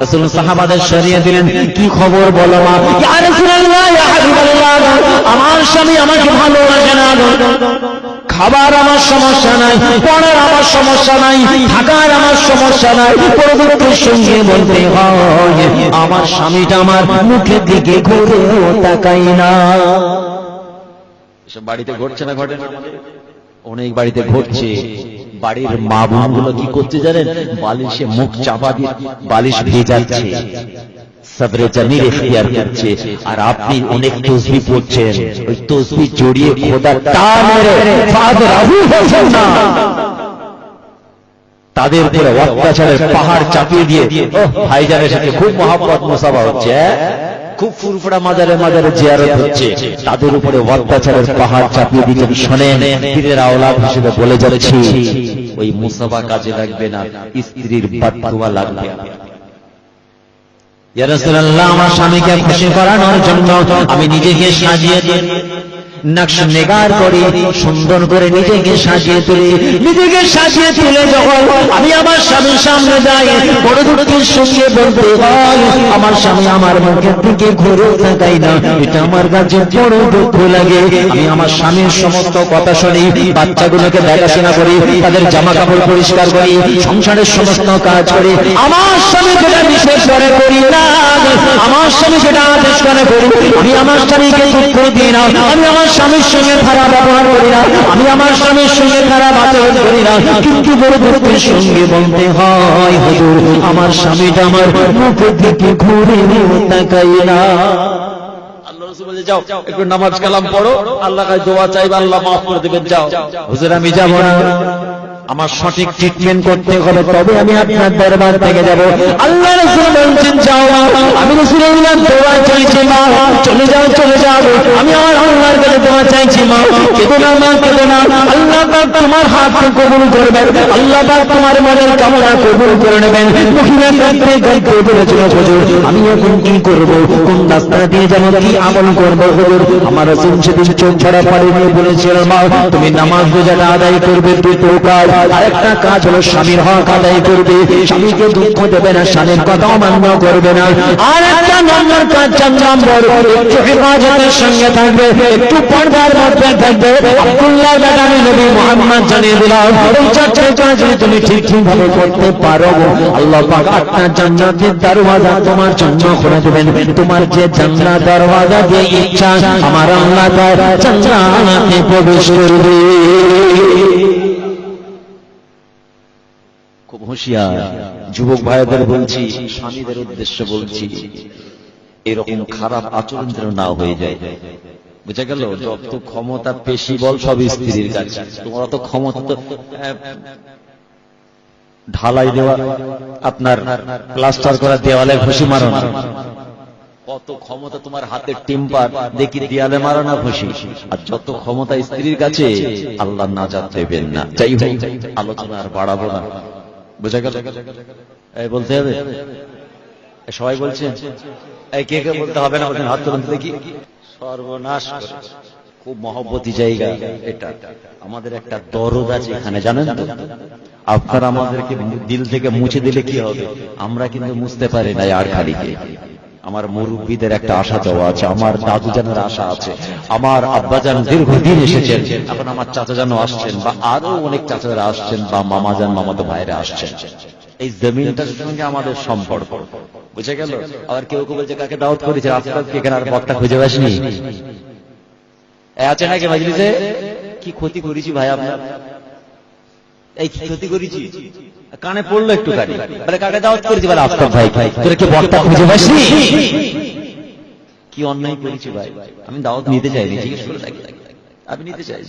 রাসূল সাহাবাদের সরিয়ে দিলেন কি খবর বলো মা। ইয়া রাসূলুল্লাহ ইয়া হাবিবাল্লাহ আমার স্বামী আমাকে ভালোবাসে না, খাবার আমার সমস্যা নাই, পড়ার আমার সমস্যা নাই, থাকার আমার সমস্যা নাই, পরবর্তীর সঙ্গে বলতে হয় আমার স্বামীটা আমার মুখের দিকে ঘুরেও তাকাই না। এসব বাড়িতে ঘটছে না, ঘটে না? অনেক বাড়িতে ঘটছে। বাড়ির মা বোনগুলো কি করছে জানেন? বালিশে মুখ চাপা দিয়ে বালিশ ভেজাচ্ছে, সবরে জামিল ইখতিয়ার করছে, আর আপনি অনেক তসবিহ পড়ছেন, ওই তসবিহ জড়িয়ে খোদা টানে ফাদরাহু না তাদের উপরে অত্যাচারের পাহাড় চাপিয়ে দিয়ে ভাইজানের সাথে খুব মহব্বত মুসাফা হচ্ছে, খুব ফুরফুরা মাজারে মাজারে জিয়ারত হচ্ছে, তাদের উপরে অত্যাচারের পাহাড় চাপিয়ে দিচ্ছেন। শোনেন, পীরের আওলাদ হিসেবে বলে যাচ্ছি ওই মুসাফা কাজে লাগবে না, স্ত্রীর বাদদুয়া লাগবে। ইয়া রাসূলুল্লাহ আমার স্বামীকে খুশি করানোর জন্য আমি নিজেকে সাজিয়ে দিই, নকশ নেগার করে সুন্দর করে নিজেকে সাজিয়ে তুলি, নিজেকে সাজিয়ে তুলে যখন আমি আমার স্বামীর সামনে যাই বড় দুঃখের সঙ্গে বলতে হয় আমার স্বামী আমার মুখের দিকে ঘুরে তাকাই না, এটা আমার কাছে বড় দুঃখ লাগে। আমি আমার স্বামীর সমস্ত কথা শুনি, বাচ্চাগুলোকে দেখাশোনা করি, তাদের জামা কাপড় পরিষ্কার করি, সংসারের সমস্ত কাজ করি। আমার স্বামী যেটা নিষেধ করে করি না, আমার স্বামী যেটা আদেশ করে করি, আমি আমার স্বামীকে দুঃখ দিই না, আমি আমার স্বামীর সঙ্গে খারাপ ব্যবহার করি না, আমি আমার স্বামীর সঙ্গে খারাপ আচরণ করি না, কিন্তু বড় দুঃখের সঙ্গে বলতে হয় হুজুর আমার স্বামীটা আমার মুখের দিকে ঘুরে তাকাই না। আল্লাহ রাসূল বলে যাও একটু নামাজ কালাম পড়ো, আল্লাহর কাছে দোয়া চাইবে, আল্লাহ মাফ করে দেবেন, যাও। হুজুর আমি যাব না, আমার সঠিক ট্রিটমেন্ট করতে হবে, তবে আমি আপনার দরবার থেকে যাব। আল্লাহ রাসূল বলছেন যাও মা, আমি রাসূলুল্লাহ দোয়া চাইছি মা, চলে যাও চলে যাও, আমি আমার আল্লাহর কাছে দোয়া চাইছি মা, কেঁদো না মা কেঁদো না, আল্লাহ পাক তোমার হাত কবুল করবেন, আল্লাহ পাক তোমার মনের কামনা কবুল করে নেবেন। মহিলা কাঁদতে কাঁদতে বলেছিল হুজুর আমি এখন কি করব, কোন রাস্তা দিয়ে যাব, কি আমল করব হুজুর? আমার রাসূল সেদিন চোখ ছড়া পানি নিয়ে বলেছিলেন মা তুমি নামাজ রোজাটা আদায় করবে, দুটো কাজ, আরেকটা কাজ হলো স্বামীর হক আদায় করবে, স্বামীকে দুঃখ দেবে না, স্বামীর কথা অমান্য করবে না, আর একটা নম্বর কাজ 4 নম্বর একটু হেফাজতের সঙ্গে থাকবে, একটু পর্দার মধ্যে থাকবে। আব্দুল্লাহ বেটা নবী মুহাম্মদ জানিয়ে দিলাম এই 4টা কাজ যদি তুমি ঠিক ভাবে করতে পারো আল্লাহ পাক আপনার জান্নাতের দরওয়াজা তোমার জন্য খুলে দেবেন। তোমার যে জান্নাত দরওয়াজা দিয়ে ইচ্ছা আমার আল্লাহ তার জান্নাতে প্রবেশ করবে। খুব হুঁশিয়ার যুবক ভাইদের বলছি, স্বামীদের উদ্দেশ্য বলছি, এরকম খারাপ আচরণ যেন না হয়ে যায়। বুঝা গেল? যত ক্ষমতা পেশি বল সব স্ত্রীর কাছে, তোমার তো ক্ষমতা তো ঢালাই দেওয়া, আপনার প্লাস্টার করা দেওয়ালে ঘুষি মারো না, কত ক্ষমতা তোমার হাতে টিম্পার দেখি দেয়ালে মারো না ঘুষি, আর যত ক্ষমতা স্ত্রীর কাছে আল্লাহ নাজাত দেবেন না। যাই হোক আলোচনা আর বাড়াবো না, বুঝা গেল? এই বলতে হবে, সবাই বলছেন এই কে কে বলতে হবে না, বলছেন হাত তুলুন দেখি। সর্বনাশ করে, খুব মহব্বতী জায়গা এটা, আমাদের একটা দরদ আছে এখানে জানেন তো। আপনারা আমাদেরকে দিল থেকে মুছে দিলে কি হবে, আমরা কিন্তু মুছতে পারি না আর খালিকে। আমার মুরব্বীদের একটা আশা চাওয়া আছে, আমার দাদু জানের আশা আছে, আমার আব্বাজান দীর্ঘদিন এসেছেন, এখন আমার চাচাজানও আসছেন, বা আরো অনেক চাচারা আসছেন, বা মামাজান মামাতো ভাইরা আসছেন। এই জমিনটার সঙ্গে আমাদের সম্পর্ক, বুঝে গেল? আবার কেউ কেউ বলছে কাকে দাওয়াত করেছে, আজকাল এখানে আর বক্তা খুঁজে পাসনি আছে নাকি মাজলিসে? কি ক্ষতি করেছি ভাই আপনার, এই কি ক্ষতি করেছি? কানে পড়লো একটু গাড়ি, বলে কাকে দাওয়াত করেছি, বলে আফতাব ভাই, তোরা কি বক্তা খুঁজে পাসনি? কি অন্যায় করেছি ভাই, আমি দাওয়াত নিতে চাইনি, জিজ্ঞেস করে থাকি আমি নিতে চাই,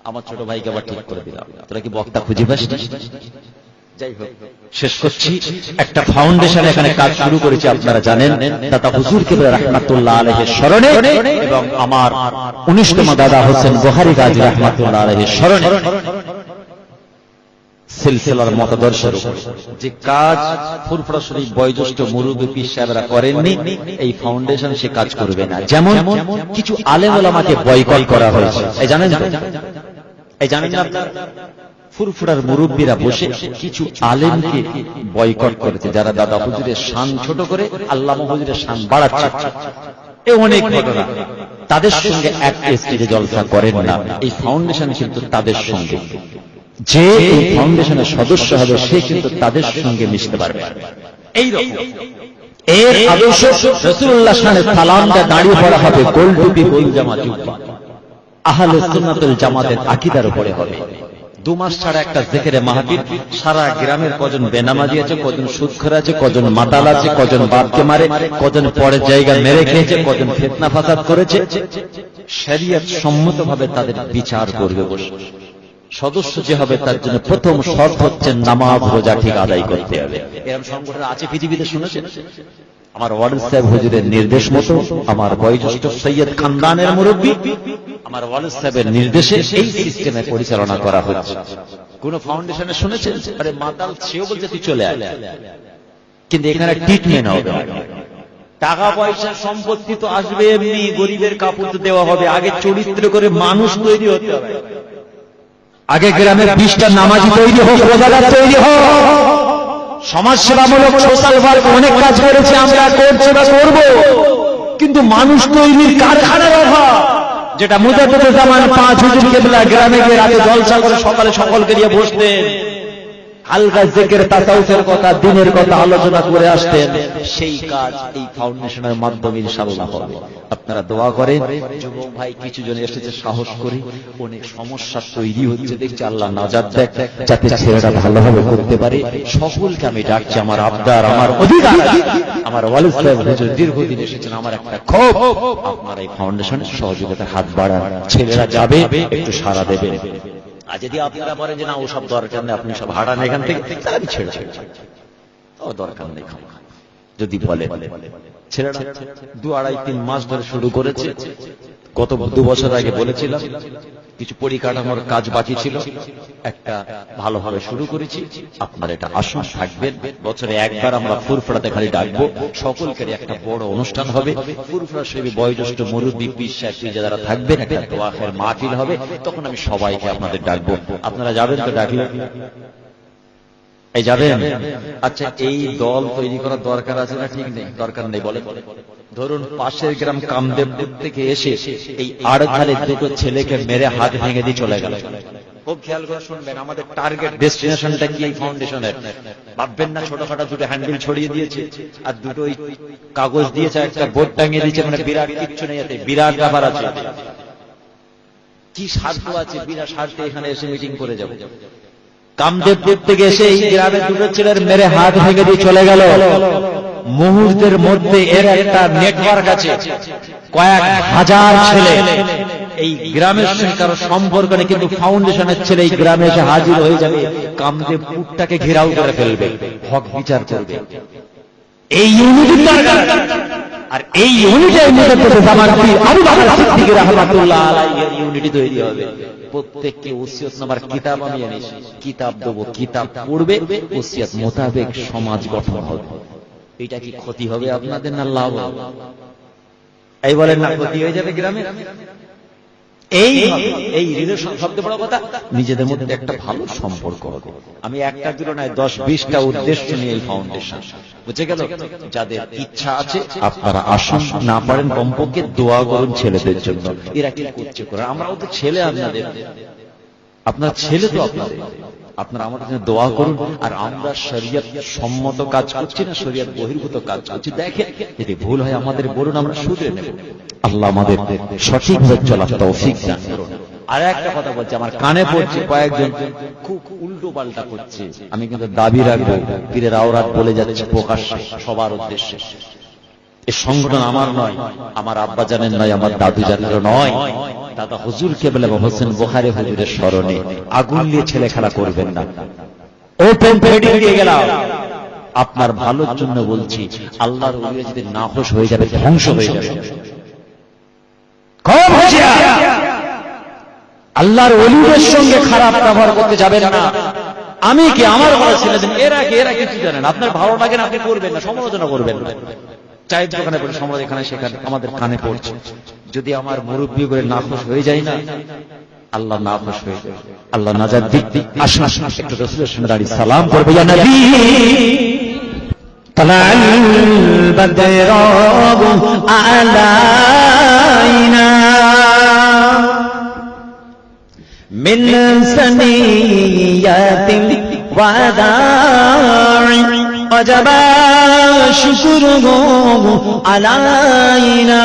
আমার ছোট ভাইকে আবার ঠিক করে দিলাম, তোরা কি বক্তা খুঁজে পাসনি? যাই হোক শেষ করছি, একটা ফাউন্ডেশন এখানে কাজ শুরু করেছে আপনারা জানেন, দাদা হুজুর কেবলা রাহমাতুল্লাহ আলাইহির স্মরণে, এবং আমার 19তম দাদা হোসেন বুখারী গাজী রাহমাতুল্লাহ আলাইহির স্মরণে সিলসিলার মতাদর্শের উপর যে কাজ ফুরফুরা শরীফ বয়োজ্যেষ্ঠ মুরব্বী পীর সাহেবরা করেননি, এই ফাউন্ডেশন সে কাজ করবে না। যেমন কিছু আলেম ওলামাকে বয়কট করা হয়েছে, এই জানেন তো? এই জানেন না? ফুরফুরার মুরব্বীরা বসে কিছু আলেমকে বয়কট করেছে, যারা দাদা হুজুরের শান ছোট করে আল্লামা হুজুরের শান বাড়াচ্ছে। এই অনেক ঘটনা, তাদের সঙ্গে এক স্টেজে জলসা করেন না। এই ফাউন্ডেশন কিন্তু তাদের সঙ্গে, যে এই ফাউন্ডেশনের সদস্য হবে সে কিন্তু তাদের সঙ্গে মিশতে পারবে। এইরকম এর আদর্শ রাসূলুল্লাহ শানে সালামটা দাঁড়িয়ে পড়া হবে গোল টুপি গোল জামা জুব্বা, আহলে সুন্নাতুল জামাতের আকীদার উপরে হবে। 2 মাস ছাড়া একটা জিকিরে মাহফিল, সারা গ্রামের কজন বেনামাজি আছে, কজন সুদখোর আছে, কজন মাতাল আছে, কজন বাপকে মারে, কজন পরের জায়গা মেরে খেয়েছে, কজন ফিতনা ফাসাদ করেছে, শরীয়ত সম্মতভাবে তাদের বিচার করবে বসে। সদস্য যে হবে তার জন্য প্রথম শর্ত হচ্ছে নামাজ রোজা ঠিক আদায় করতে হবে। এরকম সংগঠন আছে পৃথিবীতে, শুনেছেন? আমার ওয়ালিদ সাহেব হুজুরের নির্দেশ মতো, আমার বয়োজ্যেষ্ঠ সৈয়দ খানদানের মুরব্বী আমার ওয়ালিদ সাহেবের নির্দেশে এই সিস্টেমে পরিচালনা করা হচ্ছে। কোন ফাউন্ডেশনে শুনেছেন? আরে মাতাল সেও বলছে তুই চলে আয়, কিন্তু এখানে ট্রিটমেন্ট হবে। টাকা পয়সা সম্পত্তি তো আসবে এমনি, গরিবের কাপড় দেওয়া হবে, আগে চরিত্র করে মানুষ তৈরি হতে হবে। আগে গ্রামের 20টা নামাজি তৈরি হোক, রোজাদার তৈরি হোক, সমাজসেবামূলক সোশ্যাল ওয়ার্ক অনেক কাজ করেছে, আমরা করছি বা করব, কিন্তু মানুষ তৈরির কারখানার অভাব। যেটা মুজাদ্দিদুল জামান 5 হুজুর কেবলা গ্রামে গিয়ে রাতে জলসা করে সকালে সকলকে নিয়ে বসতেন, হালকা জিকির তাসাউফের কথা, দিনের কথা আলোচনা করে আসতেন, সেই কাজ এই ফাউন্ডেশনের মাধ্যমে ইনশাআল্লাহ হবে। আপনারা দোয়া করেন। যুবক ভাই কিছু জন এসেছে সাহস করে, অনেক সমস্যা তৈরি হচ্ছে দেখছি, আল্লাহ নাজাত দেখ, যাতে ছেলেটা ভালোভাবে করতে পারে। সকলকে আমি ডাকছি, আমার আবদার, আমার অধিকার, আমার ওয়ালিদ সাহেব হুজুর দীর্ঘদিন এসেছেন, আমার একটা ক্ষোভ, আপনারা এই ফাউন্ডেশনের সহযোগিতার হাত বাড়ান। ছেলেরা যাবে, একটু সাড়া দেবেন। আর যদি আপনারা বলেন যে না ও সব দরকার নেই, আপনি সব হারান এখান থেকে, তাহলে আমি ছেড়ে ও দরকার নেই খাওয়া। যদি বলে ছেলেরা 2, 2.5, 3 মাস ধরে শুরু করেছে, গত 2 বছর আগে বলেছিলাম কিছু পরিকাঠামোর কাজ বাকি ছিল, একটা ভালোভাবে শুরু করেছি। আপনারা এটা আসুন, থাকবেন। বছরে একবার আমরা ফুরফুরাতে খালি ডাকবো, সকলকে একটা বড় অনুষ্ঠান হবে। ফুরফুরা শরীফে বয়োজ্যেষ্ঠ মুরব্বী, পীর সাহেব যারা থাকবেন, একটা দোয়াখের মাহফিল হবে, তখন আমি সবাইকে আপনাদের ডাকবো। আপনারা যাবেন তো? ডাকলে এই যাবেন? আচ্ছা, এই দল তৈরি করার দরকার আছে না? ঠিক নেই, দরকার নেই বলে। ধরুন পাশের গ্রাম কামদেবপুর থেকে এসে এই আড়ধারে 2টো ছেলেকে মেরে হাত ভেঙে দিয়ে চলে গেল। খুব খেয়াল করে শুনবেন, আমাদের টার্গেট ডেস্টিনেশনটা কি এই ফাউন্ডেশনের? ভাববেন না ছোটখাটো 2টো হ্যান্ডেল ছড়িয়ে দিয়েছে আর 2টো কাগজ দিয়েছে, একটা বোর্ড টাঙিয়ে দিয়েছে, মানে বিরাট কিচ্ছু নেই, এতে বিরাট ব্যাপার আছে। কি স্বার্থ আছে? বিরাট স্বার্থে এখানে এসে মিটিং করে যাবো। কামদেবপুর থেকে এসে এই গ্রামের 2টো ছেলের মেরে হাত ভেঙে দিয়ে চলে গেল। মুহূর্তের মধ্যে এর একটা নেটওয়ার্ক আছে, কয়েক হাজার ছেলে এই গ্রামের সঙ্গে কারো সম্পর্ক নেই, কিন্তু ফাউন্ডেশনের ছেলে এই গ্রামে এসে হাজির হয়ে যাবে, কামদেবপুরটাকে ঘেরাও করে ফেলবে, হক বিচার করবে। এই ইউনিটির দরকার। আর এই ইউনিটের মধ্যে জামাত পীর আবু বকর সিদ্দিক রাহমাতুল্লাহ আলাইহির ইউনিটি তৈরি হবে। প্রত্যেককে ওসিয়তনামার কিতাব আমি এনেছি, কিতাব দেবো, কিতাব পড়বে, ওসিয়ত মোতাবেক সমাজ গঠন হবে। এটা কি ক্ষতি হবে আপনাদের না লাভ হবে? এই বলেন না ক্ষতি হয়ে যাবে গ্রামে? এই রিলেশন সবচেয়ে বড় কথা, নিজেদের মধ্যে একটা ভালো সম্পর্ক হবে। আমি একটা দুটো নয়, 10-20টা উদ্দেশ্য নিয়ে এই ফাউন্ডেশন, বুঝে গেল? যাদের ইচ্ছা আছে আপনারা আসুন, না পারেন কমপক্ষে দোয়া করুন ছেলেদের জন্য। এরা কি করছে করে, আমরাও তো ছেলে আপনাদের, আপনার ছেলে তো আপনাদের, আপনারা আমাদের জন্য দোয়া করুন। আর আমরা শরীয়ত সম্মত কাজ করছি না শরীয়ত বহির্ভূত কাজ করছি, দেখেন যদি ভুল হয় আমাদের বলুন, আমরা শুধরে নেব। আল্লাহ আমাদের সঠিকভাবে চলার তৌফিক দান করুন। আর একটা কথা বলছি, আমার কানে পড়ছে কয়েকজন খুব উল্টো পাল্টা করছে, আমি কিন্তু দাবি রাখবো পীরের আওরাত বলে যাচ্ছে প্রকাশ্যে সবার উদ্দেশ্যে। এই সংগঠন আমার নয়, আমার আব্বা জানেন নয়, আমার দাদু জানেন নয়, দাদা হুজুর কেবল হোসেন বুখারী হুজুরের স্মরণে আগুন নিয়ে ছেলে খেলা করবেন না। ওপেন ফেডিং দিয়ে গেলাম, আপনার ভালোর জন্য বলছি। আল্লাহর ওলিরা যদি নাখোশ হয়ে যাবে, ধ্বংস হয়ে যাবে। খুব হুঁশিয়ার, আল্লাহর ওলিদের সঙ্গে খারাপ ব্যবহার করতে যাবেন না। আমি কি আমার বড় ছেলে দিন, এরা কিছু জানেন, আপনার ভালো লাগে না আপনি করবেন না, সমালোচনা করবেন না। চায়ের দোকানে বলে সমাজ এখানে সেখানে আমাদের কানে পড়ছে, যদি আমার মুরব্বী করে নাখোশ হয়ে যায় না, আল্লাহ নাখোশ হয়ে যায়, আল্লাহ নাজাত দিক। আসুন একটু রাসূলের সামনে দাঁড়িয়ে সালাম করবে। ইয়া নবী তালাল বদরু আলাইনা মিন সানিয়াতিল ওয়াদা'i ওয়াজাবা শুকরুহু আলাইনা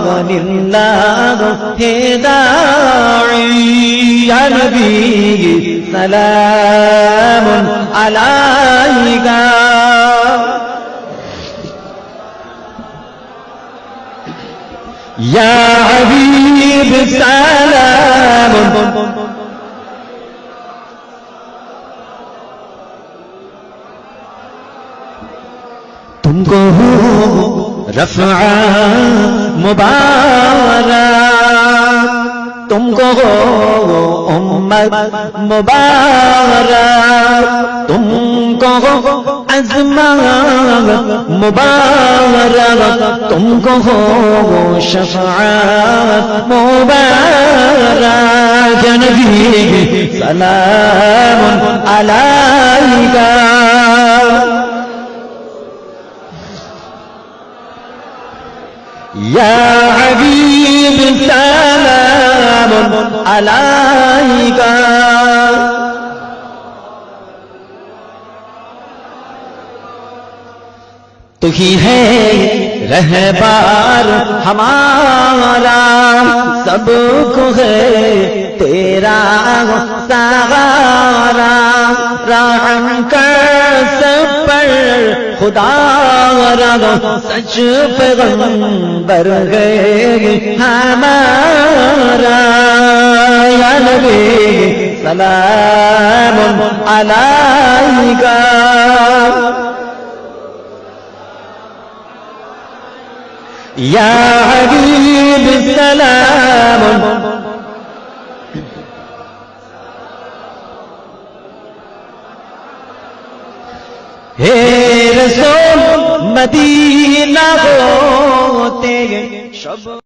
মাদানিল্লাহু হিদাই। ইয়া নবী সালামুন আলাইকা ইয়া হাবিব সালামুন। तुमको रफ़ा मुबारक, तुमको उम्मत मुबारक, तुमको अज़मत मुबारक, तुमको शफ़ाअत मुबारक। या नबी सलामुन अलैका या हबीब सलामुन अलैका। तू ही है रहबार हमारा, सबको है तेरा सहारा, रहम कर सब पर खुदा सच पैगंबर गए हमारा या नबी सलाम अलैका या हबीब सलाम हे रसूल मदीना होते शब